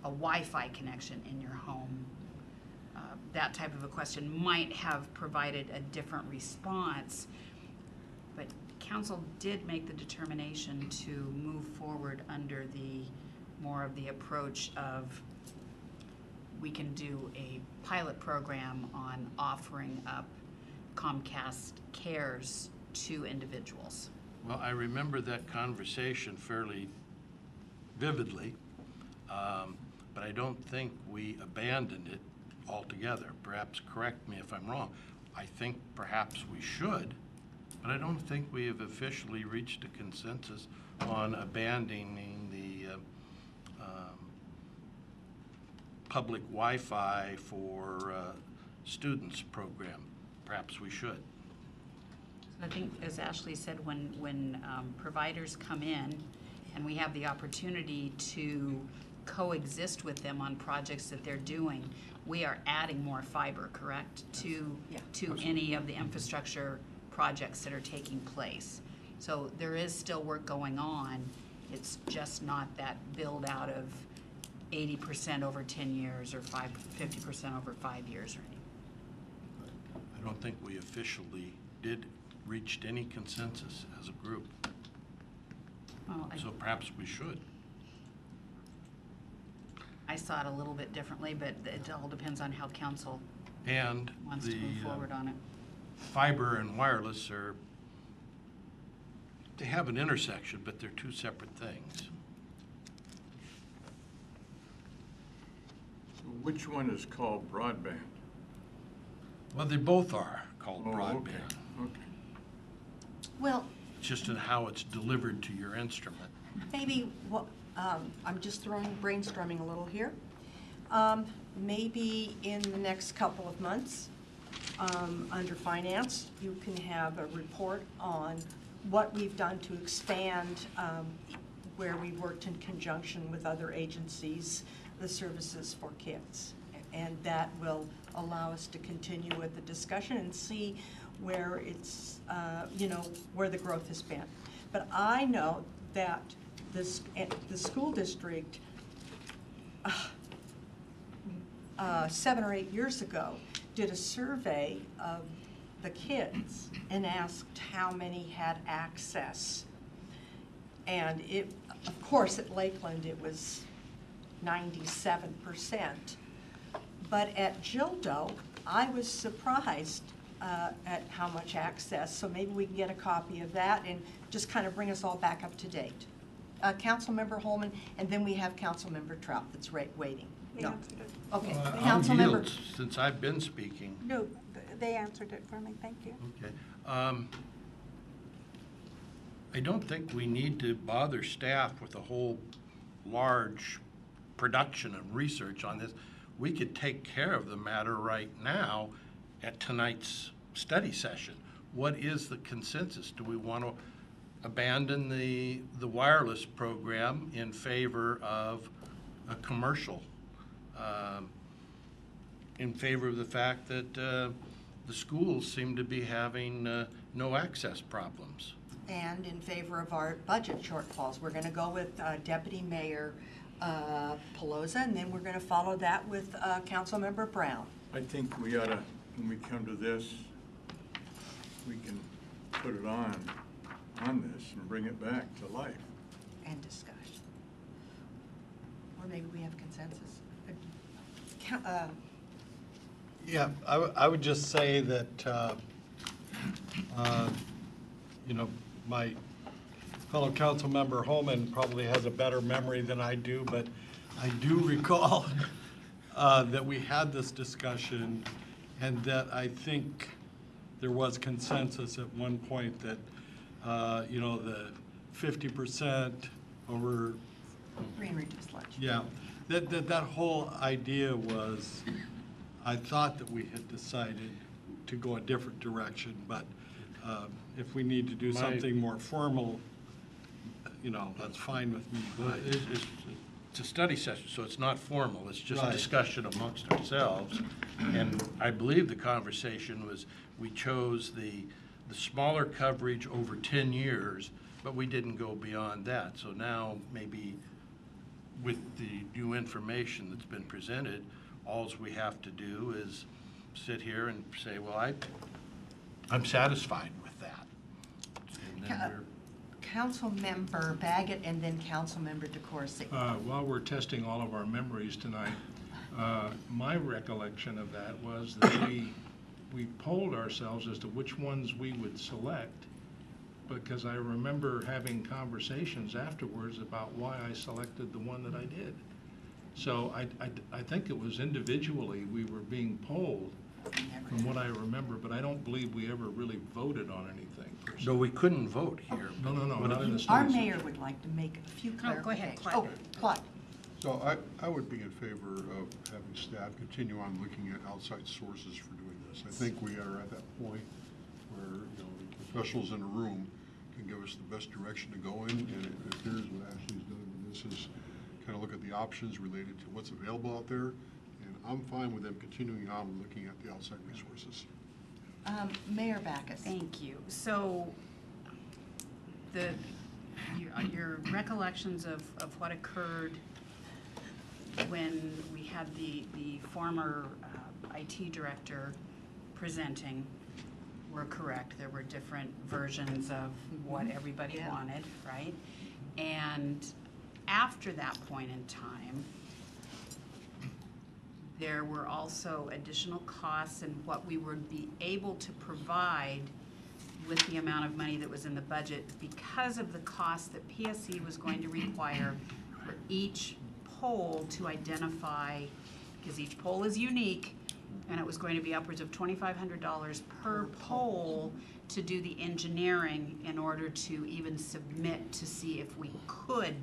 a Wi-Fi connection in your home? That type of a question might have provided a different response, but council did make the determination to move forward under the more of the approach of, we can do a pilot program on offering up Comcast Cares to individuals. Well, I remember that conversation fairly vividly, but I don't think we abandoned it altogether. Perhaps correct me if I'm wrong. I think perhaps we should, but I don't think we have officially reached a consensus on abandoning the public Wi-Fi for students program. Perhaps we should. I think, as Ashley said, when providers come in and we have the opportunity to coexist with them on projects that they're doing, we are adding more fiber, correct, to any of the infrastructure projects that are taking place. So there is still work going on. It's just not that build out of 80% over 10 years or 50% over 5 years or anything. I don't think we officially reached any consensus as a group. Well, so perhaps we should. I saw it a little bit differently, but it all depends on how council and wants to move forward on it. Fiber and wireless they have an intersection, but they're two separate things. Which one is called broadband? Well, they both are called broadband. Okay. Well, it's just in how it's delivered to your instrument. Maybe I'm just brainstorming a little here. Maybe in the next couple of months, under finance, you can have a report on what we've done to expand where we've worked in conjunction with other agencies, the services for kids. And that will allow us to continue with the discussion and see where it's, where the growth has been. But I know that the school district 7 or 8 years ago did a survey of the kids and asked how many had access. And of course, at Lakeland, it was 97%. But at Gildo, I was surprised at how much access. So maybe we can get a copy of that and just kind of bring us all back up to date. Councilmember Holman, and then we have Councilmember Trout that's waiting. No. Okay. I'll Councilmember. yield since I've been speaking. No, they answered it for me, thank you. Okay. I don't think we need to bother staff with a whole large production and research on this. We could take care of the matter right now at tonight's study session. What is the consensus? Do we want to abandon the wireless program in favor of a commercial? In favor of the fact that the schools seem to be having no access problems? And in favor of our budget shortfalls. We're going to go with Deputy Mayor Pelosa, and then we're going to follow that with Councilmember Brown. I think we ought to, when we come to this, we can put it on this and bring it back to life. And discuss. Or maybe we have consensus. Yeah, I would just say that, you know, my fellow council member Holman probably has a better memory than I do, but I do recall that we had this discussion and that I think there was consensus at one point that, you know, the 50% over. Free and reduced lunch. Yeah, that whole idea was, I thought that we had decided to go a different direction, but if we need to do something more formal, you know, that's fine with me. Well, it's a study session, so it's not formal. It's just a Right. discussion amongst ourselves. And I believe the conversation was, we chose the smaller coverage over 10 years, but we didn't go beyond that. So now maybe with the new information that's been presented, all we have to do is sit here and say, well, I'm satisfied with that. And then we're Councilmember Baggett and then Councilmember DeCoursey. While we're testing all of our memories tonight, my recollection of that was that we polled ourselves as to which ones we would select, because I remember having conversations afterwards about why I selected the one that I did. So I think it was individually we were being polled from what I remember, but I don't believe we ever really voted on anything. No, we couldn't vote here. No, not in the Our study mayor session. would like to make a few Oh, go ahead, clarifications. Clyde. Oh, Clyde. So I would be in favor of having staff continue on looking at outside sources for doing this. I think we are at that point where, you know, the professionals in the room can give us the best direction to go in, and it appears what Ashley's done with this is kind of look at the options related to what's available out there, and I'm fine with them continuing on and looking at the outside resources. Mayor Backus. Thank you. So your recollections of what occurred when we had the former IT director presenting were correct. There were different versions of what everybody wanted, right? And after that point in time, there were also additional costs in what we would be able to provide with the amount of money that was in the budget because of the cost that PSC was going to require for each poll to identify, because each poll is unique, and it was going to be upwards of $2,500 per poll to do the engineering in order to even submit to see if we could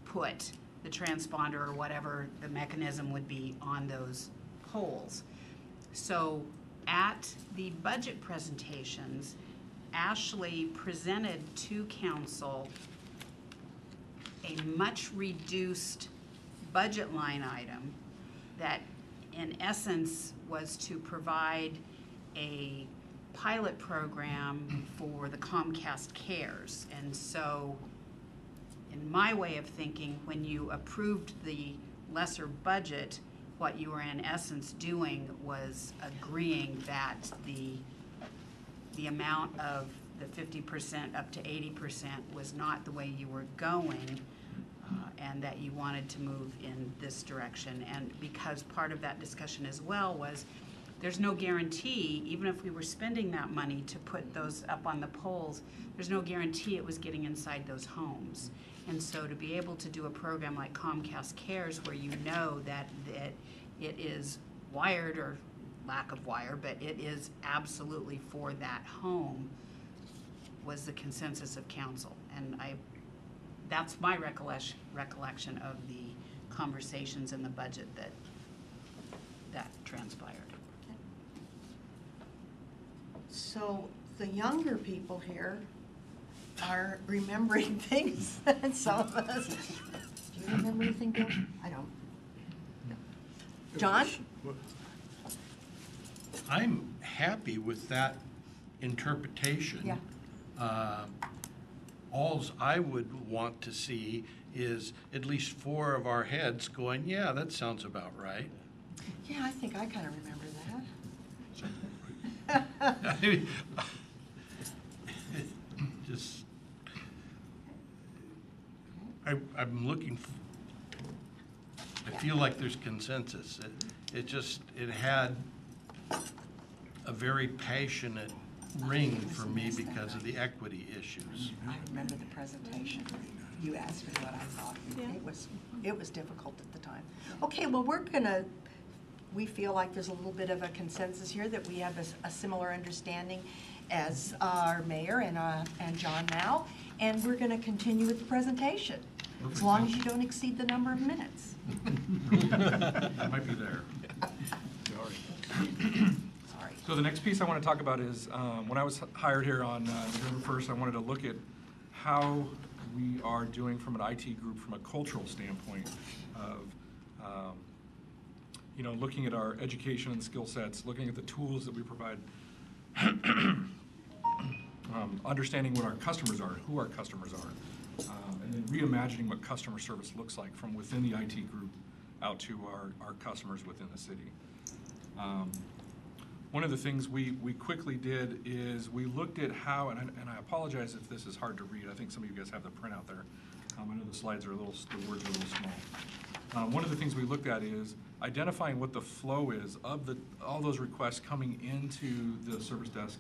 put the transponder or whatever the mechanism would be on those polls. So at the budget presentations, Ashley presented to council a much reduced budget line item that in essence was to provide a pilot program for the Comcast Cares. And so in my way of thinking, when you approved the lesser budget, what you were in essence doing was agreeing that the amount of the 50% up to 80% was not the way you were going, and that you wanted to move in this direction. And because part of that discussion as well was there's no guarantee, even if we were spending that money to put those up on the poles, there's no guarantee it was getting inside those homes. And so to be able to do a program like Comcast Cares, where you know that it is wired, or lack of wire, but it is absolutely for that home, was the consensus of council. And that's my recollection of the conversations and the budget that transpired. So the younger people here are remembering things that some of us. Do you remember anything, Bill? I don't. John? I'm happy with that interpretation. Yeah. Alls I would want to see is at least 4 of our heads going, yeah, that sounds about right. Yeah, I think I kind of remember that. Just, I'm looking, I feel like there's consensus. It had a very passionate ring for me because of the equity issues. I remember the presentation. You asked me what I thought. It was difficult at the time. Okay, well, we feel like there's a little bit of a consensus here, that we have a similar understanding as our mayor and John now, and we're going to continue with the presentation, as long as you don't exceed the number of minutes. I might be there. Sorry. So the next piece I want to talk about is, when I was hired here on November 1st, I wanted to look at how we are doing from an IT group from a cultural standpoint of looking at our education and skill sets, looking at the tools that we provide, understanding what our customers are, who our customers are, and then reimagining what customer service looks like from within the IT group out to our customers within the city. One of the things we quickly did is we looked at how, and I apologize if this is hard to read. I think some of you guys have the printout there. I know the slides are the words are a little small. One of the things we looked at is identifying what the flow is of all those requests coming into the service desk,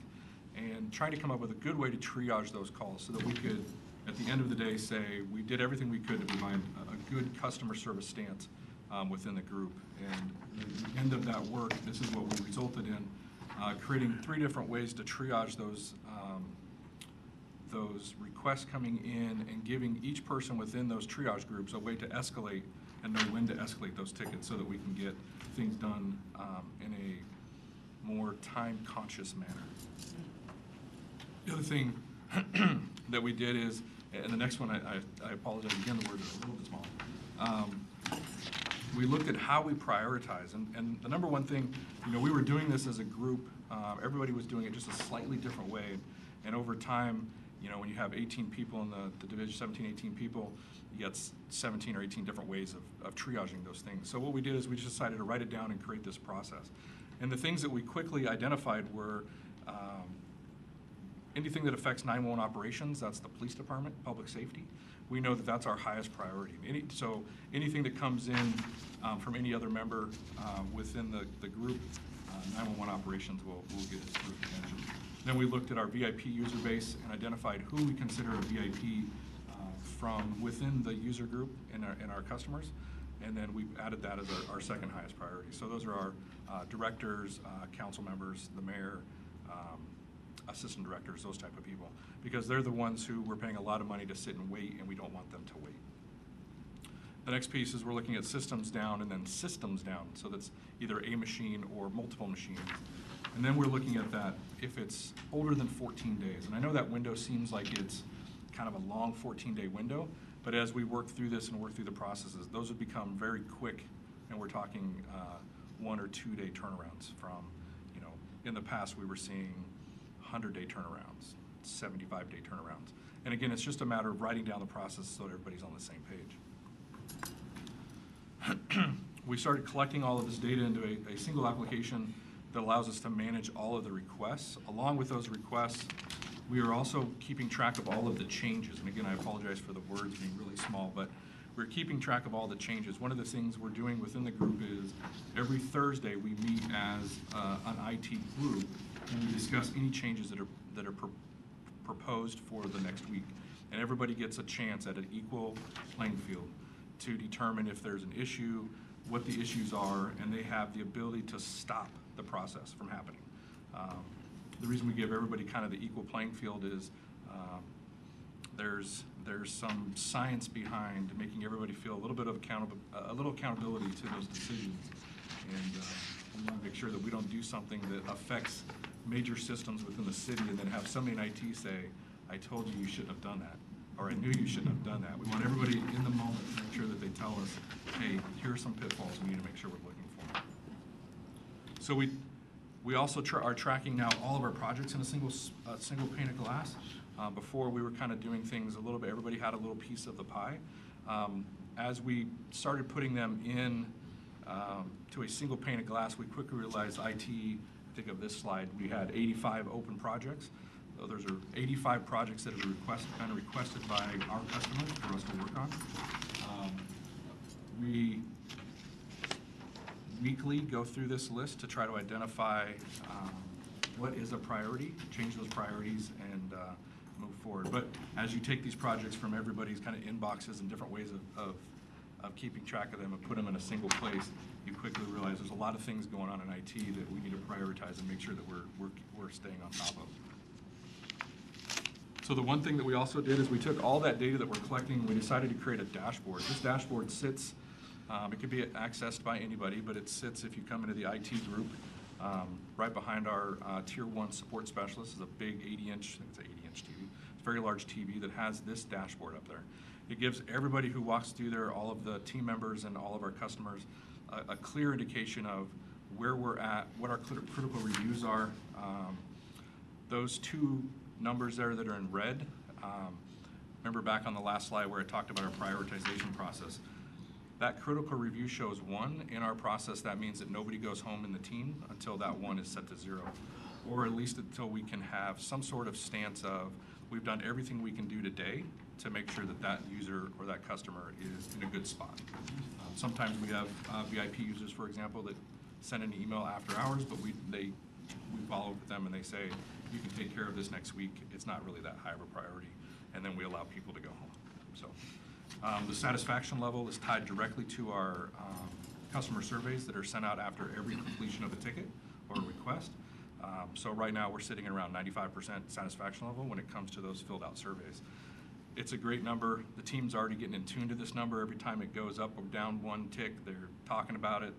and trying to come up with a good way to triage those calls so that we could, at the end of the day, say we did everything we could to provide a good customer service stance within the group. And at the end of that work, this is what we resulted in, creating 3 different ways to triage those requests coming in, and giving each person within those triage groups a way to escalate and know when to escalate those tickets so that we can get things done in a more time-conscious manner. The other thing that we did is, and the next one, I apologize again, the words are a little bit small. We looked at how we prioritize, and the number one thing, we were doing this as a group. Everybody was doing it just a slightly different way, and over time, when you have 18 people in the division, 17, 18 people, you get 17 or 18 different ways of triaging those things. So what we did is we just decided to write it down and create this process. And the things that we quickly identified were anything that affects 911 operations, that's the police department, public safety. We know that that's our highest priority. So anything that comes in from any other member within the group, 911 operations will get its group attention. Then we looked at our VIP user base and identified who we consider a VIP from within the user group and our customers. And then we added that as our second highest priority. So those are our directors, council members, the mayor, assistant directors, those type of people, because they're the ones who we're paying a lot of money to sit and wait, and we don't want them to wait. The next piece is we're looking at systems down and then systems down. So that's either a machine or multiple machines. And then we're looking at that if it's older than 14 days. And I know that window seems like it's kind of a long 14-day window, but as we work through this and work through the processes, those would become very quick, and we're talking 1 or 2 day turnarounds from, in the past we were seeing 100-day turnarounds, 75-day turnarounds. And again, it's just a matter of writing down the process so that everybody's on the same page. We started collecting all of this data into a single application that allows us to manage all of the requests. Along with those requests, we are also keeping track of all of the changes. And again, I apologize for the words being really small, but we're keeping track of all the changes. One of the things we're doing within the group is every Thursday we meet as an IT group and we discuss any changes that are proposed for the next week. And everybody gets a chance at an equal playing field to determine if there's an issue, what the issues are, and they have the ability to stop the process from happening. The reason we give everybody kind of the equal playing field is there's some science behind making everybody feel a little bit of accountability to those decisions, and we want to make sure that we don't do something that affects major systems within the city and then have somebody in IT say, "I told you you shouldn't have done that," or "I knew you shouldn't have done that." We want everybody in the moment to make sure that they tell us, "Hey, here are some pitfalls we need to make sure we're looking for." So we also are tracking now all of our projects in a single pane of glass. Before we were kind of doing things a little bit, everybody had a little piece of the pie. As we started putting them in to a single pane of glass, we quickly realized IT, think of this slide, we had 85 open projects. So those are 85 projects that are requested by our customers for us to work on. We weekly go through this list to try to identify what is a priority, change those priorities, and move forward. But as you take these projects from everybody's kind of inboxes and different ways of keeping track of them and put them in a single place, you quickly realize there's a lot of things going on in IT that we need to prioritize and make sure that we're staying on top of. So the one thing that we also did is we took all that data that we're collecting and we decided to create a dashboard. This dashboard sits, it could be accessed by anybody, but it sits, if you come into the IT group, right behind our Tier 1 support specialist. Is a big 80-inch, I think it's an 80-inch TV. It's a very large TV that has this dashboard up there. It gives everybody who walks through there, all of the team members and all of our customers, a clear indication of where we're at, what our critical reviews are. Those two numbers there that are in red, remember back on the last slide where I talked about our prioritization process. That critical review shows 1 in our process. That means that nobody goes home in the team until that 1 is set to 0, or at least until we can have some sort of stance of we've done everything we can do today to make sure that that user or that customer is in a good spot. Sometimes we have VIP users, for example, that send an email after hours, but we follow up with them and they say, you can take care of this next week. It's not really that high of a priority. And then we allow people to go home. So the satisfaction level is tied directly to our customer surveys that are sent out after every completion of a ticket or a request. So right now we're sitting at around 95% satisfaction level when it comes to those filled out surveys. It's a great number. The team's already getting in tune to this number. Every time it goes up or down 1 tick, they're talking about it.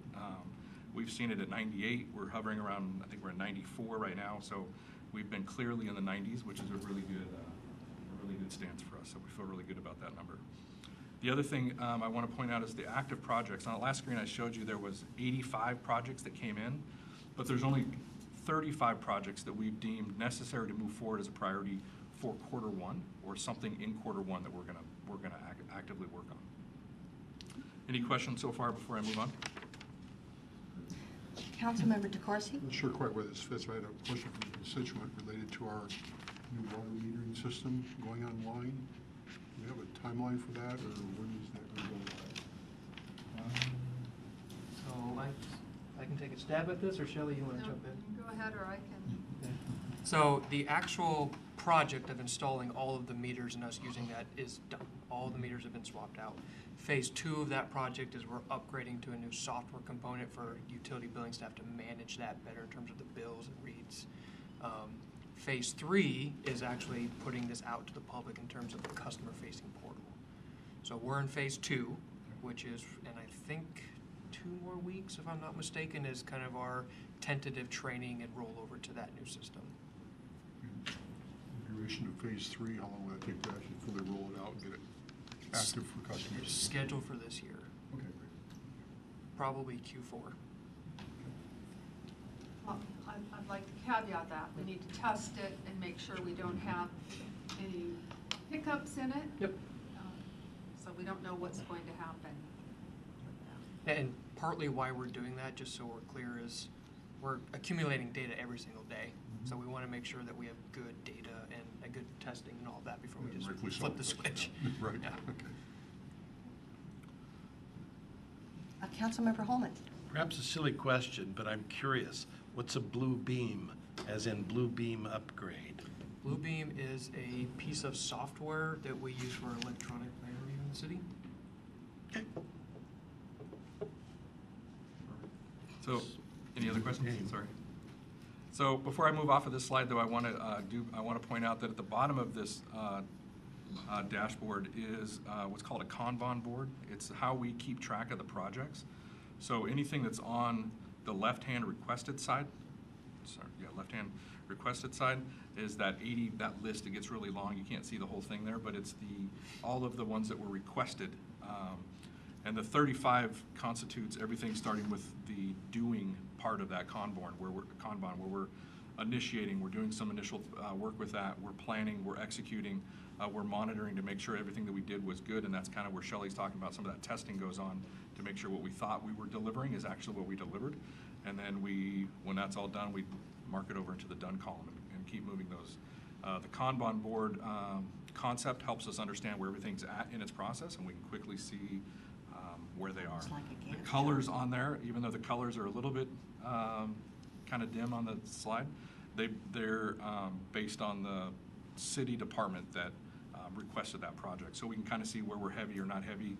We've seen it at 98. We're hovering around, I think we're at 94 right now. So we've been clearly in the 90s, which is a really good stance for us. So we feel really good about that number. The other thing I want to point out is the active projects. On the last screen I showed you there was 85 projects that came in, but there's only 35 projects that we've deemed necessary to move forward as a priority for Q1 or something in Q1 that we're gonna actively work on. Any questions so far before I move on? I'm Councilmember DeCoursey? not sure quite where this fits. I had a question from a constituent related to our new water metering system going online. Do we have a timeline for that, or when is that going to go live? So I can take a stab at this, or Shelley, you want to jump in? Go ahead, or I can. So the actual project of installing all of the meters and us using that is done. All the meters have been swapped out. Phase 2 of that project is we're upgrading to a new software component for utility billing staff to manage that better in terms of the bills and reads. Phase 3 is actually putting this out to the public in terms of the customer-facing portal. So we're in Phase 2, which is, and I think 2 more weeks, if I'm not mistaken, is kind of our tentative training and rollover to that new system. Duration of phase 3, how long will that take to actually fully roll it out and get it active for customers? It's scheduled for this year. Okay, great. Probably Q4. Well, I'd like to caveat that. We need to test it and make sure we don't have any hiccups in it. Yep. So we don't know what's going to happen. And partly why we're doing that, just so we're clear, is we're accumulating data every single day. So we want to make sure that we have good data and a good testing and all of that before we just flip the switch. Right. Yeah. Okay. Councilmember Holman. Perhaps a silly question, but I'm curious. What's a blue beam, as in blue beam upgrade? Bluebeam is a piece of software that we use for electronic mail in the city. Okay. So, any other questions? Sorry. So before I move off of this slide, though, I want to point out that at the bottom of this dashboard is what's called a Kanban board. It's how we keep track of the projects. So anything that's on the left-hand requested side, left-hand requested side is that list. It gets really long. You can't see the whole thing there, but it's all of the ones that were requested. And the 35 constitutes everything starting with the doing part of that Kanban, where we're initiating, we're doing some initial work with that, we're planning, we're executing, we're monitoring to make sure everything that we did was good, and that's kind of where Shelley's talking about. Some of that testing goes on to make sure what we thought we were delivering is actually what we delivered. And then when that's all done, we mark it over into the done column and keep moving those. The Kanban board concept helps us understand where everything's at in its process, and we can quickly see where they are. The colors on there, even though the colors are a little bit kind of dim on the slide, they're based on the city department that requested that project. So we can kind of see where we're heavy or not heavy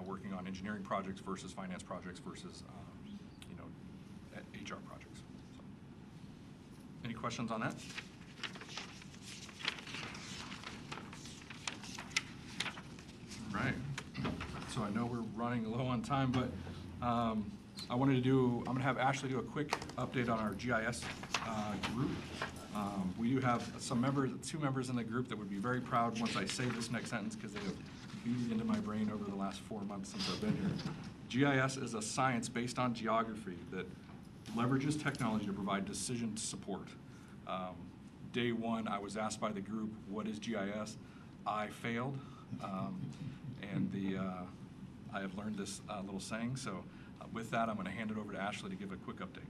working on engineering projects versus finance projects versus HR projects. So, any questions on that? All right. So I know we're running low on time, but I'm going to have Ashley do a quick update on our GIS group. We do have two members in the group that would be very proud once I say this next sentence, because they have beat it into my brain over the last 4 months since I've been here. GIS is a science based on geography that leverages technology to provide decision support. Day one, I was asked by the group, what is GIS? I failed, and I have learned this little saying. So with that, I'm going to hand it over to Ashley to give a quick update.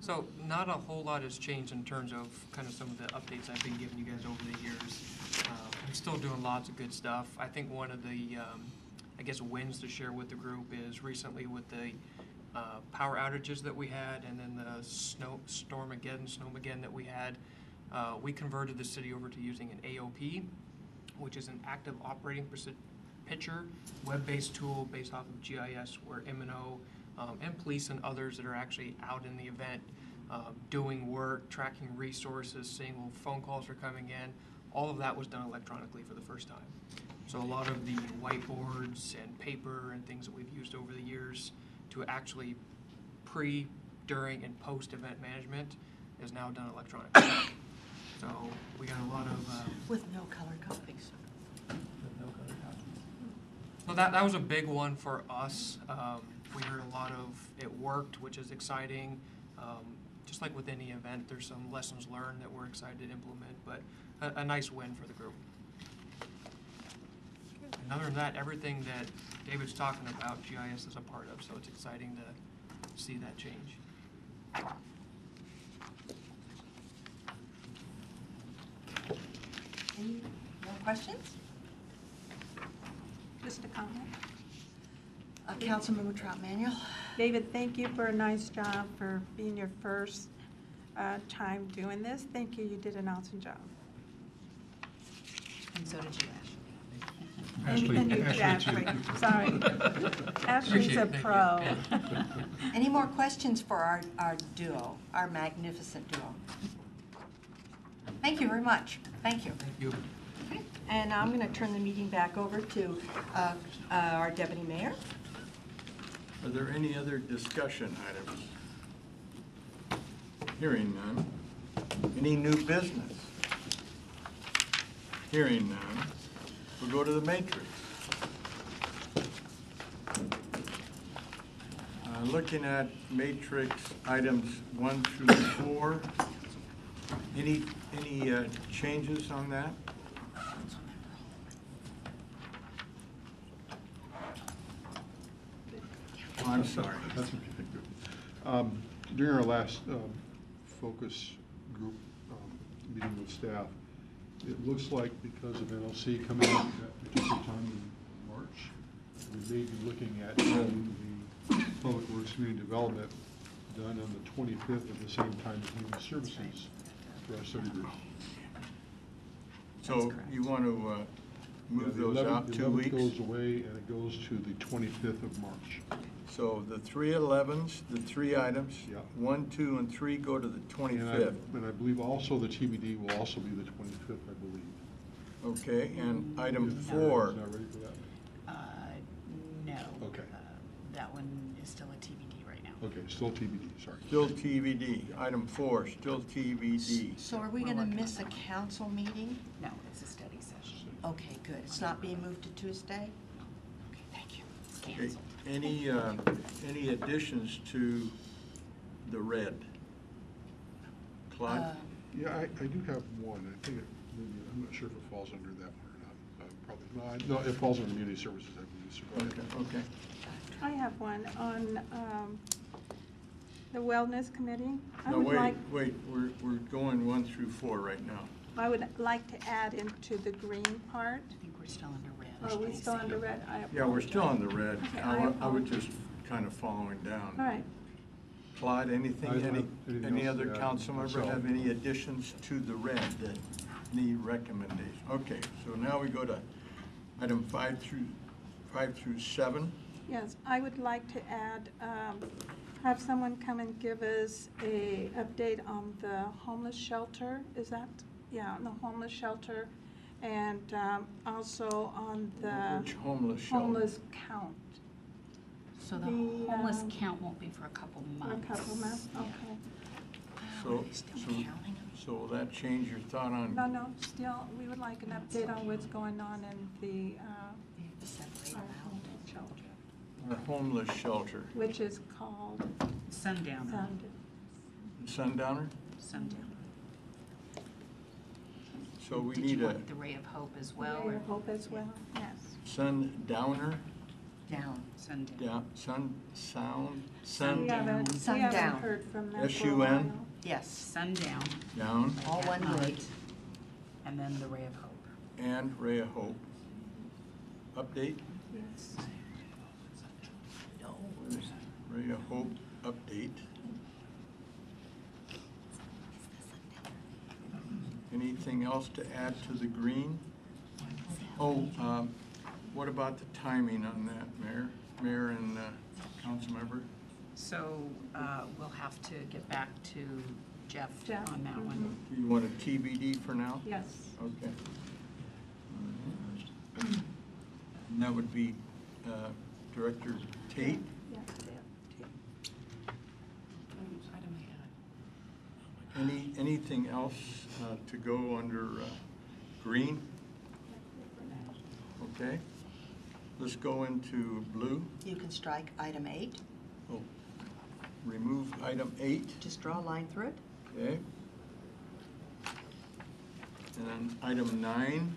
So not a whole lot has changed in terms of kind of some of the updates I've been giving you guys over the years. I'm still doing lots of good stuff. I think one of the, wins to share with the group is recently with the power outages that we had, and then the snowmageddon that we had, we converted the city over to using an AOP, which is an active operating picture, web-based tool based off of GIS, where M&O and police and others that are actually out in the event doing work, tracking resources, seeing when phone calls are coming in. All of that was done electronically for the first time. So a lot of the whiteboards and paper and things that we've used over the years to actually pre, during, and post-event management is now done electronically. So we got a lot of... with no color copies. So that was a big one for us. We heard a lot of it worked, which is exciting. Just like with any event, there's some lessons learned that we're excited to implement, but a nice win for the group. And other than that, everything that David's talking about, GIS is a part of, so it's exciting to see that change. Any more questions? Just a comment. Councilmember Trout-Manuel. David, thank you for a nice job for being your first time doing this. Thank you. You did an awesome job. And so did you, Ashley. And you, Ashley. Sorry. Ashley's a pro. Any more questions for our duo, our magnificent duo? Thank you very much. Thank you. Thank you. Okay. And I'm going to turn the meeting back over to our Deputy Mayor. Are there any other discussion items? Hearing none. Any new business? Hearing none. We'll go to the matrix. Looking at matrix items 1 through 4, any changes on that? Oh, I'm sorry. That's okay. During our last focus group meeting with staff, it looks like because of NLC coming up at a particular time in March, we may be looking at having Public Works Community Development done on the 25th at the same time as Human Services for our study group. So you want to move Yeah, those out 2 weeks? The 11th goes away, and it goes to the 25th of March. So the 3 11s, the 3 items, Yeah. 1, 2, and 3 go to the And 25th. I believe also the TBD will also be the 25th, I believe. Okay, and item If 4, Mary's not ready for that. No. Okay. That one is still a TBD right now. Okay, still TBD, sorry. still TBD. Item 4, still TBD. So are we going to miss a council meeting? No, it's a study session. Okay, good. It's not being moved to Tuesday? Okay, thank you. It's Okay, canceled. any additions to the red? Claude? Yeah, I do have one. I think maybe, I'm not sure if it falls under that one or not. Probably, no, it falls under Community Services, I believe. So go ahead. Okay. I have one on the Wellness Committee. I No, would like, wait, we're going 1 through 4 right now. I would like to add into the green part. I think we're still under red. Are we still under red? Yeah, we're still on the red. Okay, I was just kind of following down. All right. Claude, anything, anything any else other to add? council member So- have any additions to the red that need recommendation? Okay, so now we go to item 5 through 7. Yes, I would like to add, have someone come and give us a update on the homeless shelter. Is that, yeah, on the homeless shelter, and also on the Which homeless shelter? homeless count. So the homeless count won't be for a couple For a months. couple months, okay. So will that change your thought on? No, still, we would like an update on what's going on in the our homeless shelter, Our homeless shelter. which is called Sundowner. Sundowner? Sundowner. So we Did need you a want the Ray of Hope as well? Ray or- of Hope as well, yes. sundowner? Down. Sundown. Down, sun, sound, We sun, haven't Sundown. heard from them for a SUN? while. Yes. Sundown. down, All at one night, word. And then the Ray of Hope. and Ray of Hope. Update? Yes. Ray of Hope, update. Anything else to add to the green? Oh, what about the timing on that, Mayor and council member? So we'll have to get back to Jeff Jeff, on that one. You want a TBD for now? Yes. Okay. And that would be Director Tate. Yes. Anything else to go under green? Okay. Let's go into blue. You can strike item 8. Oh, remove item 8. Just draw a line through it. Okay. And then item 9,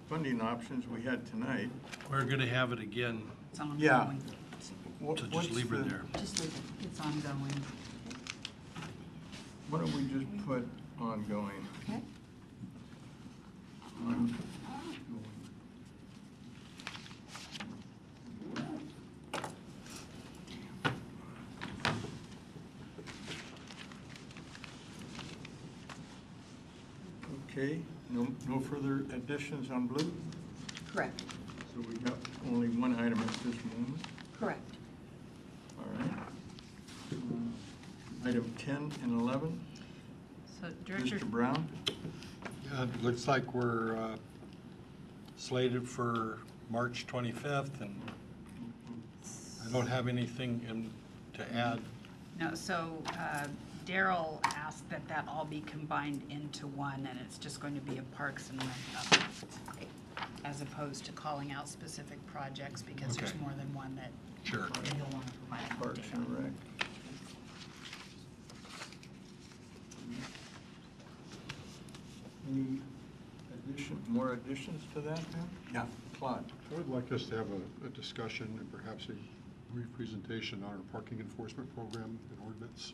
funding options we had tonight. We're going to have it again, It's ongoing. Yeah. so just leave her there. Just leave it. It's ongoing. Why don't we just put ongoing? Okay. Ongoing. Okay, no further additions on blue? Correct. So we got only one item at this moment. Correct. All right. Item 10 and 11. So Director, Mr. Brown? It looks like we're slated for March 25th, and I don't have anything to add. no, so Daryl asked that that all be combined into one, and it's just going to be a Parks and Rec update, as opposed to calling out specific projects, because there's Okay. more than one that Sure. you'll want to provide an Parks update and on. Rec. Any more additions to that then? Yeah, Claude. I would like us to have a discussion and perhaps a brief presentation on our parking enforcement program and ordinance.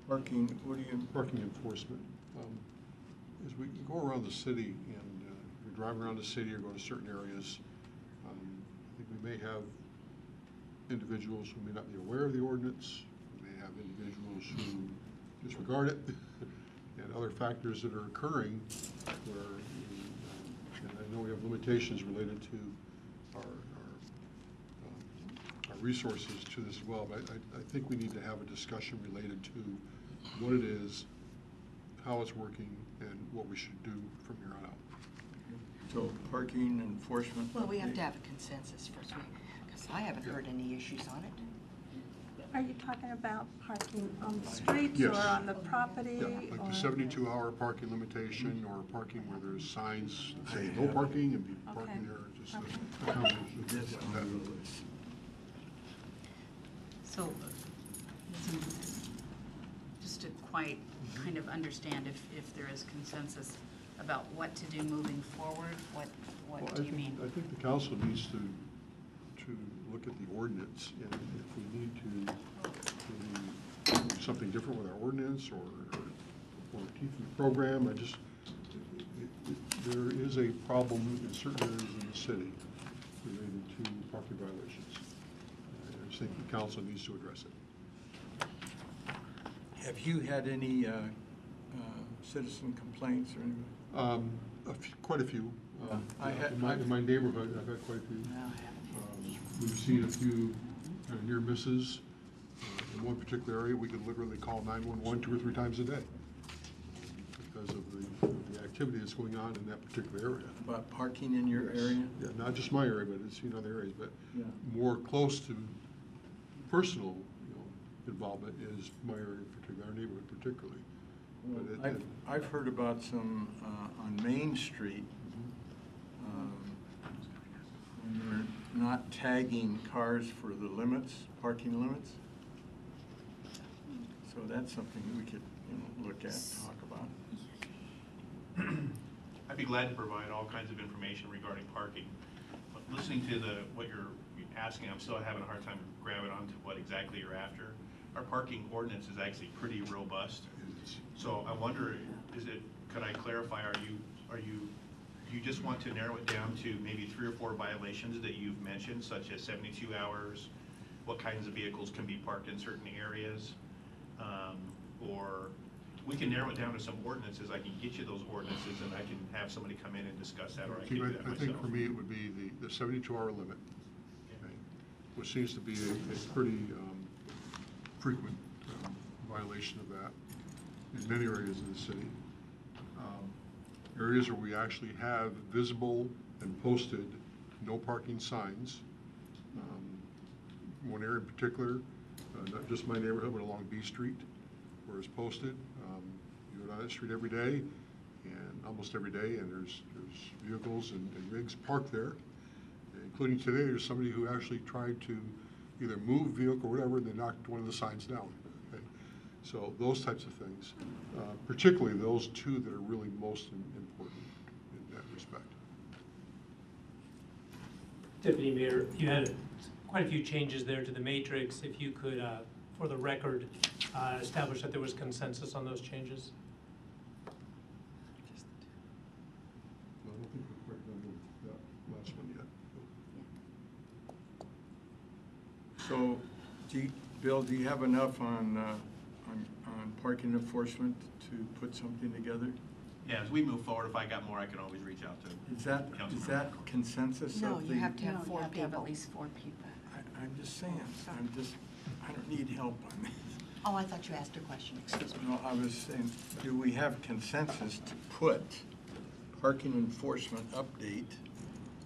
Parking, what do you? Parking enforcement. As we go around the city and you're driving around the city or go to certain areas, I think we may have individuals who may not be aware of the ordinance. We may have individuals who disregard it, and other factors that are occurring where, and I know we have limitations related to our resources to this as well, but I think we need to have a discussion related to what it is, how it's working, and what we should do from here on out. So parking enforcement? Well, we have to have a consensus first, because I haven't heard any issues on it. Are you talking about parking on the streets Yes. or on the property? Yeah, like or- the 72-hour parking limitation, or parking where there's signs that say no parking and people parking there, just a combination of things like that. So, just to quite kind of understand if there is consensus about what to do moving forward, what Well, do you mean? I think the council needs to look at the ordinance, and if we need to do something different with our ordinance or teeth in the program, there is a problem in certain areas in the city related to parking violations. I just think the council needs to address it. Have you had any citizen complaints or anything? Quite a few. In my neighborhood, I've had quite a few. We've seen a few near misses. In one particular area, we could literally call 911 2 or 3 times a day because of the activity that's going on in that particular area. About parking in your area? Yeah, not just my area, but it's other areas, but Yeah. more close to personal, involvement is my area, particularly our neighborhood, particularly. But I've heard about some on Main Street, when they're not tagging cars for the limits, parking limits. So that's something we could, look at, talk about. I'd be glad to provide all kinds of information regarding parking. But listening to what you're asking, I'm still having a hard time grabbing onto what exactly you're after. Our parking ordinance is actually pretty robust. So I wonder, could I clarify, you just want to narrow it down to maybe 3 or 4 violations that you've mentioned, such as 72 hours, what kinds of vehicles can be parked in certain areas? Or we can narrow it down to some ordinances. I can get you those ordinances and I can have somebody come in and discuss that, or I can do that I myself. think for me, it would be the 72-hour limit, okay, which seems to be a pretty frequent violation of that in many areas of the city. Areas where we actually have visible and posted no parking signs. One area in particular, not just my neighborhood, but along B Street, where it's posted. You go down that street every day, and almost every day, and there's vehicles and rigs parked there. Including today, there's somebody who actually tried to either move a vehicle or whatever, and they knocked one of the signs down. Okay? So those types of things, particularly those 2 that are really most important in that respect. Deputy Mayor, you had quite a few changes there to the matrix. If you could, for the record, establish that there was consensus on those changes. Well, I don't think we've quite done that last one yet. So, Bill, do you have enough on parking enforcement to put something together? Yeah, as we move forward, if I got more, I can always reach out to Is that Councilmember. consensus No, of you the? have to have 4 have to have people. at least 4 people. I'm just saying, I don't need help on this. Oh, I thought you asked a question, excuse me. No, I was saying, do we have consensus to put parking enforcement update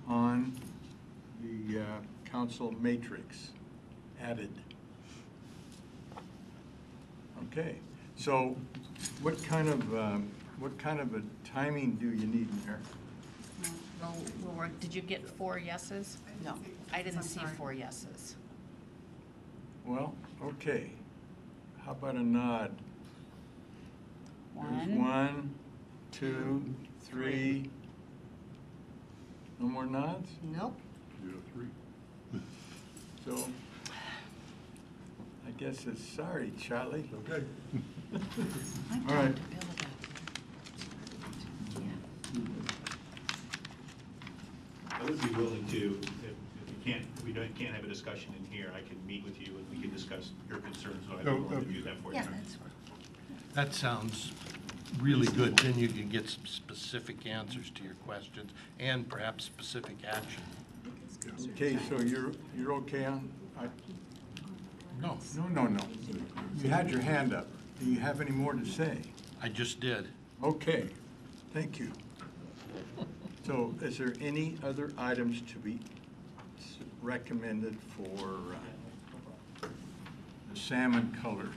on the council matrix added? Okay, so what kind of a timing do you need, Mayor? We'll work. Did you get 4 yeses? No. I didn't see 4 yeses. Well, okay. How about a nod? There's 1, 2, 3. No more nods? Nope. Yeah, 3. So, I guess it's sorry, Charlie. Okay. All right. I would be willing to, if we can't have a discussion in here, I can meet with you and we can discuss your concerns, so I'd be No, willing to do that for you. Yeah, that's fine. That sounds really good. Then you can get some specific answers to your questions and perhaps specific action. Okay, so you're okay on, No, no. You had your hand up. Do you have any more to say? I just did. Okay, thank you. So is there any other items to be recommended for the salmon color?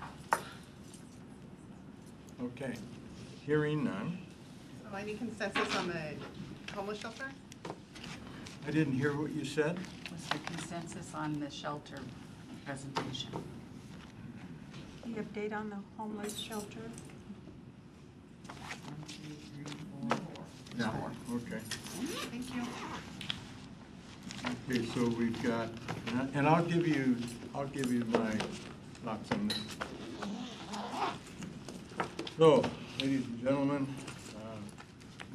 Okay, hearing none. So any consensus on the homeless shelter? I didn't hear what you said. Was the consensus on the shelter presentation? The update on the homeless shelter? Yeah, okay. Thank you. Okay, so we've got, and I'll give you my thoughts on this. So, ladies and gentlemen,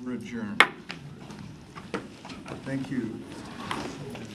we're adjourned. Thank you.